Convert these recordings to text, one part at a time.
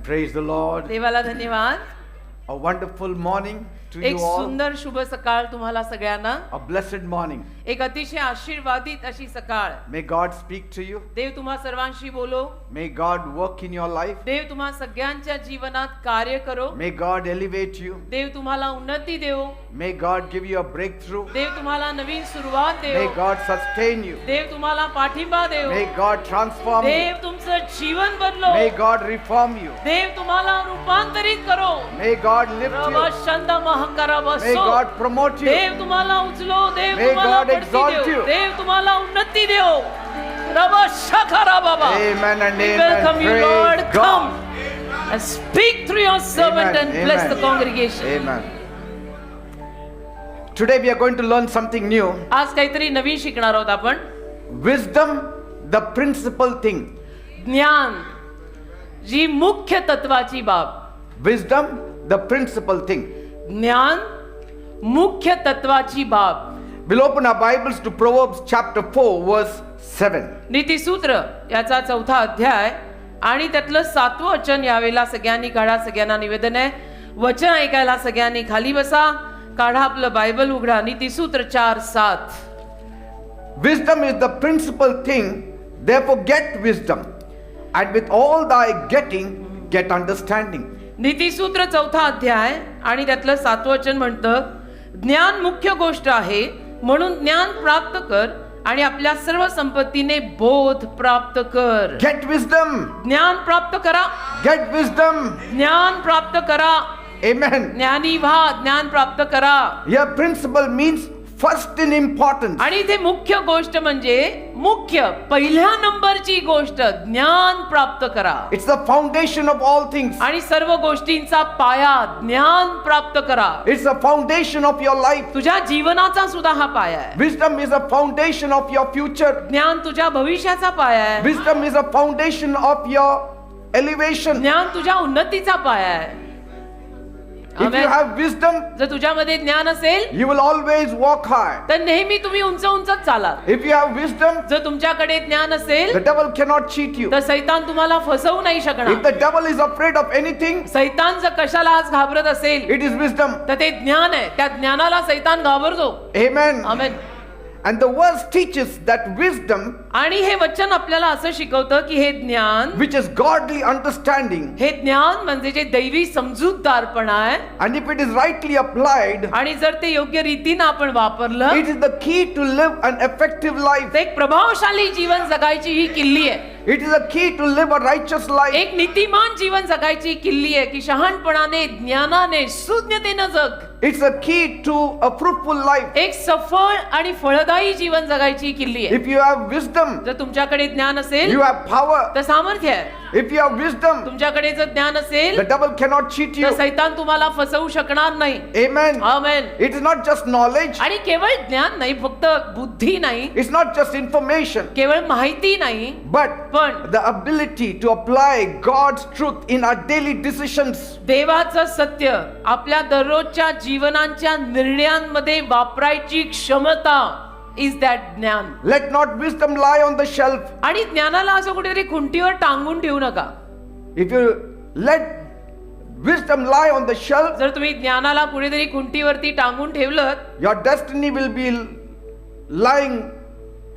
Praise the Lord. देवाला धन्यवाद. A wonderful morning to एक you all. सुंदर शुभ सकाळ तुम्हाला सगळ्यांना. A blessed morning. एक अतिशय आशीर्वादित अशी सकाळ. May God speak to you. देव तुम्हा सर्वांशी बोलो. May God work in your life. देव तुम्हा सगळ्यांच्या जीवनात कार्य करो. May God elevate you. देव तुम्हाला उन्नती देवो. May God give you a breakthrough. देव तुम्हाला नवीन सुरुवात May देवो. God sustain you. देव तुम्हाला पाठिंबा देवो. May God transform you. देव तुमचं जीवन बदलो. May God reform you. देव तुम्हाला रूपांतरित करो. May God lift you. रवशंद महकरा May बसो. God promote you. देव तुम्हाला उचलो. देव May तुम्हाला God बढती exalt देव. you. देव तुम्हाला उन्नती देव. रवशखरा बाबा. Amen and We amen. welcome you, Praise Lord. God. Come and speak through your servant Amen, and bless amen. the congregation. Amen. Today we are going to learn something new. आज काहीतरी नवीन शिकणार आहोत आपण. Wisdom, the principal thing. ज्ञान जी मुख्य तत्वाची बाब. Wisdom, the principal thing. ज्ञान मुख्य तत्वाची बाब. We'll open our Bibles to Proverbs chapter 4 verse 7. नीतिसूत्र याचा 4था अध्याय आणि त्यातलं 7वं वचन यावेळेला सगळ्यांनी काढा. सगळ्यांना निवेदन आहे, वचन ऐकायला सगळ्यांनी खाली बसा. काढा आपलं बायबल उघडा. नीतिसूत्र 4:7. Wisdom is the principal thing, therefore get wisdom, and with all thy getting, get understanding. नीतिसूत्र 4था अध्याय आणि त्यातलं 7वं वचन म्हणतं, ज्ञान मुख्य गोष्ट आहे म्हणून ज्ञान प्राप्त कर आणि आपल्या सर्व संपत्तीने बोध प्राप्त कर. Get wisdom, ज्ञान प्राप्त करा. get wisdom. ज्ञान प्राप्त करा. Amen. ज्ञानी व्हा. ज्ञान प्राप्त करा. Here principle means first in importance. आणि इथे मुख्य गोष्ट म्हणजे मुख्य पहिल्या नंबरची गोष्ट ज्ञान प्राप्त करा. It's the foundation of all things. आणि सर्व गोष्टींचा पाया ज्ञान प्राप्त करा. It's the foundation of your life. तुझ्या जीवनाचा सुद्धा हा पाया आहे. Wisdom is a foundation of your future. ज्ञान तुझ्या भविष्याचा पाया आहे. Wisdom is a foundation of your elevation. ज्ञान तुझ्या उन्नतीचा पाया आहे. If you Amen. have wisdom, जर तुझ्यामध्ये ज्ञान असेल you will always walk high. तर नेहमी तुम्ही उंच उंचच चालाल. If you have wisdom, जर तुमच्याकडे ज्ञान असेल the devil cannot cheat you. तर सैतान तुम्हाला फसवू नाही If शकणार. the devil is afraid of anything, सैतान जर कशाला आज घाबरत असेल it is wisdom. तर ते ज्ञान आहे. त्या ज्ञानाला सैतान घाबरतो. Amen. Amen. And the verse teaches that wisdom, आणि हे वचन आपल्याला असं शिकवतं की हे ज्ञान, which is godly understanding, हे ज्ञान म्हणजे जे दैवी समजूतदारपणा आहे and if it is rightly applied, आणि जर ते योग्य रीतीने आपण वापरलं it is the key to live an effective life. तर एक प्रभावशाली जीवन जगायची ही किल्ली आहे. It is a key to live a righteous life. एक नीतिमान जीवन जगायची किल्ली आहे की शहाणपणाने, ज्ञानाने, सुज्ञतेने जग. It's a key to a fruitful life. एक सफळ आणि फळदायी जीवन जगायची किल्ली आहे. If you have wisdom, जर तुमच्याकडे ज्ञान असेल you have power. तर सामर्थ्य आहे. If you have wisdom, तुमच्याकडे जर ज्ञान असेल the devil cannot cheat you. तर सैतान तुम्हाला फसवू शकणार नाही. Amen. Amen. It is not just knowledge. आणि केवळ ज्ञान नाही, फक्त बुद्धी नाही, It's not just information, केवळ माहिती नाही, but पण the ability to apply God's truth in our daily decisions. देवाचं सत्य आपल्या दररोजच्या जीवनाच्या निर्णयांमध्ये वापरायची क्षमता इज दॅट ज्ञान. Let not wisdom lie on the shelf. आणि ज्ञानाला असं कुठेतरी खुंटीवर टांगून ठेवू नका. If you let wisdom lie on the shelf, जर तुम्ही ज्ञानाला कुठेतरी खुंटीवरती टांगून ठेवलं your destiny will be lying,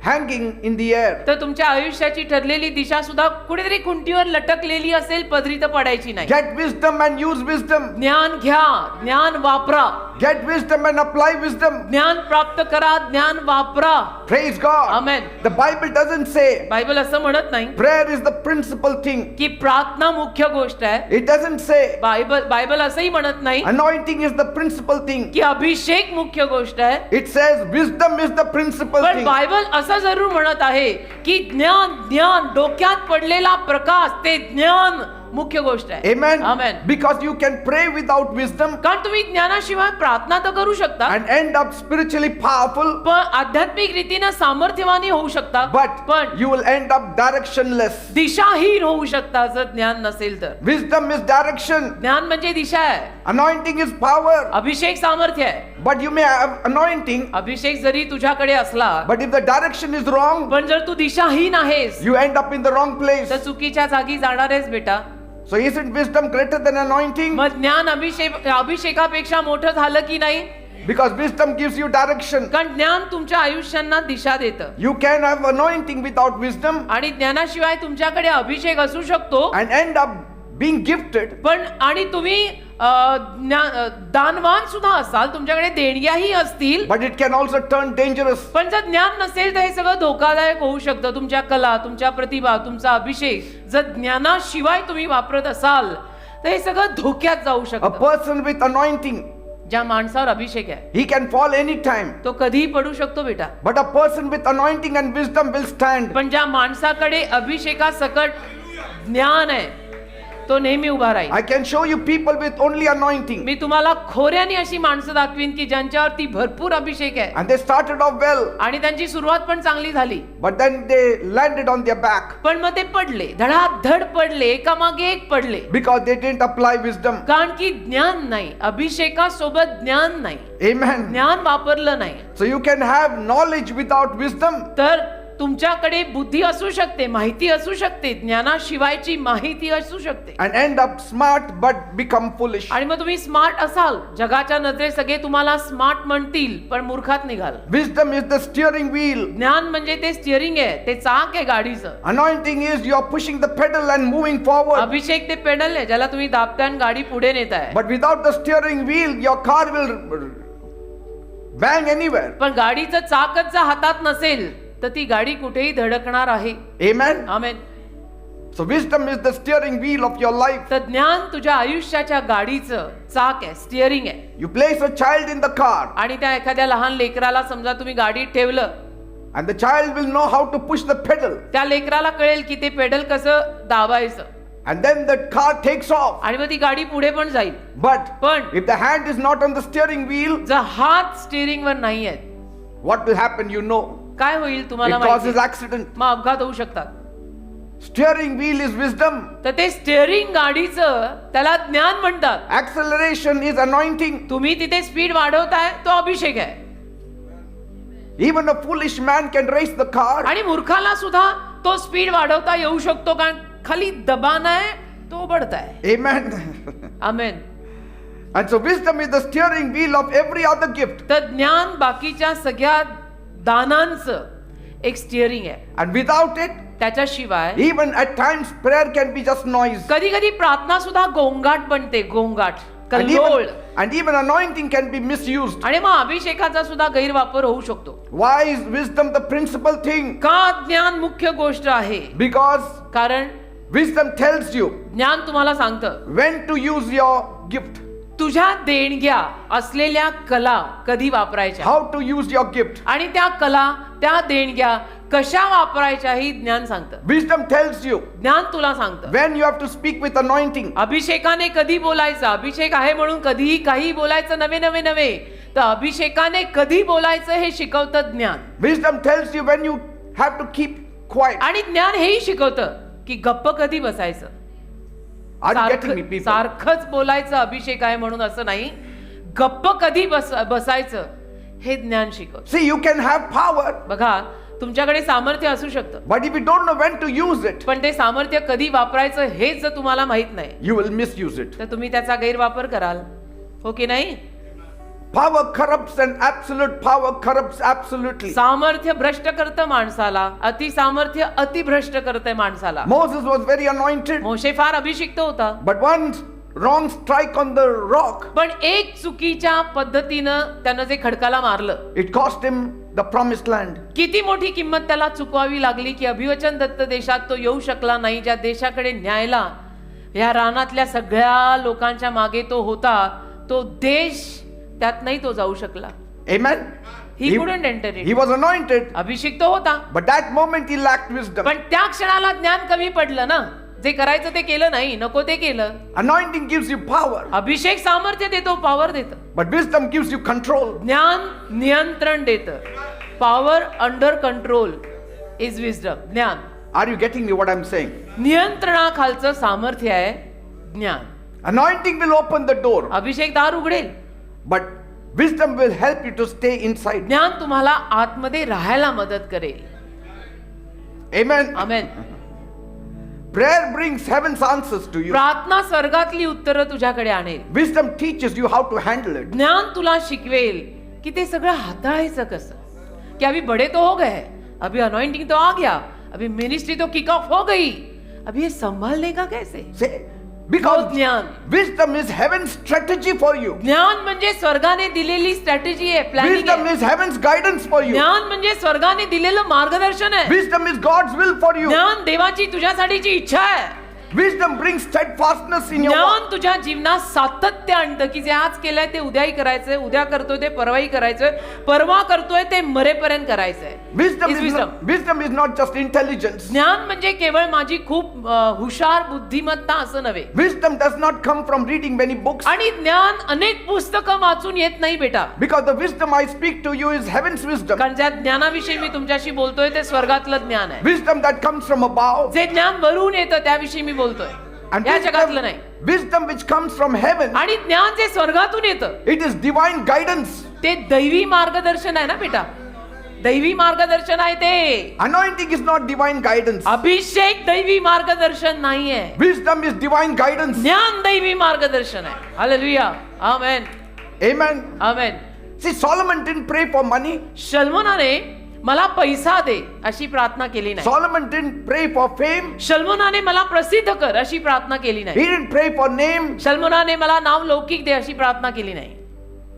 hanging in the air. तर तुमच्या आयुष्याची ठरलेली दिशा सुद्धा कुठेतरी खुंटीवर लटकलेली असेल, पदरी तर पडायची नाही. Get wisdom and use wisdom. ज्ञान घ्या, ज्ञान वापरा. Get wisdom and apply wisdom. ज्ञान प्राप्त करा, ज्ञान वापरा. Praise God. Amen. The Bible doesn't say Bible असं म्हणत नाही prayer is the principal thing. की प्रार्थना मुख्य गोष्ट आहे. It doesn't say बायबल असंही म्हणत नाही anointing is the principal thing. की अभिषेक मुख्य गोष्ट आहे. It says wisdom is the principal पण thing. बायबल असं जरूर म्हणत आहे की ज्ञान डोक्यात पडलेला प्रकाश ते ज्ञान मुख्य गोष्ट आहे. Amen. Amen. Because you can pray without wisdom कारण तुम्ही ज्ञानाशिवाय प्रार्थना तर करू शकता, and end up spiritually powerful, पण आध्यात्मिक रीतीने सामर्थ्यवानी होऊ शकता, but पण you will end up directionless. दिशाहीन होऊ शकता जर ज्ञान नसेल तर. Wisdom is direction. ज्ञान म्हणजे दिशा आहे. Anointing is power. अभिषेक सामर्थ्य आहे. But you may have anointing, अभिषेक जरी तुझ्याकडे असला but if the direction is wrong, पण जर तू दिशाहीन आहेस you end up in the wrong place. तर चुकीच्या जागी जाणार आहेस बेटा. So isn't wisdom greater than anointing? मग ज्ञान अभिषेकापेक्षा मोठं झालं की नाही? Because wisdom gives you direction. कारण ज्ञान तुमच्या आयुष्यांना दिशा देतं. You can have anointing without wisdom आणि ज्ञानाशिवाय तुमच्याकडे अभिषेक असू शकतो, and end up being gifted. पण आणि तुम्ही दानवान सुद्धा असाल, तुमच्याकडे देणग्याही असतील, But it can also turn dangerous. पण जर ज्ञान नसेल तर हे सगळं धोकादायक होऊ शकतं. तुमच्या कला, तुमच्या प्रतिभा, तुमचा अभिषेक जर ज्ञानाशिवाय तुम्ही वापरत असाल तर हे सगळं धोक्यात जाऊ A शकतं. person with anointing, ज्या माणसावर अभिषेक आहे he can fall anytime. तो कधीही पडू शकतो बेटा, But a person with anointing and wisdom will stand. पण ज्या माणसाकडे अभिषेकासकट ज्ञान आहे तो नेहमी उभा राहील. I can show you people with only anointing. मी तुम्हाला खोऱ्याने अशी माणसं दाखवीन की ज्यांच्यावरती भरपूर अभिषेक आहे And they started off well, आणि त्यांची सुरुवात पण चांगली झाली, but then they landed on their back पण मग ते पडले, धडाधड पडले, एकामागे एक पडले, because they didn't apply wisdom. कारण की ज्ञान नाही, अभिषेकासोबत ज्ञान नाही, Amen. ज्ञान वापरलं नाही. So you can have knowledge without wisdom. तर तुमच्याकडे बुद्धी असू शकते, माहिती असू शकते, ज्ञानाशिवायची माहिती असू शकते, And end up smart but become foolish. आणि मग तुम्ही स्मार्ट असाल, जगाच्या नजरेत सगळे तुम्हाला स्मार्ट म्हणतील, पण मूर्खात निघाल. Wisdom is the steering wheel. ज्ञान म्हणजे ते स्टिअरिंग आहे, ते चाक आहे गाडीचं. Anointing is you are pushing the pedal and moving forward. अभिषेक ते पेडल आहे ज्याला तुम्ही दाबताय आणि गाडी पुढे नेताय. But without the steering wheel, your car will bang anywhere. पण गाडीचं चाकच जर हातात नसेल तर ती गाडी कुठेही धडकणार आहे. Amen. Amen. So wisdom is the steering wheel of your life. तर ज्ञान तुझ्या आयुष्याच्या गाडीचं चाक आहे, स्टिअरिंग आहे. You place a child in the car आणि त्या एखाद्या लहान लेकराला समजा तुम्ही गाडीत ठेवलं, and the child will know how to push the pedal, त्या लेकराला कळेल की ते पेडल कसं दाबायचं, and then the car takes off. आणि मग ती गाडी पुढे पण जाईल. But पण if the hand is not on the steering wheel, जर हात स्टिअरिंग वर नाही आहेत, what will happen? You know, काय होईल तुम्हाला it माहिती? causes accident. मग अपघात होऊ शकतात. Steering wheel is wisdom. तर ते स्टिअरिंग गाडीचं त्याला ज्ञान म्हणतात. Acceleration is anointing. तुम्ही तिथे स्पीड वाढवताय, तो अभिषेक आहे. Even a foolish man can race the car. आणि मूर्खाला सुद्धा तो स्पीड वाढवता येऊ शकतो, कारण खाली दबाण आहे, तो बढताय. Amen. Amen. And so wisdom is the steering wheel of every other gift. तर ज्ञान बाकीच्या सगळ्या दानांचं एक स्टिअरिंग आहे. And without it, त्याच्याशिवाय even at times prayer can be just noise. कधी कधी प्रार्थना सुद्धा गोंगाट बनते, गोंगाट, And कल्लोळ. even anointing can be misused. आणि मग अभिषेकाचा सुद्धा गैरवापर होऊ शकतो. Why is wisdom the principal thing? का ज्ञान मुख्य गोष्ट आहे? Because कारण wisdom tells you ज्ञान तुम्हाला सांगतं when to use your gift, तुझ्या देणग्या असलेल्या कला कधी वापरायच्या, how to use your gift. आणि त्या कला, त्या देणग्या कशा वापरायच्या ही ज्ञान सांगतं. Wisdom tells you ज्ञान तुला सांगतं when you have to speak with anointing. अभिषेकाने कधी बोलायचं. अभिषेक आहे म्हणून कधीही काही बोलायचं नवे, तर अभिषेकाने कधी बोलायचं हे शिकवतं ज्ञान. Wisdom tells you when you have to keep quiet. आणि ज्ञान हेही शिकवतं की गप्प कधी बसायचं. Are you getting me, people? सारखंच बोलायचं अभिषेक आहे म्हणून असं नाही, गप्प कधी बसायचं हे ज्ञान शिकवतं. See, you can have power, बघा, तुमच्याकडे सामर्थ्य असू शकतं, but if you don't know when to use it, पण ते सामर्थ्य कधी वापरायचं हेच जर तुम्हाला माहित नाही you will misuse it. तर तुम्ही त्याचा गैरवापर कराल. हो की नाही? Power corrupts and absolute power corrupts absolutely. सामर्थ्य भ्रष्ट करतं माणसाला, अति सामर्थ्य अति भ्रष्ट करतंय माणसाला. Moses was very anointed, मोशे फार अभिषिक्त होता, but one wrong strike on the rock, पण एक चुकीच्या पद्धतीनं त्यानं जे खडकाला मारलं, it cost him the promised land. किती मोठी किंमत त्याला चुकवावी लागली की अभिवचन दत्त देशात तो येऊ शकला नाही, ज्या देशाकडे न्यायला या रानातल्या सगळ्या लोकांच्या मागे तो होता, तो देश त्यात नाही तो जाऊ शकला. Amen. He couldn't enter it. He was anointed, अभिषिक्त होता, but that moment he lacked wisdom. पण त्या क्षणाला ज्ञान कमी पडलं ना. जे करायचं ते केलं नाही, नको ते केलं. Anointing gives you power, अभिषेक सामर्थ्य देतो, पॉवर देतं. but wisdom gives you control. ज्ञान नियंत्रण देतं. Power under control is wisdom. ज्ञान. Are you getting me what I'm saying? नियंत्रणाखालचं सामर्थ्य आहे ज्ञान. Anointing will open the door, अभिषेक दार उघडेल, but wisdom will help you to stay inside. ज्ञान तुम्हाला आतमध्ये राहायला मदत करेल. Amen. Amen. Prayer brings heaven's answers to you. प्रार्थना स्वर्गातली उत्तरं तुझ्याकडे आणेल. Wisdom teaches you how to handle it. ज्ञान तुला शिकवेल की ते सगळं हाताळायचं कसं. कि अभी बड़े तो हो गए, अभी अनॉइंटिंग तो आ गया, अभी मिनिस्ट्री तो किक ऑफ हो गई, अभी ये संभालने का कैसे. Say, because ज्ञान. wisdom is heaven's strategy for you. ज्ञान म्हणजे स्वर्गाने दिलेली स्ट्रॅटेजी आहे, प्लॅनिंग Wisdom आहे. is heaven's guidance for you. ज्ञान म्हणजे स्वर्गाने दिलेलं मार्गदर्शन आहे. Wisdom is God's will for you. ज्ञान देवाची तुझ्यासाठीची इच्छा आहे. Wisdom brings steadfastness in your ज्ञान walk. तुझ्या जीवनात सातत्य आणतं की जे आज केलंय ते उद्याही करायचंय, उद्या करतोय ते परवाही करायचंय, परवा करतोय ते मरेपर्यंत करायचंय. Wisdom Is wisdom is not just intelligence. ज्ञान म्हणजे केवळ माझी खूप हुशार बुद्धिमत्ता असं नव्हे. Wisdom does not come from reading many books. आणि ज्ञान अनेक पुस्तकं वाचून येत नाही बेटा. Because the wisdom I speak to you is heaven's wisdom. कारण ज्या ज्ञानाविषयी मी तुमच्याशी बोलतोय ते स्वर्गातलं ज्ञान आहे. Wisdom that comes from above. जे ज्ञान वरून येतं त्याविषयी मी बोलतोय, And या जगातलं नाही. wisdom which comes from heaven, आणि ज्ञान जे स्वर्गातून येतं it is divine guidance. ते दैवी मार्गदर्शन आहे ना बेटा. दैवी मार्गदर्शन आहे ते. Anointing is not divine guidance. अभिषेक दैवी मार्गदर्शन नाहीये. Wisdom is divine guidance. ज्ञान दैवी मार्गदर्शन आहे. Hallelujah. Amen. Amen. Amen. See, Solomon didn't pray for money. शल्मोनाने मला पैसा दे अशी प्रार्थना केली नाही. Solomon didn't pray for fame. शल्मोनाने मला प्रसिद्ध कर अशी प्रार्थना केली He नाही. didn't pray for name. शल्मोनाने मला नाव लौकिक दे अशी प्रार्थना केली नाही.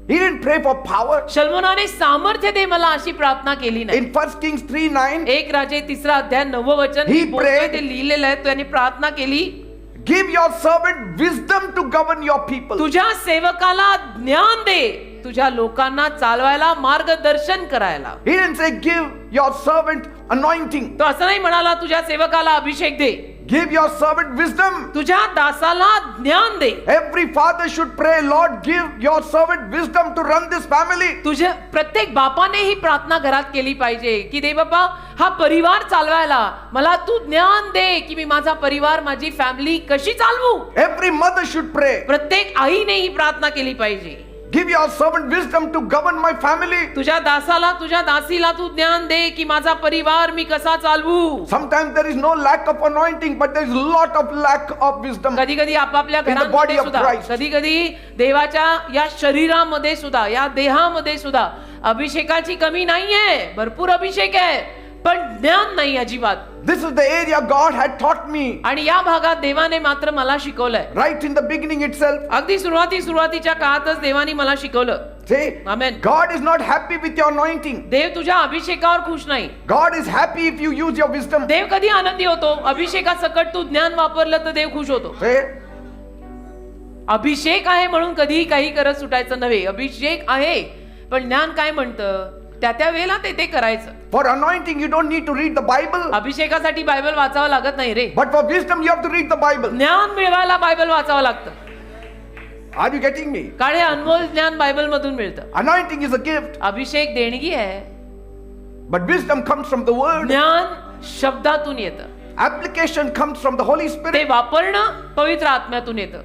He didn't pray for power. शल्मोनाने सामर्थ्य दे मला अशी प्रार्थना केली नाही. In 1 Kings 3:9, एक राजे 3 अध्याय 9 वचन He बोलतोय prayed. ते लिहिलेलं आहे. त्याने प्रार्थना केली, give your servant wisdom to govern your people. तुझ्या सेवकाला ज्ञान दे तुझ्या लोकांना चालवायला, मार्गदर्शन करायला. He didn't say give your servant anointing. तो असं नाही म्हणाला तुझ्या सेवकाला अभिषेक दे, Give your servant wisdom. तुझ्या दासाला ज्ञान दे. Every father should pray, Lord, give your servant wisdom to run this family. तुझ्या प्रत्येक बापाने ही प्रार्थना घरात केली पाहिजे की दे बाबा हा परिवार चालवायला मला तू ज्ञान दे की मी माझा परिवार, माझी फॅमिली कशी चालवू. Every mother should pray, प्रत्येक आईने ही प्रार्थना केली पाहिजे. give your servant wisdom to govern my family. तुझ्या दासाला, तुझ्या दासीला तू ज्ञान दे की माझा परिवार मी कसा चालवू. Sometimes there is no lack of anointing, but there is a lot of lack of wisdom. कधी कधी आपापल्या the body घरामध्ये of सुद्धा, Christ. कधी कधी देवाच्या या शरीरामध्ये सुद्धा, या देहामध्ये सुद्धा अभिषेकाची कमी नाहीये. भरपूर अभिषेक आहे पण ज्ञान नाही अजिबात. This is the area God had taught me आणि या भागात देवाने मात्र मला शिकवलंय. right in the beginning itself. अगदी सुरुवातीच्या काळातच देवानी मला शिकवलं. Say, Amen. God is not happy with your anointing. देव तुझ्या अभिषेकावर खुश नाही. God is happy if you use your wisdom. देव कधी आनंदी होतो, अभिषेकासकट तू ज्ञान वापरलं तर देव खुश होतो. Say, अभिषेक आहे म्हणून कधीही काही करत सुटायचं नव्हे. अभिषेक आहे पण ज्ञान काय म्हणतं त्या त्या वेळेला ते करायचं. for anointing you don't need to read the Bible, अभिषेकासाठी बायबल वाचावं लागत नाही रे. but for wisdom you have to read the Bible. ज्ञान मिळवायला बायबल वाचावं लागतं. Are you getting me? कारण हे अनमोल ज्ञान बायबल मधून मिळतं. Anointing is a gift, अभिषेक देणगी आहे, but wisdom comes from the word. ज्ञान शब्दातून येतं. Application comes from the Holy ते Spirit. वापरणं पवित्र आत्म्यातून येतं.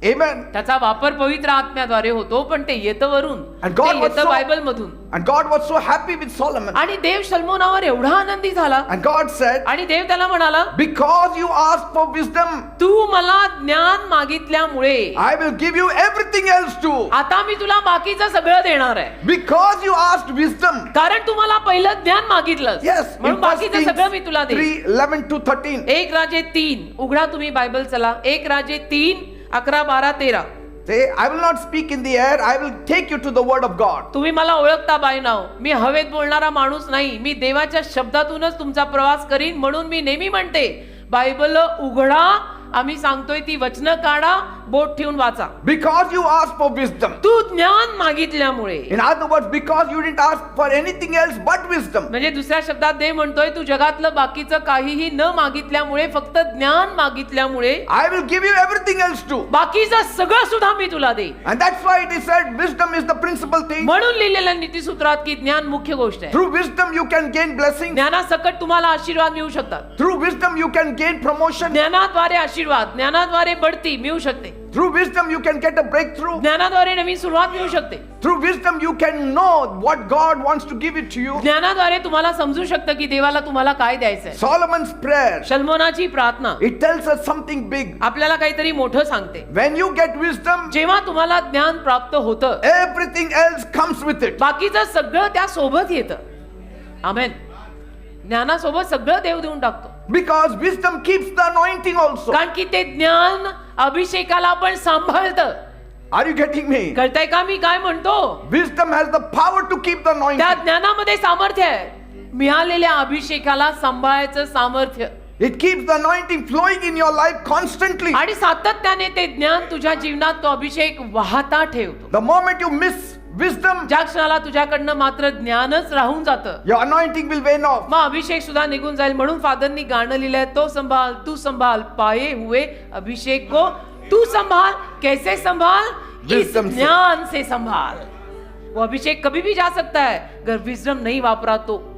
Amen. त्याचा वापर पवित्र आत्म्याद्वारे होतो पण ते येतं वरून, And God ते was येतं so- बायबल मधून. And God was so happy with Solomon. आणि देव शल्मोनावर एवढा आनंदी झाला And God said, आणि देव त्याला म्हणाला, because you asked for wisdom, तू मला ज्ञान मागितल्यामुळे I will give you everything else too. आता मी तुला बाकीचं सगळं देणार आहे. Because you asked wisdom. कारण तू मला पहिलं ज्ञान मागितलं Yes. म्हणून बाकीचं सगळं मी तुला देईन. 3:11-13. एक राजे 3 उघडा तुम्ही बायबल चला. एक राजे 3 11 12 13. Say, I will not speak in the air, I will take you to the word of God. तुम्ही मला ओळखता बाय नाव. मी हवेत बोलणारा माणूस नाही, मी देवाच्या शब्दातूनच तुमचा प्रवास करीन. म्हणून मी नेहमी म्हणते बायबल उघडा, आम्ही सांगतोय ती वचनं काढा, बोट ठेवून वाचा. Because you asked for wisdom. तू ज्ञान मागितल्यामुळे. In other words, because you didn't ask for anything else but wisdom. म्हणजे दुसऱ्या शब्दात देव म्हणतोय तू जगातलं बाकीचं काहीही न मागितल्यामुळे, फक्त ज्ञान मागितल्यामुळे I will give you everything else too. बाकीचं सगळं सुद्धा मी तुला देईन. And that's why it is said wisdom is the principal thing. म्हणून लिहिलेल्या नीतिसूत्रात की ज्ञान मुख्य गोष्ट आहे. Through wisdom you can gain blessing. ज्ञानासकट तुम्हाला आशीर्वाद मिळू शकतात. Through wisdom you can gain promotion. ज्ञानाद्वारे आशीर्वाद, ज्ञानाद्वारे बढती मिळू शकते. Through wisdom you can get a breakthrough. ज्ञानाद्वारे नवीन सुरुवात मिळू शकते. Through wisdom you can know what God wants to give it to you. ज्ञानाद्वारे तुम्हाला समजू शकतं की देवाला तुम्हाला काय द्यायचंय. Solomon's prayer, शल्मोनाची प्रार्थना it tells us something big. आपल्याला काहीतरी मोठं सांगते. When you get wisdom, जेव्हा तुम्हाला ज्ञान प्राप्त होतं, everything else comes with it. बाकीचं सगळं त्या सोबत येतं. आमेन. ज्ञानासोबत सगळं देव देऊन टाकतो. Because wisdom keeps the anointing also. कारण की ते ज्ञान अभिषेकाला पण सांभाळतं. Are you getting me? कळतंय का मी काय म्हणतो? Wisdom has the power to keep the त्या anointing. ज्ञानामध्ये सामर्थ्य आहे. मिळालेल्या अभिषेकाला सांभाळायचं सामर्थ्य. It keeps the anointing flowing in your life constantly. आणि सातत्याने ते ज्ञान तुझ्या जीवनात तो अभिषेक वाहता ठेवतो. The moment you miss wisdom, ज्या क्षणाला तुझ्याकडनं मात्र ज्ञानच राहून जातं, your anointing will wane off. मग अभिषेक सुद्धा निघून जाईल. म्हणून फादरनी गाणं लिहिलंय, तो संभाल तू संभाल पाये हुए अभिषेक को, तू संभाल कैसे संभाल, इस Wisdom से. ज्ञान से संभाल. वो अभिषेक कभी भी जा सकता है अगर विजडम नहीं वापरा तो.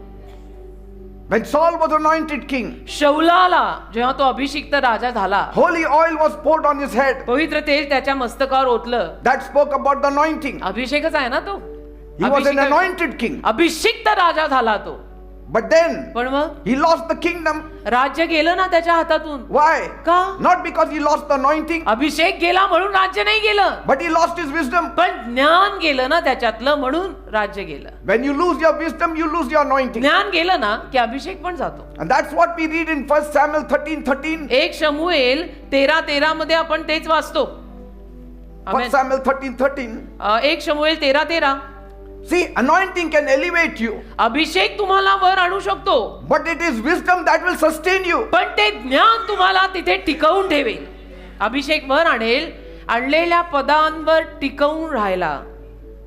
When Saul was anointed king, शौलाला जेव्हा तो अभिषिक्त राजा झाला, holy oil was poured on his head. पवित्र तेल त्याच्या मस्तकावर ओतलं. That spoke about the anointing. अभिषेकच आहे ना तो. He was an अभिषिक्त- anointed king. अभिषिक्त राजा झाला तो. But then पण मग he lost the kingdom. राज्य गेलं ना त्याच्या हातातून. Why? का? Not because he lost the anointing, अभिषेक गेला म्हणून राज्य नाही गेलं, but he lost his wisdom. पण ज्ञान गेलं ना त्याच्यातलं म्हणून राज्य गेलं. When you lose your wisdom, you lose your anointing. ज्ञान गेलं ना की अभिषेक पण जातो. And that's what we read in 1 Samuel 13:13. 1 शमूएल 13:13 मध्ये आपण तेच वाचतो. 1 Samuel 13:13. 1 शमूएल 13:13. See, anointing can elevate you, अभिषेक तुम्हाला वर आणू शकतो, but it is wisdom that will sustain you. पण ते ज्ञान तुम्हाला तिथे टिकवून ठेवेल. अभिषेक वर आणेल, आणलेल्या पदांवर टिकवून राहायला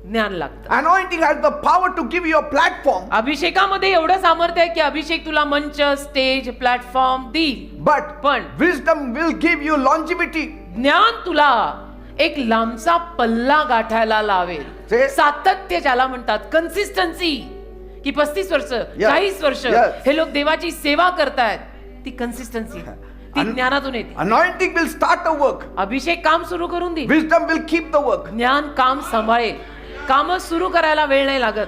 ज्ञान लागतं. Anointing has the power to give you a platform, अभिषेकामध्ये एवढं सामर्थ्य आहे की अभिषेक तुला मंच, स्टेज, प्लॅटफॉर्म देईल, but पण wisdom will give you longevity. ज्ञान तुला एक लांबचा पल्ला गाठायला लावेल. ते- सातत्य ज्याला म्हणतात, कन्सिस्टन्सी, की 35 वर्ष, 40 वर्ष Yes. हे लोक देवाची सेवा करतायत, ती कन्सिस्टन्सी ती An- ज्ञानातून येते. Anointing will start a work. अभिषेक काम सुरू करून देईल, Wisdom will keep the work. ज्ञान काम सांभाळेल. कामच सुरू करायला वेळ नाही लागत,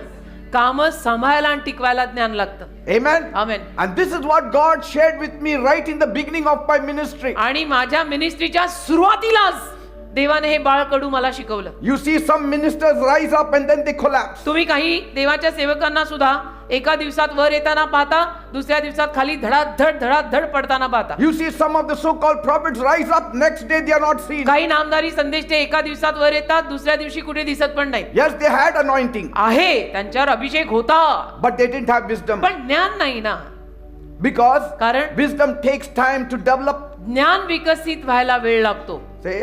कामच सांभाळायला आणि टिकवायला ज्ञान लागतं. Amen. Amen. And this is what God shared with me right in the beginning of my ministry. आणि माझ्या मिनिस्ट्रीच्या सुरुवातीलाच देवाने हे बाळकडू मला शिकवलं. You see some ministers rise up and then they collapse. तुम्ही काही देवाच्या सेवकांना सुद्धा एका दिवसात वर येताना पाहता, दुसऱ्या दिवसात खाली धडाधड पडताना पाहता. You see some of the so-called prophets rise up, next day they are not seen. काही नामदारी संदेश ते एका दिवसात वर येतात, दुसऱ्या दिवशी कुठे दिसत पण नाही. Yes, they had anointing, आहे त्यांच्यावर अभिषेक होता, but they didn't have wisdom. पण ज्ञान नाही ना. Because कारण wisdom takes time to develop. ज्ञान विकसित व्हायला वेळ लागतो. Say,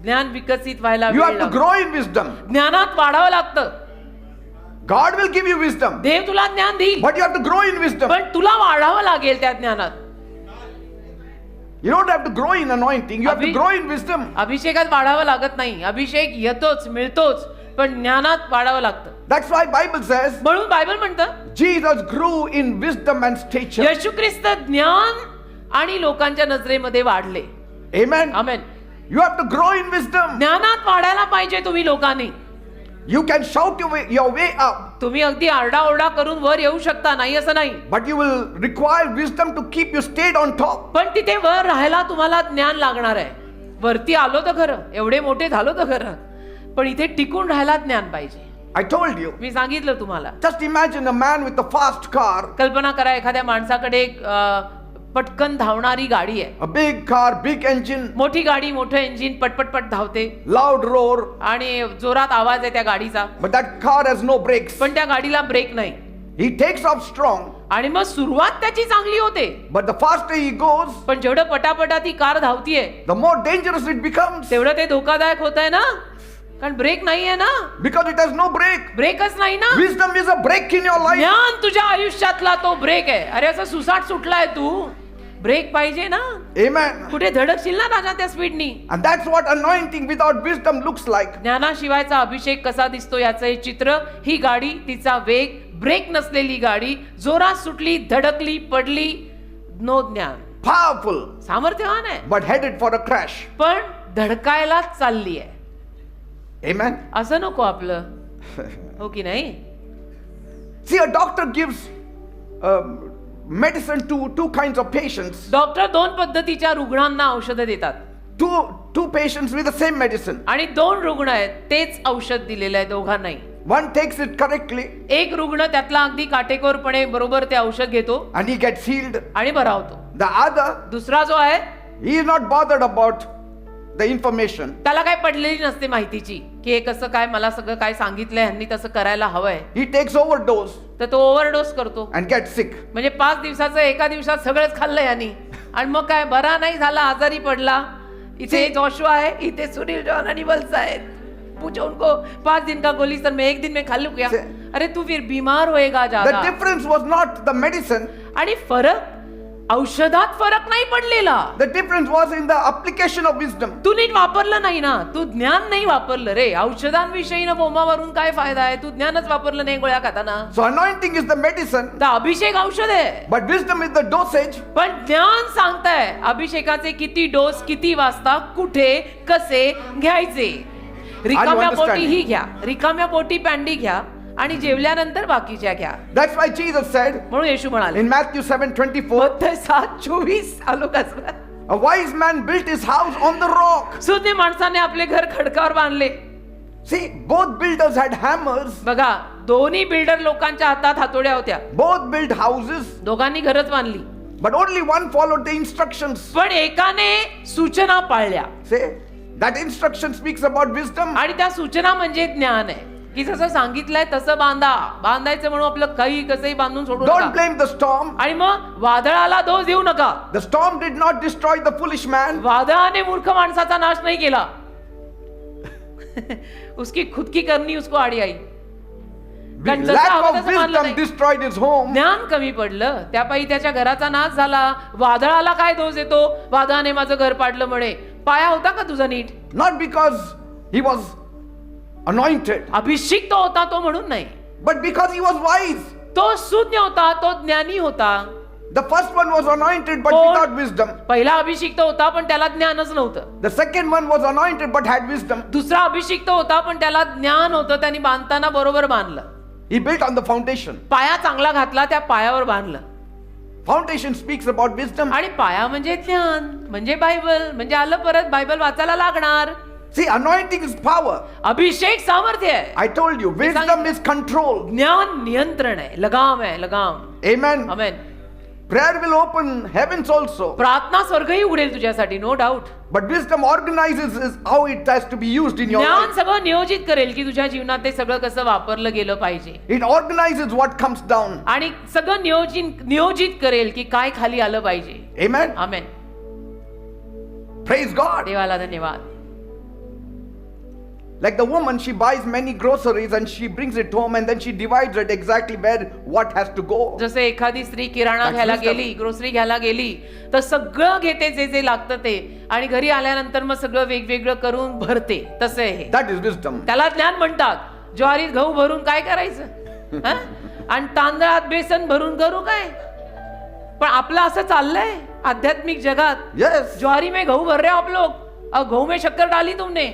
ज्ञान विकसित व्हायला you वेळ have to लागतो. grow in wisdom. ज्ञानात वाढावं लागतं. God will give you wisdom, देव तुला ज्ञान देईल, but you have to grow in wisdom. पण तुला वाढावं लागेल त्या ज्ञानात. You don't have to grow in anointing, you have to Abhi- grow in wisdom. अभिषेकात वाढावं लागत नाही. अभिषेक येतोच, मिळतोच, पण ज्ञानात वाढावं लागतं. That's why Bible says म्हणून बायबल म्हणतं, Jesus grew in wisdom and stature. येशू ख्रिस्त ज्ञान आणि लोकांच्या नजरेमध्ये वाढले. Amen. Amen. You have to grow in wisdom. ज्ञानात वाढायला पाहिजे तुम्ही लोकांनी. You can shout your way up, तुम्ही अगदी आरडाओरडा करून वर येऊ शकता, नाही असं नाही, but you will require wisdom to keep you stayed on top. पण तिथे वर राहायला तुम्हाला ज्ञान लागणार आहे. वरती आलो तर खरं, एवढे मोठे झालो तर खरं, पण इथे टिकून राहायला ज्ञान पाहिजे. I told you. मी सांगितलं तुम्हाला. Just imagine a man with a fast car, कल्पना करा, एखाद्या माणसाकडे एक पटकन धावणारी गाडी आहे. a big car, big engine, मोठी गाडी, मोठं इंजिन, पटपट धावते loud roar, आणि जोरात आवाज आहे त्या गाडीचा, but that car has no brakes. पण त्या गाडीला ब्रेक नाही. He takes off strong, आणि मग सुरुवात त्याची चांगली होते, but the faster he goes, पण जेवढं पटापटा ती car धावतीये the more dangerous it becomes, तेवढं ते धोकादायक होत आहे ना, कारण ब्रेक नाहीये ना, because it has no brake. ब्रेकच नाही ना. Wisdom is a brake in your life. ज्ञान तुझ्या आयुष्यातला तो ब्रेक आहे. अरे असं सुसाट सुटलाय तू, ब्रेक पाहिजे ना, Amen. कुठे धडकशील ना राजा त्या स्पीडनी. And that's what anointing without wisdom looks like. ज्ञानाशिवायचा अभिषेक कसा दिसतो याचं हे चित्र. ही गाडी, तिचा वेग, ब्रेक नसलेली गाडी, जोरात सुटली, धडकली, पडली, नो ज्ञान. Powerful, सामर्थ्यवान आहे, but headed for a crash. पण धडकायलाच चालली आहे. Amen. असं नको आपलं, हो की नाही? See, a doctor gives medicine to two kinds of patients. Doctor दोन पद्धतीच्या रुग्णांना औषधं देतात. Two patients with the same medicine. आणि दोन रुग्ण आहेत, तेच औषध दिलेलं आहे दोघांनाही. One takes it correctly एक रुग्ण त्यातला अगदी काटेकोरपणे बरोबर ते औषध घेतो and he gets healed. आणि बरा होतो. The other, दुसरा जो आहे he is not bothered about the information. त्याला काय पडलेली नसते माहितीची की हे कसं काय, मला सगळं काय सांगितलंय ह्यांनी तसं करायला हवंय. He takes overdose तर तो ओव्हरडोस करतो. and gets sick. म्हणजे 5 दिवसाचं एका दिवसात सगळंच खाल्लं यांनी आणि मग काय बरा नाही झाला, आजारी पडला. इथे जोशुआ है, इथे सुनील जॉन आणि वल्सा आहेत. पूछो उनको 5 दिन का गोली सर मैं 1 दिन में खा लूं क्या? अरे तू फिर बीमार होएगा The ज्यादा. difference was not the medicine. आणि फरक औषधात फरक नाही पडलेला. The difference was in the application of wisdom. तू नीट वापरलं नाही ना, तू ज्ञान नाही वापरलं रे. औषधांविषयी ना बोंबावरून काय फायदा आहे, तू ज्ञानच वापरलं नाही गोळ्या खाताना. So anointing is the medicine, तर अभिषेक औषध आहे, but wisdom is the dosage. पण ज्ञान सांगताय अभिषेकाचे किती डोस, किती वाजता, कुठे, कसे घ्यायचे. रिकाम्या पोटी ही घ्या, रिकाम्या पोटी पॅन्डी घ्या आणि जेवल्यानंतर बाकीच्या घ्या. That's why Jesus said म्हणून येशू म्हणाले in Matthew 7:24, मत्थय 7:24 आलो कसं. a wise man built his house on the rock. सुज्ञ माणसाने आपले घर खडकावर बांधले. See, both builders had hammers, बघा, दोन्ही बिल्डर लोकांच्या हातात हातोड्या होत्या. both built houses, दोघांनी घरच बांधली, but only one followed the instructions. पण एकाने सूचना पाळल्या. Say, that instruction speaks about wisdom. आणि त्या सूचना म्हणजे ज्ञान आहे की जसं सांगितलंय तसं बांधा. बांधायचं म्हणून आपलं काही कसंही बांधून सोडू Don't नका. blame the storm. आणि मग वादळाला दोष देऊ नका. The storm did not destroy the foolish man. वादळाने मूर्ख माणसाचा नाश नाही केला. उसकी खुद की करनी उसको आडी आई. कारण जसं Lack हवं of तसं मानलं wisdom नाही. destroyed his home. ज्ञान कमी पडलं, त्यापायी त्याच्या घराचा नाश झाला. वादळाला काय दोष देतो, वादळाने माझं घर पाडलं म्हणे. पाया होता का तुझा नीट? Not because he was anointed, अभिषिक्त होता तो म्हणून नाही, but because he was wise. तो सुज्ञ होता, तो ज्ञानी होता. The first one was anointed but Or- without wisdom. पहिला अभिषिक्त होता पण त्याला ज्ञानच नव्हतं. The second one was anointed but had wisdom. दुसरा अभिषिक्त होता पण त्याला ज्ञान होतं, त्यांनी बांधताना बरोबर बांधलं. He built on the foundation. पाया चांगला घातला, त्या पायावर बांधलं. Foundation speaks about wisdom. आणि पाया म्हणजे ज्ञान, म्हणजे बायबल, म्हणजे आलं परत बायबल वाचायला लागणार. See, anointing is power. अभिषेक सामर्थ्य आहे, I told you, wisdom is control. ज्ञान नियंत्रण आहे, लगाम आहे, लगाम. Amen. Amen. Prayer will open heavens also. प्रार्थना स्वर्गही उघडेल तुझ्यासाठी, no doubt. But wisdom organizes is how it has to be used in your ज्ञान life. सगळं नियोजित करेल की तुझ्या जीवनात ते सगळं कसं वापरलं गेलं पाहिजे. It organizes what comes down. आणि सगळं नियोजित करेल की काय खाली आलं पाहिजे. Amen. आमेन. Praise God. देवाला धन्यवाद. Like the woman, she buys many groceries and she brings it home and then she divides it exactly where what has to go. जसे एखादी स्त्री किराणा That's घ्यायला wisdom. गेली, ग्रोसरी घ्यायला गेली, तर सगळं घेते जे जे लागतं ते, आणि घरी आल्यानंतर मग सगळं वेगवेगळं करून भरते. तसं आहे हे. That is wisdom. त्याला ज्ञान म्हणतात. ज्वारीत गहू भरून काय करायचं, हं? आणि तांदळात बेसन भरून करू काय? पण आपलं असं चाललंय आध्यात्मिक जगात. Yes. ज्वारी में गहू भर रहे हो आप लोग, और गहू में शक्कर डाली तुमने.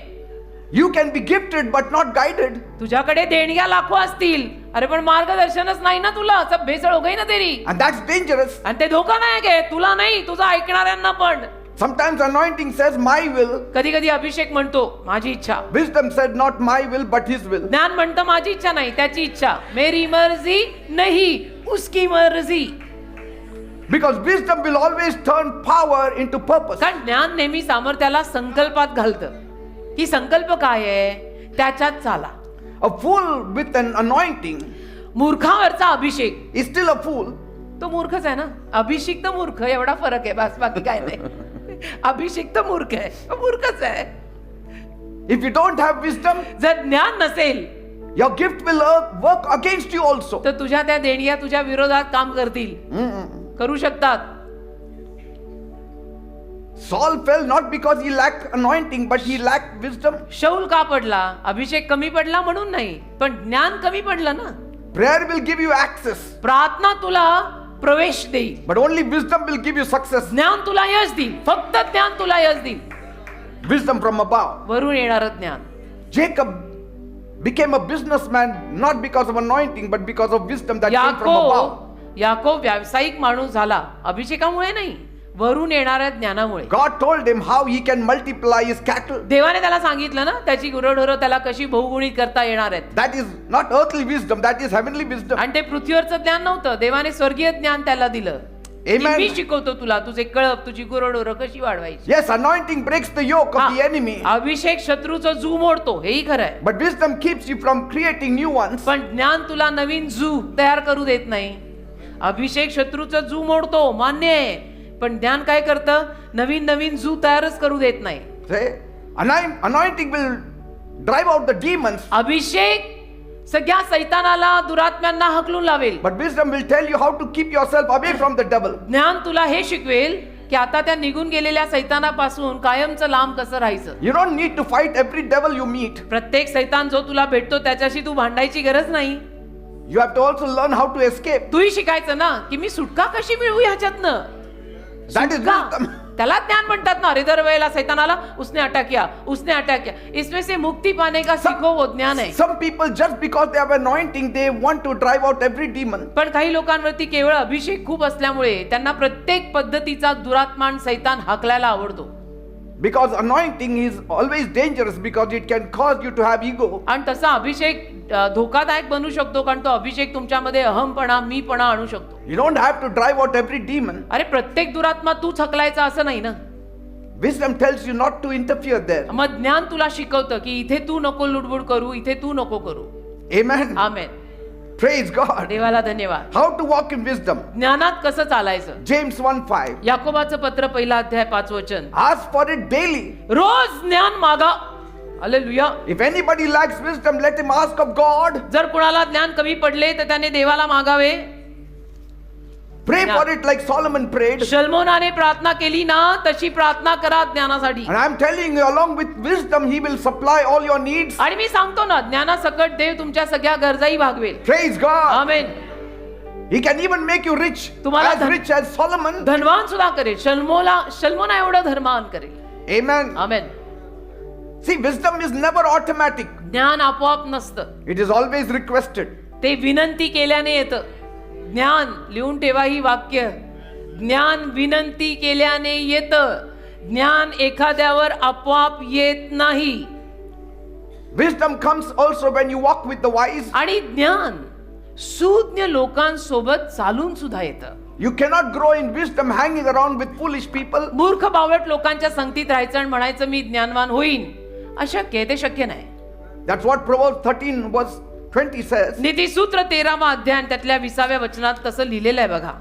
You can be gifted but not guided. तुझ्याकडे देणग्या लाखो असतील, अरे पण मार्गदर्शनच नाही ना तुला. सब भेसळ हो गई ना तेरी. And that's dangerous. आणि ते धोकादायक आहे, तुला नाही, तुझं ऐकणाऱ्यांना पण. Sometimes anointing says my will. कधी कधी अभिषेक म्हणतो माझी इच्छा. Wisdom said not my will but his will. ज्ञान म्हणतं माझी इच्छा नाही, त्याची इच्छा. मेरी मर्जी नहीं, उसकी मर्जी. Because wisdom will always turn power into purpose. कारण ज्ञान नेहमी सामर्थ्याला संकल्पात घालतं की संकल्प काय आहे त्याच्यात चाला. A fool with an anointing मूर्खावरचा Abhishek, is still a fool. तो मूर्खच आहे ना. अभिषिक्त मूर्ख एवढा फरक आहे, बस बाकी काय नाही. अभिषिक्त मूर्ख आहे, तो मूर्खच आहे. If you don't have wisdom, जर ज्ञान नसेल your gift will work against you also. तर तुझ्या त्या देणग्या तुझ्या विरोधात काम करतील, करू शकतात. Saul fell not because he lacked anointing but he lacked wisdom. शौल का पडला? अभिषेक कमी पडला म्हणून नाही, पण ज्ञान कमी पडलं ना. Prayer will give you access प्रार्थना तुला प्रवेश देईल, but only wisdom will give you success. ज्ञान तुला यश देईल. फक्त ज्ञान तुला यश देईल. wisdom from above. वरून येणारं ज्ञान. Jacob became a businessman not because of anointing but because of wisdom that came from above. Yakob व्यावसायिक माणूस झाला अभिषेकामुळे नाही, वरून येणाऱ्या ज्ञानामुळे. God told him how he can multiply his cattle. देवाने त्याला सांगितलं ना त्याची गुरढोरं त्याला कशी बहुगुणित करता येणार आहेत. That is not earthly wisdom, that is heavenly wisdom. आणि ते पृथ्वीवरचं ज्ञान नव्हतं, देवाने स्वर्गीय ज्ञान त्याला दिलं. Amen. मी शिकवतो तुला तुझे कळप तुझी गुरढोरं कशी वाढवायची. Yes, anointing breaks the yoke of the enemy. अभिषेक शत्रूचं जू मोडतो, हेही खरं आहे. But wisdom keeps you from creating new ones. पण ज्ञान तुला नवीन जू तयार करू देत नाही. अभिषेक शत्रूचं जू मोडतो, मान्य आहे, पण ज्ञान काय करतं, नवीन नवीन जू तयारच करू देत नाही. Say, anointing will drive out the demons. अभिषेक सगळ्या सैतानाला दुरात्म्यांना हकलून लावेल. But wisdom will tell you how to keep yourself away from the devil. ज्ञान तुला हे शिकवेल की आता त्या निघून गेलेल्या सैतानापासून कायमचं लांब कसं राहायचं. You don't need to fight every devil you meet. प्रत्येक सैतान जो तुला भेटतो त्याच्याशी तू भांडायची गरज नाही. You have to also learn how to escape. तूही शिकायचं ना की मी सुटका कशी मिळवू ह्याच्यातनं. That is wisdom. त्याला ज्ञान म्हणतात ना. अरे दर वेळेला सैतानाला उसने अटैक किया इसमें से मुक्ति पाने का सीखो, वो ज्ञान आहे. Some people just because they have anointing they want to drive out every demon. पण काही लोकांवरती केवळ अभिषेक खूप असल्यामुळे त्यांना प्रत्येक पद्धतीचा दुरात्मान सैतान हाकलायला आवडतो. Because anointing is always dangerous because it can cause you to have ego. आणि तसा अभिषेक धोकादायक बनू शकतो कारण तो अभिषेक तुमच्यामध्ये अहमपणा मीपणा आणू शकतो. You don't have to drive out every demon. अरे प्रत्येक दुरात्मा तूच हकलायचा असं नाही ना. Wisdom tells you not to interfere there. मग ज्ञान तुला शिकवतं की इथे तू नको लुडबुड करू, इथे तू नको करू. Amen. आमेन. Praise God. देवाला धन्यवाद. How to walk in wisdom. ज्ञानात कसं चालायचं. James 1:5. याकोबाचं पत्र पहिला अध्याय 5 वचन. Ask for it daily. रोज ज्ञान मागा. Hallelujah. If anybody lacks wisdom, let him ask of God. जर कुणाला ज्ञान कमी पडले तर त्याने देवाला मागावे. Pray for it like Solomon prayed. शल्मोनाने प्रार्थना केली ना तशी प्रार्थना करा ज्ञानासाठी. And I'm telling you, along with wisdom, He will supply all your needs. आणि मी सांगतो ना ज्ञानासकट देव तुमच्या सगळ्या गरजाही भागवेल. Praise God. Amen. He can even make you rich, तुम्हाला as rich as Solomon. धनवान सुद्धा करेल. शल्मोना एवढं धर्मान करेल. Amen. Amen. See, wisdom is never automatic. ज्ञान आपोआप नसतं, It is always requested. ते विनंती केल्याने येतं. ज्ञान लिहून ठेवा ही वाक्य. ज्ञान विनंती केल्याने येतं. ज्ञान एखाद्यावर आपोआप येत नाही. Wisdom comes also when you walk with the wise. आणि ज्ञान सुज्ञ लोकांसोबत चालून सुद्धा येतं. You cannot grow in wisdom hanging around with foolish people. मूर्ख बावट लोकांच्या संगतीत राहायचं आणि म्हणायचं मी ज्ञानवान होईन, अशक्य आहे, ते शक्य नाही. That's what Proverbs 13 verse 20 says. नीतिसूत्र 13वा अध्याय त्यातल्या 20व्या वचनात तसं लिहिलेलं आहे बघा.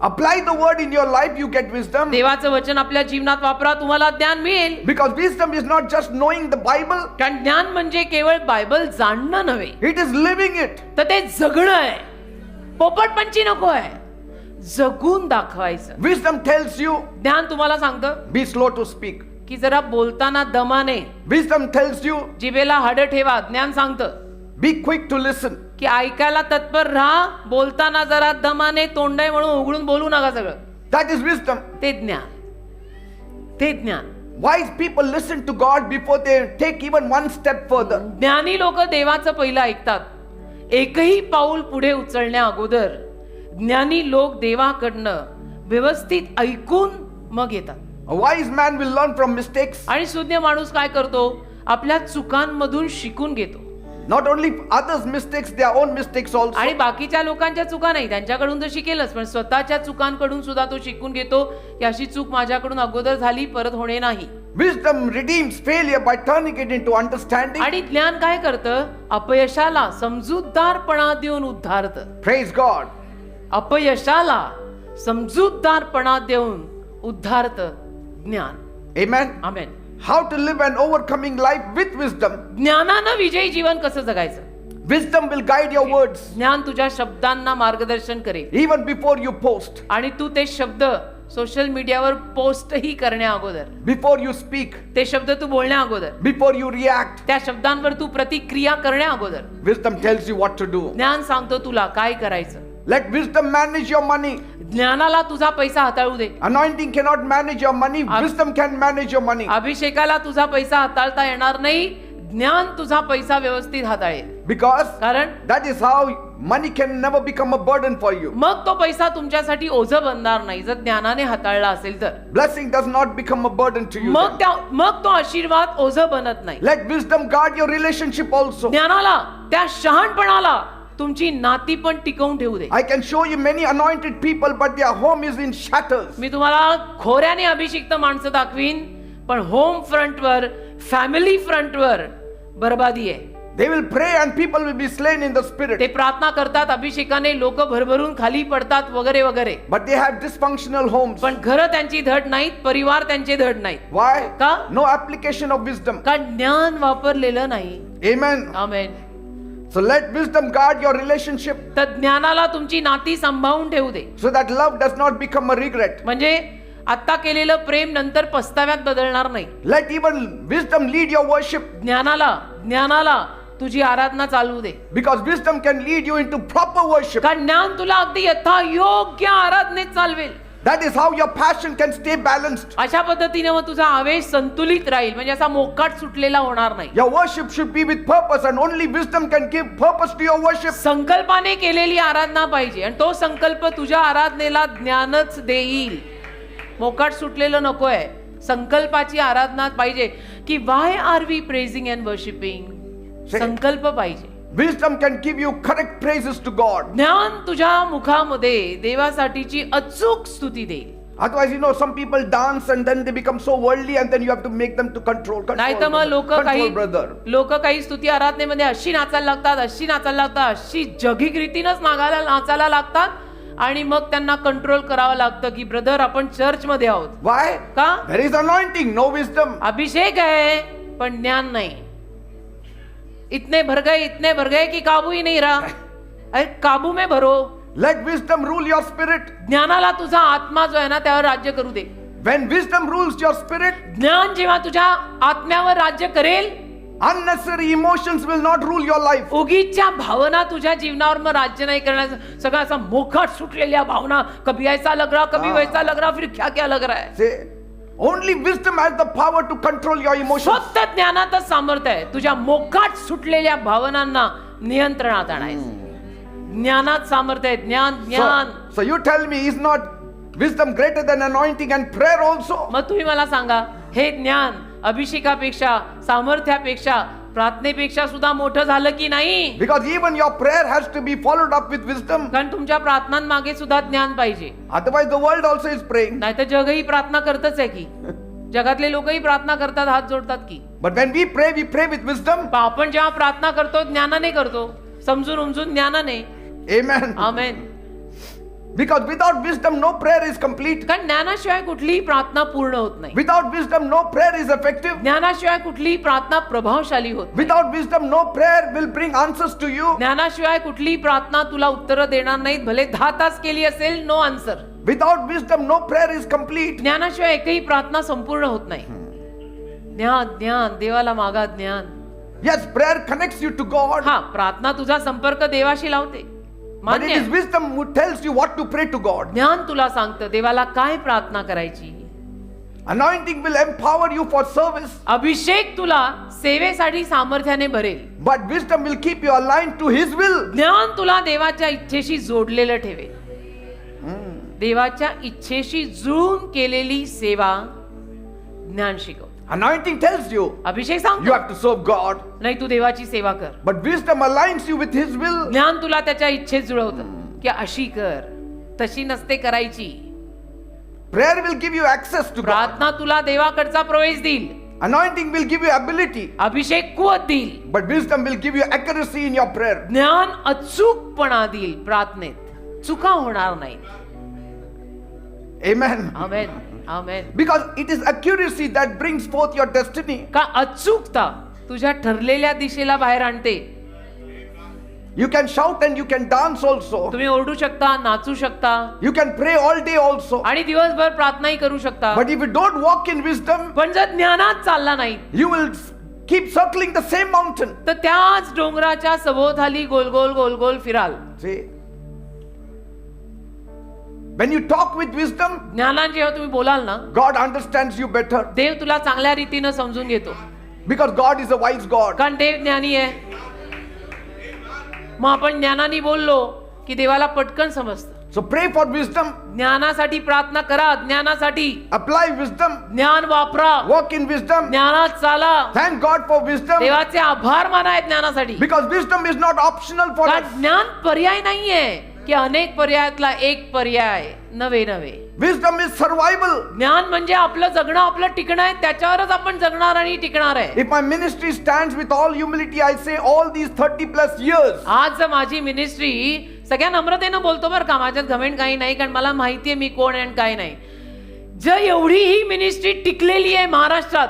Apply the word in your life, you get wisdom. देवाचं वचन आपल्या जीवनात वापरा, तुम्हाला ज्ञान मिळेल. Because wisdom is not just knowing the Bible. कारण ज्ञान म्हणजे केवळ बायबल जाणणं नव्हे, It is living it. तर ते जगणं आहे. पोपटपंची नको आहे, जगून दाखवायचं. Wisdom tells you, ज्ञान तुम्हाला सांगतं be slow to speak. की जरा बोलताना दमाने. Wisdom tells you, जिभेला हाडं ठेवा. ज्ञान सांगतं be quick to listen. की ऐकायला तत्पर राहा, बोलताना जरा दमाने, तोंडे म्हणून उघडून बोलू नका सगळं. That is wisdom. ते ज्ञान, ते ज्ञान. Wise people listen to God before they take even one step further. ज्ञानी लोक देवाचं पहिलं ऐकतात. एकही पाऊल पुढे उचलण्या अगोदर ज्ञानी लोक देवाकडनं व्यवस्थित ऐकून मग येतात. A wise man will learn from mistakes. आणि सुज्ञ माणूस काय करतो, आपल्या चुकांमधून शिकून घेतो. Not only others' mistakes, their own mistakes also. आणि बाकीच्या लोकांच्या चुका नाही, त्यांच्याकडून तर शिकेलच, पण स्वतःच्या चुकांकडून सुद्धा तो शिकून घेतो की अशी चूक माझ्याकडून अगोदर झाली, परत होणे नाही. Wisdom redeems failure by turning it into understanding. आणि ज्ञान काय करतं, अपयशाला समजूतदारपणा देऊन उद्धारतं. Praise God. अपयशाला समजूतदारपणा देऊन उद्धारतं ज्ञान. Amen. Amen. How to live an overcoming life with wisdom. ज्ञानानं विजयी जीवन कसं जगायचं. Wisdom will guide your words. ज्ञान तुझ्या शब्दांना मार्गदर्शन करेल. Even before you post. आणि तू ते शब्द सोशल मीडियावर पोस्टही करण्या अगोदर, Before you speak. ते शब्द तू बोलण्या अगोदर, Before you react. त्या शब्दांवर तू प्रतिक्रिया करण्या अगोदर Wisdom tells you what to do. ज्ञान सांगतो तुला काय करायचं. Let wisdom manage your money. ज्ञानाला तुझा पैसा हाताळू दे. Anointing cannot manage your money. Wisdom can manage your money. अभिषेकाला तुझा पैसा हाताळता येणार नाही, ज्ञान तुझा पैसा व्यवस्थित हाताळेल. Because कारण that is how money can never become a burden for you. मग तो पैसा तुमच्यासाठी ओझं बनणार नाही जर ज्ञानाने हाताळला असेल तर. Blessing does not become a burden to you. मग तो आशीर्वाद ओझं बनत नाही. Let wisdom guard your relationship also. ज्ञानाला, त्या शहाणपणाला तुमची नाती पण टिकवून ठेवू दे. I can show you many anointed people, but their home is in shatters. मी तुम्हाला खोऱ्याने अभिषिक्त माणसं दाखवीन, पण होम फ्रंटवर, फॅमिली फ्रंटवर बरबादी आहे. They will pray and people will be slain in the spirit. ते प्रार्थना करतात अभिषेकाने, लोक भरभरून खाली पडतात वगैरे वगैरे, But they have dysfunctional homes. पण घरं त्यांची धड नाहीत, परिवार त्यांचे धड नाहीत. Why? का? No application of wisdom. का ज्ञान वापरलेलं नाही. Amen. Amen. So let wisdom guard your relationship तर ज्ञानाला तुमची नाती सांभाळून ठेवू दे, so that love does not become a regret. म्हणजे आता केलेलं प्रेम नंतर पस्ताव्यात बदलणार नाही. Let even wisdom lead your worship, ज्ञानाला तुझी आराधना चालवू दे, because wisdom can lead you into proper worship. कारण ज्ञान तुला अगदी यथायोग्य आराधनेत चालवेल. That is how your passion can stay balanced. अशा पद्धतीने मग तुझा आवेश संतुलित राहील, म्हणजे असा मोकाट सुटलेला होणार नाही. Your worship should be with purpose, and only wisdom can give purpose to your worship. संकल्पाने केलेली आराधना पाहिजे, आणि तो संकल्प तुझ्या आराधनेला ज्ञानच देईल. मोकाट सुटलेलं नकोय, संकल्पाची आराधना पाहिजे. की why are we praising and worshipping, संकल्प पाहिजे. Wisdom can give you correct praises to God. ज्ञान तुझ्या मुखामध्ये देवासाठीची अचूक स्तुती देईल. Otherwise, some people dance and then they become so worldly, and then you have to make them to control. नाही तर मग Control, brother. लोक काही स्तुती आराधनेमध्ये अशी नाचायला लागतात, अशी जगिक रीतीनच नाचायला लागतात, आणि मग त्यांना कंट्रोल करावं लागतं की ब्रदर आपण चर्च मध्ये आहोत. Why? का? There is anointing, no wisdom. अभिषेक आहे पण ज्ञान नाही. इतने भर गए कि काबू ही नहीं रहा. अरे काबू में भरो. Let wisdom rule your spirit. ज्ञानाला तुझा आत्मा जो आहे ना त्यावर राज्य करू दे. When wisdom rules your spirit, ज्ञान जेव्हा तुझ्या आत्म्यावर राज्य करेल, unnecessary emotions will not rule your life. उगीच्या भावना तुझ्या जीवनावर मग राज्य नाही करण्याचं. सगळं असा मोकाट सुटलेल्या भावना, कभी ऐसा लग रहा, कभी वैसा लग रहा, फिर क्या क्या लग रहा है. Say, only wisdom has the power to control your emotions. फक्त ज्ञानातच सामर्थ्य आहे तुझ्या मोकाट सुटलेल्या भावनांना नियंत्रणात आणायचं. ज्ञानात सामर्थ्य आहे. ज्ञान. So you tell me, is not wisdom greater than anointing and prayer also? मग तुम्ही मला सांगा, हे ज्ञान अभिषेकापेक्षा, सामर्थ्यापेक्षा, प्रार्थनेपेक्षा सुद्धा मोठं झालं की नाही? Because even your prayer has to be followed up with wisdom. कारण तुमच्या प्रार्थनांमागे सुद्धा ज्ञान पाहिजे. Otherwise the world also is praying. नाही तर जगही प्रार्थना करतच आहे की. जगातले लोकही प्रार्थना करतात, हात जोडतात की. But when we pray with wisdom. पण आपण जेव्हा प्रार्थना करतो ज्ञानाने करतो, समजून उमजून ज्ञानाने. Amen. Amen. Because without wisdom no prayer is complete. कारण ज्ञानाशिवाय कुठलीही प्रार्थना पूर्ण होत नाही. Without wisdom no prayer is effective. ज्ञानाशिवाय कुठलीही प्रार्थना प्रभावशाली होत नाही. Without wisdom no prayer will bring answers to you. ज्ञानाशिवाय कुठलीही प्रार्थना तुला उत्तर देणार नाहीत, भले 10 तास केली असेल, no answer. Without wisdom no prayer is complete. ज्ञानाशिवाय एकही प्रार्थना संपूर्ण होत नाही. ज्ञान देवाला मागा. ज्ञान. Yes, prayer connects you to God. हा, प्रार्थना तुझा संपर्क देवाशी लावते. But it is wisdom who tells you what to pray to God. ज्ञान तुला सांगतं देवाला काय प्रार्थना करायची. Anointing will empower you for service. अभिषेक तुला सेवेसाठी सामर्थ्याने भरेल. But wisdom will keep you aligned to His will. ज्ञान तुला देवाच्या इच्छेशी जोडलेलं ठेवेल. देवाच्या इच्छेशी जुळून केलेली सेवा ज्ञान शिकव. Anointing tells you Abhishek you सांगतो have to serve God. नाही तू देवाची सेवा कर. But wisdom aligns you with His will. ज्ञान तुला त्याच्या इच्छेत जुळवतं की अशी कर, तशी नसते करायची. Prayer will give you access to God. प्रार्थना तुला देवाकडचा प्रवेश देईल. Anointing will give you ability. अभिषेक कुवत देईल. But wisdom will give you accuracy in your prayer. ज्ञान अचूकपणा देईल प्रार्थनेत. चुका होणार नाही. Amen. Amen. Amen. Because it is accuracy that brings forth your destiny. का अचूकता तुझ्या ठरलेल्या दिशेला बाहेर आणते. You can shout and you can dance also. तुम्ही ओरडू शकता, नाचू शकता, You can pray all day also. आणि दिवसभर प्रार्थनाही करू शकता. But if you don't walk in wisdom, पण जर ज्ञानात चालला नाही you will keep circling the same mountain. तर त्याच डोंगराच्या सभोवताली गोल गोल गोल गोल फिराल. See? When you talk with wisdom, ज्ञानाने जेव्हा तुम्ही बोलाल ना, God understands you better देव तुला चांगल्या रीतीनं समजून घेतो, because God is a wise God. कारण देव ज्ञानी आहे. मग आपण ज्ञानाने बोललो की देवाला पटकन समजतं. So pray for wisdom, ज्ञानासाठी प्रार्थना करा, ज्ञानासाठी apply wisdom, ज्ञान वापरा, walk in wisdom. ज्ञानात चाला. Thank God for wisdom देवाचे आभार माना आहेत ज्ञानासाठी, because wisdom is not optional for कारण us. ज्ञान पर्याय नाहीये की अनेक पर्यायातला एक पर्याय नवे नवे. Wisdom is survival. ज्ञान म्हणजे आपलं जगणं, आपलं टिकणं आहे, त्याच्यावरच आपण जगणार आणि टिकणार आहे. If my ministry stands with all humility, I say all these 30 plus years, आज माझी मिनिस्ट्री सगळ्या नम्रतेनं बोलतो बरं का, माझ्यात घमेंड काही नाही, कारण मला माहितीये मी कोण आहे आणि काय नाही. जर एवढी ही मिनिस्ट्री टिकलेली आहे महाराष्ट्रात,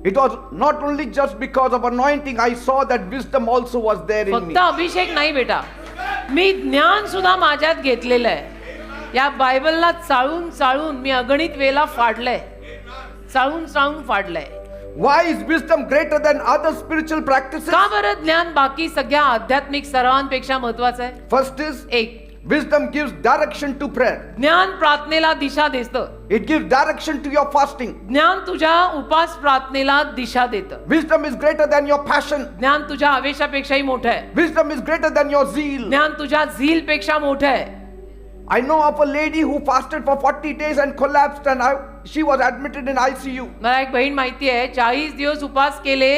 it was not only just because of anointing. I saw that wisdom also was there in me. फक्त अभिषेक नाही बेटा, मी ज्ञान सुद्धा माझ्यात घेतलेलं आहे. या बायबलला चाळून चाळून मी अगणित वेळेला फाडलंय, चाळून चाळून फाडलंय. Why is wisdom greater than other spiritual practices? का बरं ज्ञान बाकी सगळ्या आध्यात्मिक सरावांपेक्षा महत्वाचं आहे? First is, एक, wisdom gives direction to prayer. ज्ञान प्रार्थनेला दिशा देतं. It gives direction to your fasting. ज्ञान तुझ्या उपास प्रार्थनेला दिशा देतं. Wisdom is greater than your passion. ज्ञान तुझ्या आवेशापेक्षाही मोठं आहे. Wisdom is greater than your zeal. ज्ञान तुझ्या झील पेक्षा मोठं आहे. I know of a lady who fasted for 40 days and collapsed, and she was admitted in ICU. मला एक बहीण माहिती आहे, 40 दिवस उपास केले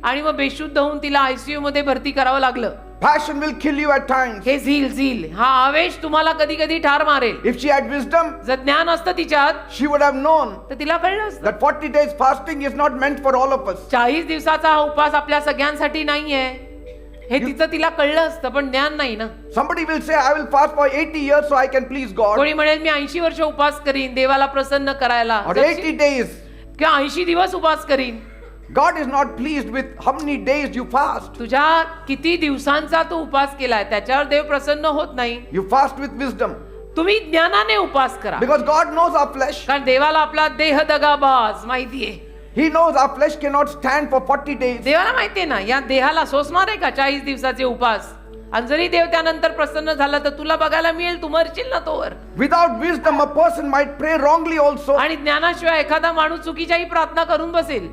आणि मग बेशुद्ध होऊन तिला आयसीयू मध्ये भरती करावं लागलं. Passion will kill you at times. हे झील हा आवेश तुम्हाला कधी कधी ठार मारेल. If she had wisdom, जर ज्ञान असतं तिच्यात she would have known तर तिला कळलं असतं that 40 days fasting is not meant for all of us. 40 दिवसाचा हा उपास आपल्या सगळ्यांसाठी नाहीये, हे तिचं तिला कळलं असतं, पण ज्ञान नाही ना. Somebody will say, I will fast for 80 years so I can please God. कोणी म्हणेल मी 80 वर्ष उपास करीन देवाला प्रसन्न करायला, Or 80 days. किंवा 80 दिवस उपास करीन. God is not pleased with how many days you fast. तुझ्या किती दिवसांचा तू उपास केलाय त्याच्यावर देव प्रसन्न होत नाही. You fast with wisdom. तुम्ही ज्ञानाने उपास करा, Because God knows our flesh. कारण देवाला आपला देह दगाबाज माहितीये. He knows our flesh cannot stand for 40 days. देवाला माहितीये ना या देहाला सोसणार आहे का 40 दिवसाचे उपास. आणि जरी देव त्यानंतर प्रसन्न झाला तर तुला बघायला मिळेल, तू मरशील ना तोवर. Without wisdom, a person might pray wrongly also. आणि ज्ञानाशिवाय एखादा माणूस चुकीच्याही प्रार्थना करून बसेल.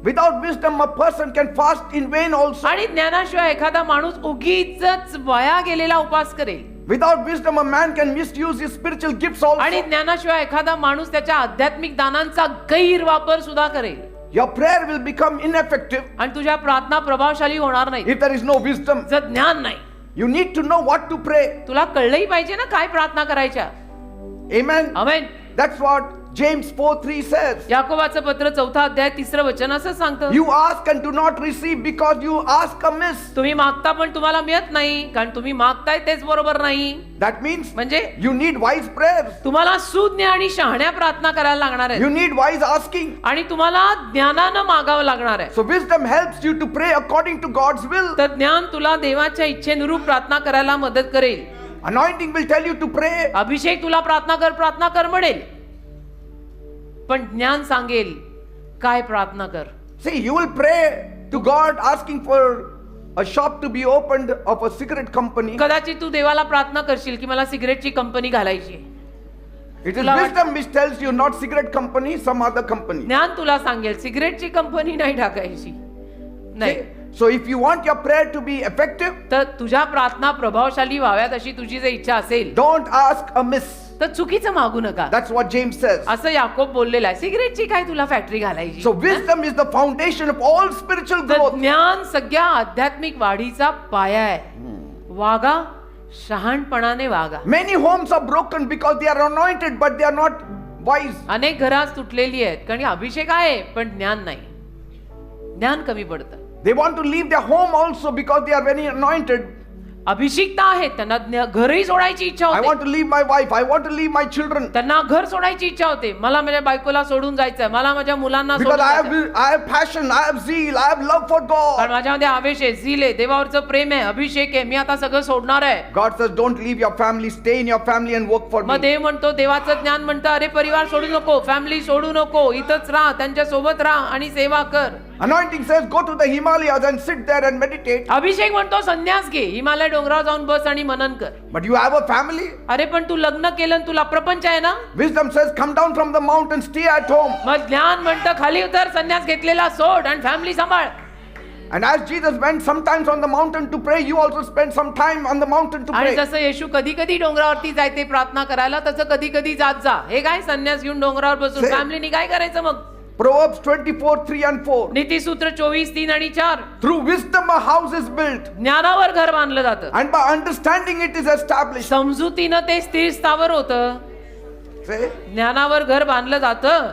Without wisdom, a person can fast in vain also. आणि ज्ञानाशिवाय एखादा माणूस उगीचच वाया गेलेला उपास करेल. Without wisdom, a man can misuse his spiritual gifts आणि also. ज्ञानाशिवाय एखादा माणूस त्याच्या आध्यात्मिक दानांचा गैरवापर सुद्धा करेल. Your prayer will become ineffective आणि तुझ्या प्रार्थना प्रभावशाली होणार नाही if there is no wisdom. जर ज्ञान नाही. You need to know what to pray. तुला कळलंही पाहिजे ना काय प्रार्थना करायच्या. Amen. Amen. That's what James 4:3 says. याकोबाचं पत्र 4 अध्याय 3 वचन असं सांगतं, You ask and do not receive because you ask amiss. तुम्ही मागता पण तुम्हाला मिळत नाही कारण तुम्ही मागताय तेच बरोबर नाही. That means म्हणजे you need wise prayers. तुम्हाला सुज्ञ आणि शहाण्या प्रार्थना करायला लागणार आहे You need wise asking. आणि तुम्हाला ज्ञानानं मागावं लागणार आहे. So wisdom helps you to pray according to God's will. तर ज्ञान तुला देवाच्या इच्छेनुरूप प्रार्थना करायला मदत करेल. Anointing will tell you to pray. अभिषेक तुला प्रार्थना कर म्हणेल, पण ज्ञान सांगेल काय प्रार्थना कर. See, you will pray to God asking for a shop to be opened of a cigarette company. कदाचित तू देवाला प्रार्थना करशील की मला सिगरेटची कंपनी घालायची. It is wisdom which tells you not cigarette company, some other company. ज्ञान तुला सांगेल सिगरेटची कंपनी नाही टाकायची. नाही. So if you want your prayer to be effective, तर तुझ्या प्रार्थना प्रभावशाली व्हाव्यात अशी तुझी जर इच्छा असेल don't ask amiss. तर चुकीचं मागू नका. That's what James says. असं याकोब बोललेला आहे. सिगरेटची काय तुला फॅक्टरी घालायची. So wisdom is the foundation of all spiritual तर growth. ज्ञान सगळ्या आध्यात्मिक वाढीचा पाया आहे. वागा, शहाणपणाने वागा. Many homes are broken because they are anointed but they are not wise. अनेक घरात तुटलेली आहेत कारण अभिषेक आहे पण ज्ञान नाही. ज्ञान कमी पडतं. They want to leave their home also because they are very anointed. अभिषिक्ता आहेत त्यांना घरही सोडायची इच्छा I होते. want to leave my wife. I want to leave my children. त्यांना घर सोडायची इच्छा होते. मला माझ्या बायकोला सोडून जायचंय, मला माझ्या मुलांना Because सोडून जायचंय. I have passion, I have zeal, I have love for कारण God. माझ्यामध्ये आवेश आहे, झील आहे, देवावरचं प्रेम आहे, अभिषेक आहे, मी आता सगळं सोडणार आहे. God says, don't leave your family, stay in your family and work for मग me. देव म्हणतो, देवाचं ज्ञान म्हणतं, अरे परिवार सोडू नको, फॅमिली सोडू नको, इथंच राहा, त्यांच्या सोबत राहा आणि सेवा कर. Anointing says, go to the Himalayas and sit there and meditate. अभिषेक म्हणतो संन्यास घे, हिमालय डोंगरावर जाऊन बस आणि मनन कर. But you have a family. अरे पण तू लग्न केलं आणि तुला प्रपंच आहे ना. Wisdom says, come down from the mountain, stay at home. मग ज्ञान म्हणतं खाली उतर, संन्यास घेतलेला सोड आणि फॅमिली सांभाळ. And as Jesus went sometimes on the mountain to pray, you also spend some time on the mountain to आणि pray. जसं येशू कधी कधी डोंगरावरती जायचे प्रार्थना करायला, तसं कधी कधी जात जा. हे काय संन्यास घेऊन डोंगरावर बसून Say- फॅमिलीनी काय करायचं मग? Proverbs 24:3 and 4. नीतिसूत्र 24:3 आणि 4. Through wisdom a house is built, ज्ञानावर घर बांधलं जातं, and by understanding it is established. समजुतीनं ते स्थिर स्थावर होतं. Say, ज्ञानावर घर बांधलं जातं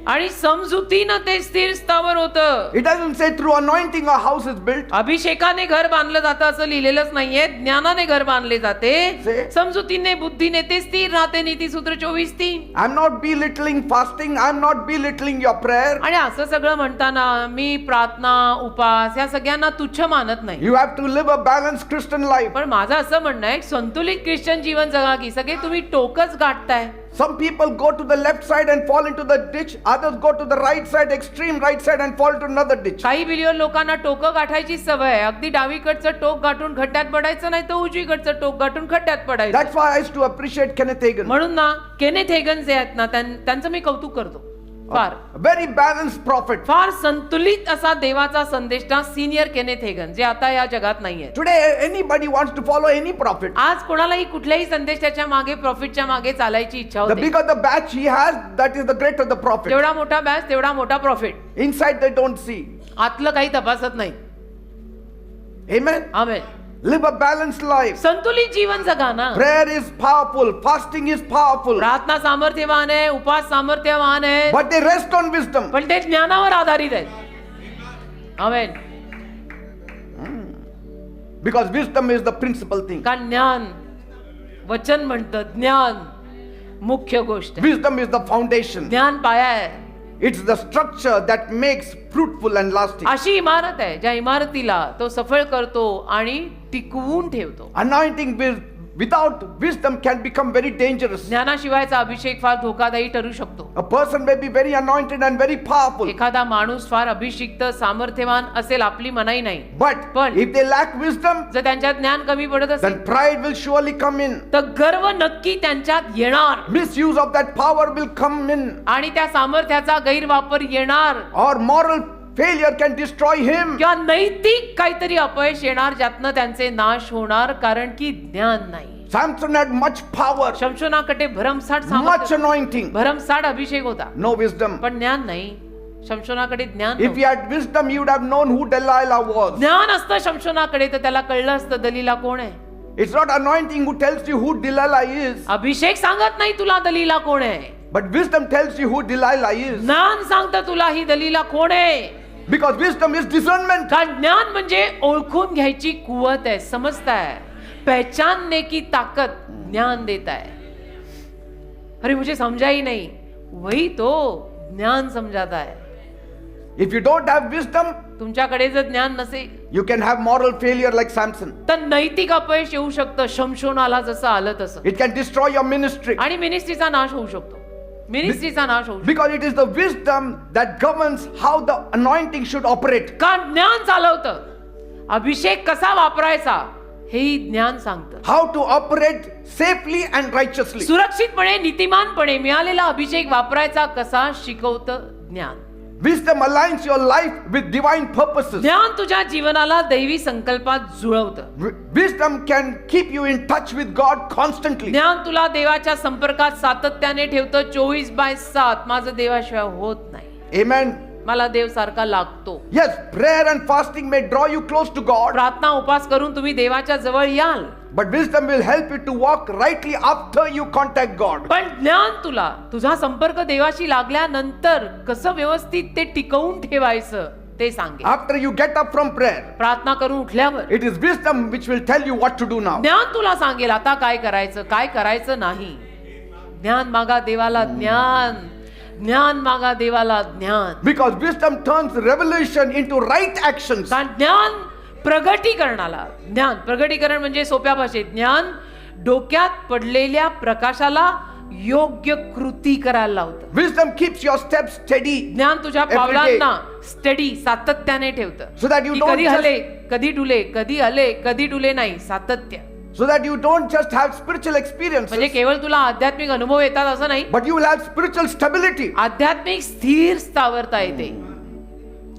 आणि समजुतीनं ते स्थिर स्थावर होतं. it doesn't say through anointing a house is built. अभिषेकाने घर बांधलं जातं असं लिहिलेलंच नाहीये. ज्ञानाने घर बांधले जाते, से- समजुतीने बुद्धीने ते स्थिर राहते. नीतिसूत्र 24:3. I'm not belittling fasting. I'm not belittling your prayer. आणि असं सगळं म्हणताना मी प्रार्थना उपास या सगळ्यांना तुच्छ मानत नाही. You have to live a balanced Christian life. पण माझं असं म्हणणं आहे, संतुलित ख्रिश्चन जीवन जगा की. सगळे तुम्ही टोकच गाठताय. Some people go to the left side and fall into the ditch. Others go to the right side, extreme right side, and fall into another ditch. काही बिलियन लोकांना टोकं गाठायची सवय आहे. अगदी डावीकडचं टोक गाठून खड्ड्यात पडायचं, नाही तर उजवीकडचं टोक गाठून खड्ड्यात पडायचं. That's why I used to appreciate Kenneth Hagin. म्हणून ना केनेथ हेगन जे आहेत ना, त्यांचं मी कौतुक करतो. फार A very balanced prophet. फार संतुलित असा देवाचा संदेष्टा सिनियर केनेथ हेगन, जे आता या जगात नाहीये. Today, anybody wants to follow any prophet. आज कोणालाही कुठल्याही संदेशाच्या मागे, प्रॉफिटच्या मागे चालायची इच्छा The होते. bigger the batch he has, that is the greater the prophet. जेवढा मोठा बॅच तेवढा मोठा profit. Inside they don't see. आतलं काही तपासत नाही. Amen. Amen. Live a balanced life. संतुलित जीवन जगा ना. Prayer is powerful. Fasting is powerful. प्रार्थना सामर्थ्यवान आहे, उपास सामर्थ्यवान आहे, But they rest on wisdom. पण ते ज्ञानावर आधारित आहेत. आमेन. Because wisdom is the principal thing. कारण ज्ञान, वचन म्हणतं ज्ञान मुख्य गोष्ट आहे. Wisdom is the foundation. ज्ञान पाया आहे. It's the structure that makes fruitful and lasting. अशी इमारत आहे ज्या इमारतीला तो सफळ करतो आणि टिकवून ठेवतो. Anointing without wisdom can become very dangerous. ज्ञानाशिवायचा अभिषेक फार धोकादायी ठरू शकतो. A person may be very anointed and very powerful. एखादा माणूस फार अभिषिक्त सामर्थ्यवान असेल, आपली मनाई नाही, But पण if they lack wisdom, जर त्यांच्यात ज्ञान कमी पडत असेल then pride will surely come in. तर गर्व नक्की त्यांच्यात येणार Misuse of that power will come in. आणि त्या सामर्थ्याचा गैरवापर येणार. Or moral failure can destroy him. किंवा नैतिक काहीतरी अपयश येणार, ज्यातनं त्यांचे नाश होणार, कारण की ज्ञान नाही. Samson had much power, शमशोनाकडे भरमसाठ much सामर्थ्य, anointing, भरमसाठ अभिषेक होता, no wisdom. पण ज्ञान नाही. शमशोनाकडे ज्ञान If he had wisdom, he would have known who Delilah was. ज्ञान असतं शमशोनाकडे तर त्याला कळलं असतं दलीला कोण आहे. It's not anointing who tells you who Delilah is, अभिषेक सांगत नाही तुला दलीला कोण आहे, but wisdom tells you who Delilah is. ज्ञान सांगतं तुला ही दलीला कोण आहे. Because wisdom is discernment. कारण ज्ञान म्हणजे ओळखून घ्यायची कुवत आहे, समजता है, पहचानने की ताकत ज्ञान देता है. अरे मुझे समझा ही नहीं, वही तो ज्ञान समझाता है. If you don't have wisdom, तुमच्याकडे जर ज्ञान नसेल you can have moral failure like Samson. तर नैतिक अपयश येऊ शकतं, शमशोनाला जसं आलं तसं, It can destroy your ministry. आणि मिनिस्ट्रीचा नाश होऊ शकतो. मिनिस्ट्रीचा नाश होऊ शकतो. Because it is the wisdom that governs how the anointing should operate. कारण ज्ञान चालवतं. अभिषेक कसा वापरायचा हे ज्ञान सांगतं. How to operate safely and righteously. सुरक्षितपणे, नीतिमानपणे मिळालेला अभिषेक वापरायचा कसा शिकवतं ज्ञान. Wisdom aligns your life with divine purposes. ज्ञान तुझ्या जीवनाला दैवी संकल्पात जुळवतं. Wisdom can keep you in touch with God constantly. ज्ञान तुला देवाच्या संपर्कात सातत्याने ठेवतं. 24/7 माझं देवाशिवाय होत नाही. Amen. मला देव सारखा लागतो. Yes, prayer and fasting may draw you close to God, प्रार्थना उपास करून तुम्ही देवाच्या जवळ याल, but wisdom will help you to walk rightly after you contact God. पण ज्ञान तुला तुझा संपर्क देवाशी लागल्यानंतर कसं व्यवस्थित ते टिकवून ठेवायचं ते सांगेल. After you get up from prayer, प्रार्थना करून उठल्यावर it is wisdom which will tell you what to do now. ज्ञान तुला सांगेल आता काय करायचं, काय करायचं नाही. ज्ञान मागा देवाला ज्ञान, ज्ञान मागा देवाला ज्ञान. Because wisdom turns revelation into right actions. कारण ज्ञान प्रगटीकरणाला, ज्ञान प्रगटीकरण म्हणजे सोप्या भाषेत ज्ञान डोक्यात पडलेल्या प्रकाशाला योग्य कृती करायला लावतं. Wisdom keeps your steps steady. ज्ञान तुझ्या Every पावलांना स्टडी सातत्याने ठेवतं. So that you की don't कधी just- हले कधी डुले, कधी हले कधी डुले नाही, सातत्य. So that you don't just have spiritual म्हणजे experiences, केवळ तुला आध्यात्मिक अनुभव येतात असं नाही, but you will have spiritual stability. आध्यात्मिक स्थिर स्थावरता येते.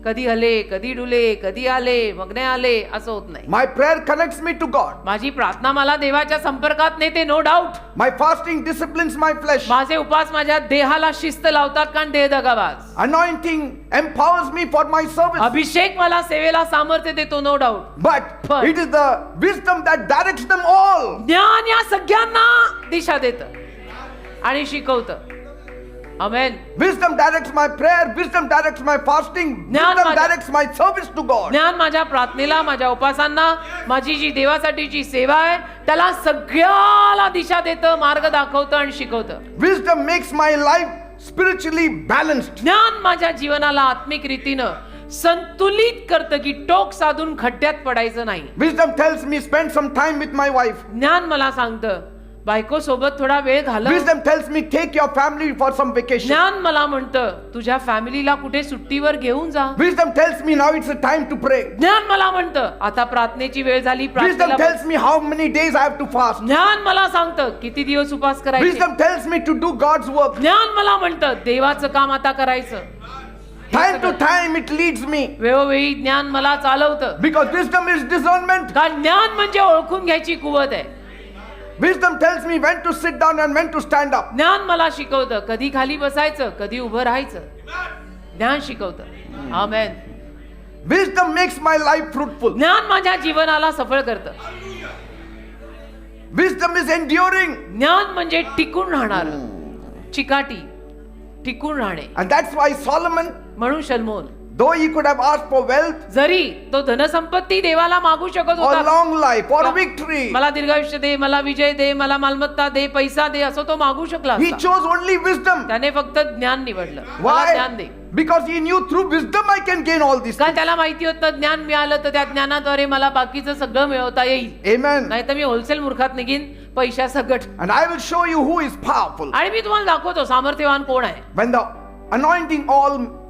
कधी हले कधी डुले, कधी आले मग नाही आले असं होत नाही. My prayer connects me to God. माझी प्रार्थना मला देवाच्या संपर्कात नेते, no doubt. My fasting disciplines my flesh. माझे उपास माझ्या देहाला शिस्त लावतात, कारण देह दगाबाज. Anointing empowers me for my service. अभिषेक मला सेवेला सामर्थ्य देतो, no doubt. But But- it is the wisdom that directs them all. ज्ञान या सगळ्यांना दिशा देतं आणि शिकवतं. आमेन. Wisdom directs my prayer. Wisdom directs my fasting. ज्ञान Wisdom माझ्या- directs my service to God. ज्ञान माझ्या प्रार्थनेला, माझ्या उपासांना, माझी जी देवासाठीची सेवा आहे त्याला सगळ्याला दिशा देतं, मार्ग दाखवतं आणि शिकवतं. Wisdom makes my life spiritually balanced. ज्ञान माझ्या जीवनाला आत्मिक रीतीनं संतुलित करतं की टोक साधून खड्ड्यात पडायचं नाही. Wisdom tells me spend some time with my wife. ज्ञान मला सांगतं बायको सोबत थोडा वेळ घालव. Wisdom tells me take your family for some vacation. ज्ञान मला म्हणतं तुझ्या फॅमिलीला कुठे सुट्टीवर घेऊन जा. Wisdom tells me now it's a time to pray. ज्ञान मला म्हणतं आता प्रार्थनेची वेळ झाली, Wisdom प्रार्थनेला bus. tells me how many days I have to fast. ज्ञान मला सांगतं किती दिवस उपास करायचे. Wisdom tells me to do God's work. ज्ञान मला म्हणतं देवाचं काम आता करायचं. Time to time it leads me. वेळोवेळी ज्ञान मला चालवतं, Because wisdom is discernment. कारण ज्ञान म्हणजे ओळखून घ्यायची कुवत आहे. Wisdom tells me when to sit down and when to stand up. ज्ञान मला शिकवतं कधी खाली बसायचं, कधी उभं राहायचं. ज्ञान शिकवतं. आमेन. Wisdom makes my life fruitful. ज्ञान माझ्या जीवनाला सफळ करतं. Wisdom is enduring. ज्ञान म्हणजे टिकून राहणार, चिकाटी, टिकून राहणे. And that's why Solomon, म्हणून शल्मोन though he could have asked for wealth जरी तो धनसंपत्ती देवाला मागू शकत or होता, long life or victory, मला दीर्घायुष्य दे, मला विजय दे, मला मालमत्ता दे, पैसा दे, असं तो मागू शकला he असता. chose only wisdom. त्याने फक्त ज्ञान निवडलं. मला ज्ञान दे. Why? Because he knew through wisdom I can gain all these कारण things. त्याला माहिती होतं ज्ञान मिळालं तर त्या ज्ञानाद्वारे मला बाकीचं सगळं मिळवता येईल. Amen. नाही तर मी होलसेल मूर्खात निघीन पैशा सगट. And I will show you who is powerful. आणि मी तुम्हाला दाखवतो सामर्थ्यवान कोण आहे. When the anointing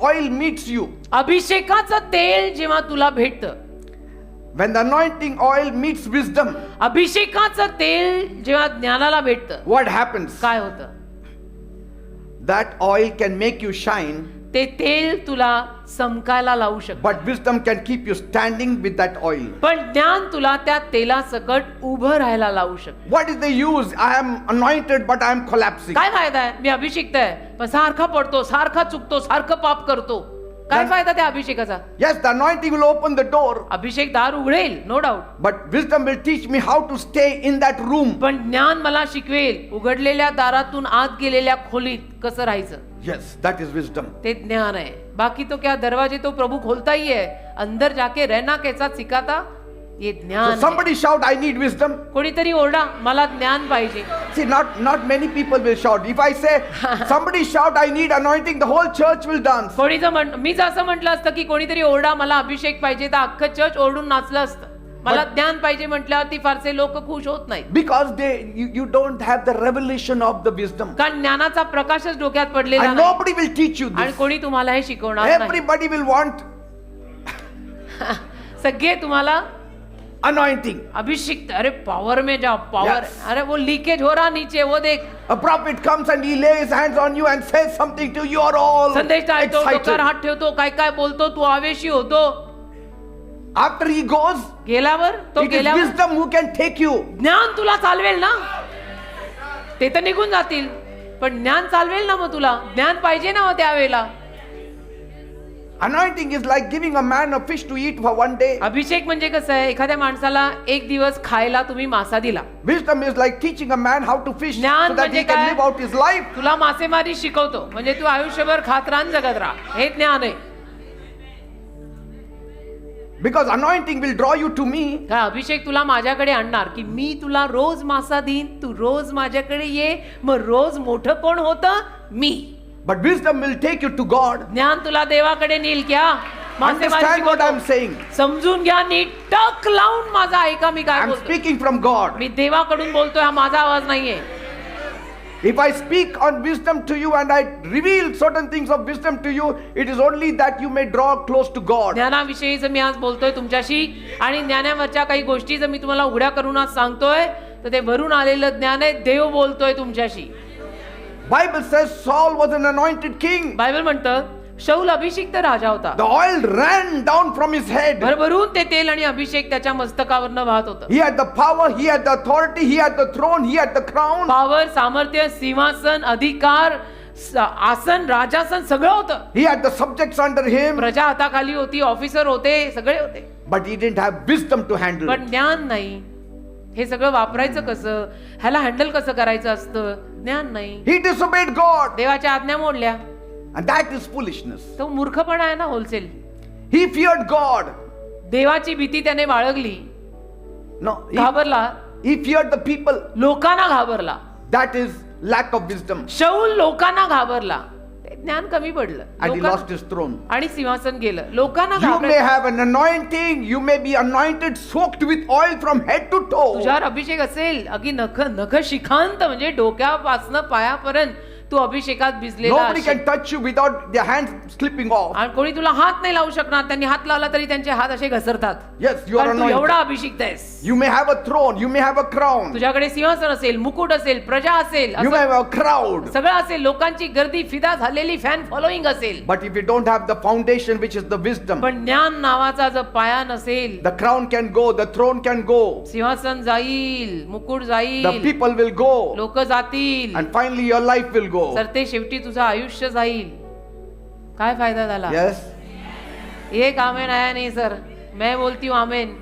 oil meets you, अभिषेकाचं तेल जेव्हा तुला भेटतं, when the anointing oil meets wisdom, अभिषेकाचं तेल जेव्हा ज्ञानाला भेटतं, what happens? काय होतं? That oil can make you shine, ते तेल तुला चमकायला लावू शकतं. but wisdom can keep you standing with that oil. पण ज्ञान तुला त्या तेलासकट उभं राहायला लावू शकतं. What is the use? I am anointed, but I am collapsing. काय फायदा आहे? मी अभिषिक्त आहे पण सारखा पडतो, सारखा चुकतो, सारखं पाप करतो. काय फायदा त्या अभिषेकाचा? Yes, the anointing will open the door, अभिषेक दार उघडेल, no doubt. but wisdom will teach me how to stay in that room. पण ज्ञान मला शिकवेल उघडलेल्या दारातून आत गेलेल्या खोलीत कसं राहायचं. Yes, that is wisdom. ते ज्ञान आहे. बाकी तो क्या दरवाजे तो प्रभु खोलता ही है, अंदर जाके रहना कैसा सिखाता, ये So ज्ञान है. somebody shout, I need wisdom. कोणीतरी ओरडा मला ज्ञान पाहिजे. See, not many people will shout. If I say, somebody shout, I need anointing, the whole church will dance. कोणी जर मी जर असं म्हटलं असतं की कोणीतरी ओरडा मला अभिषेक पाहिजे तर अख्खं चर्च ओरडून नाचलं असतं. मला ज्ञान पाहिजे म्हटल्यावरती फारसे लोक खुश होत नाहीत. Because you don't have the revelation of the wisdom. कारण ज्ञानाचा प्रकाशच डोक्यात पडलेला And नाही nobody will teach you आणि this. कोणी तुम्हाला हे शिकवणार नाही. Everybody will want सगळे तुम्हाला anointing. अभिषिक्त, अरे पावर में जाओ, पावर. Yes. अरे वो लीकेज हो रहा नीचे, वो देख. A prophet comes and he lays hands on you and says something to you. You are all संदेश टाळतो, डोक्यावर excited. हात ठेवतो, काय काय बोलतो, तू आवेशी होतो. After he goes, गेल्यावर तो it is गेल्यावर wisdom who can take you. ज्ञान तुला चालवेल ना. ते तर निघून जातील पण ज्ञान चालवेल ना. मग तुला ज्ञान पाहिजे ना मग त्यावेळेला. Anointing is like giving a man a fish to eat for one day. अभिषेक म्हणजे कसं आहे, एखाद्या माणसाला एक दिवस खायला तुम्ही मासा दिला. Wisdom is like teaching a man how to fish ज्ञान so that म्हणजे he can काय? live out his life. तुला मासेमारी शिकवतो म्हणजे तू आयुष्यभर खात राहा, जगत राहा. हे ज्ञान आहे. Because anointing will draw you to me. काय अभिषेक तुला माझ्याकडे आणणार की मी तुला रोज मासा देईन, तू रोज माझ्याकडे ये, मग रोज मोठं कोण होतं? मी. But wisdom will take you to God. ज्ञान तुला देवाकडे नेईल. क्या मासेमारी Understand what I'm शिकवतो. saying. समजून घ्या नीट. टक लावून माझा ऐका मी काय I'm बोलतो. speaking from God. मी देवाकडून बोलतोय, हा माझा आवाज नाहीये. If I speak on wisdom to you and I reveal certain things of wisdom to you, it is only that you may draw close to God. ज्ञानाविषयी जर मी आज बोलतोय तुमच्याशी आणि ज्ञानावरच्या काही गोष्टी जर मी तुम्हाला उघड्या करून आज सांगतोय तर ते वरून आलेलं ज्ञान आहे. देव बोलतोय तुमच्याशी. Bible says Saul was an anointed king. Bible म्हणतं शौल अभिषिक्त राजा होता. The oil ran down from his head. भरभरून ते तेल आणि अभिषेक त्याच्या मस्तकावरनं वाहत होतं. He had the power, he had the authority, he had the throne, he had the crown. Power, सामर्थ्य, सिंहासन, अधिकार, आसन, राजासन सगळं होतं. He had the subjects under him, प्रजा हाताखाली होती, ऑफिसर होते, सगळे होते. but he didn't have wisdom to handle पण it. ज्ञान नाही. हे सगळं वापरायचं कसं, ह्याला हँडल कसं करायचं असतं, ज्ञान नाही. He disobeyed God, देवाच्या आज्ञा मोडल्या. and that is foolishness. तो मूर्खपणा आहे ना होलसेल. He feared God. देवाची भीती त्याने बाळगली. No, घाबरला. he feared the people. लोकांना घाबरला. That is lack of wisdom. शौल लोकांना घाबरला. ते ज्ञान कमी पडलं. And he lost his throne. आणि सिंहासन गेलं. लोकांना You may घाबरायचं. have an anointing, you may be anointed, soaked with oil from head to toe. तुझ्यावर अभिषेक असेल अगदी नख शिखांत म्हणजे डोक्यापासनं पायापर्यंत तू अभिषेकात भिजलेला Nobody असेल. can touch you without their hands slipping off. आणि कोणी तुला हात नाही लावू शकणार. त्यांनी हात लावला तरी त्यांचे हात असे घसरतात. Yes, you are कारण तू एवढा anointed. अभिषिक्त आहेस. You may have a throne, you may have a crown, तुझ्याकडे सिंहासन असेल, मुकुट असेल, प्रजा असेल, you may असं have a crowd. सगळं असेल, लोकांची गर्दी फिदा झालेली फॅन फॉलोईंग असेल. But if you don't have the foundation, which is the wisdom, पण ज्ञान नावाचा जर पाया नसेल, the crown can go, the throne can go, सिंहासन जाईल, मुकुट the जाईल, people will go, लोक जातील, and finally your life will go. तर ते शेवटी तुझं आयुष्य जाईल. काय फायदा झाला? Yes? एक आमेन आया नहीं सर. मैं बोलती हूँ आमेन.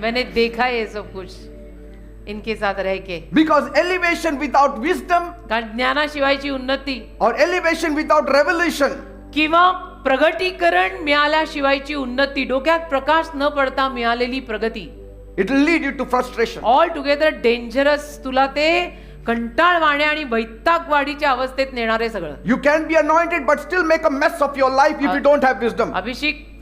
मैंने देखा ये सब कुछ इनके साथ रह के. Because elevation without wisdom कारण ज्ञानाशिवायची उन्नती or elevation without revelation किंवा प्रगटीकरण मिळाल्याशिवायची उन्नती, डोक्यात प्रकाश न पडता मिळालेली प्रगती, it will lead you to frustration. All together dangerous. तुला ते कंटाळवाणे आणि वैतागवाडीच्या अवस्थेत नेणारे सगळं. You can be anointed but still make a mess of your life if you don't have wisdom.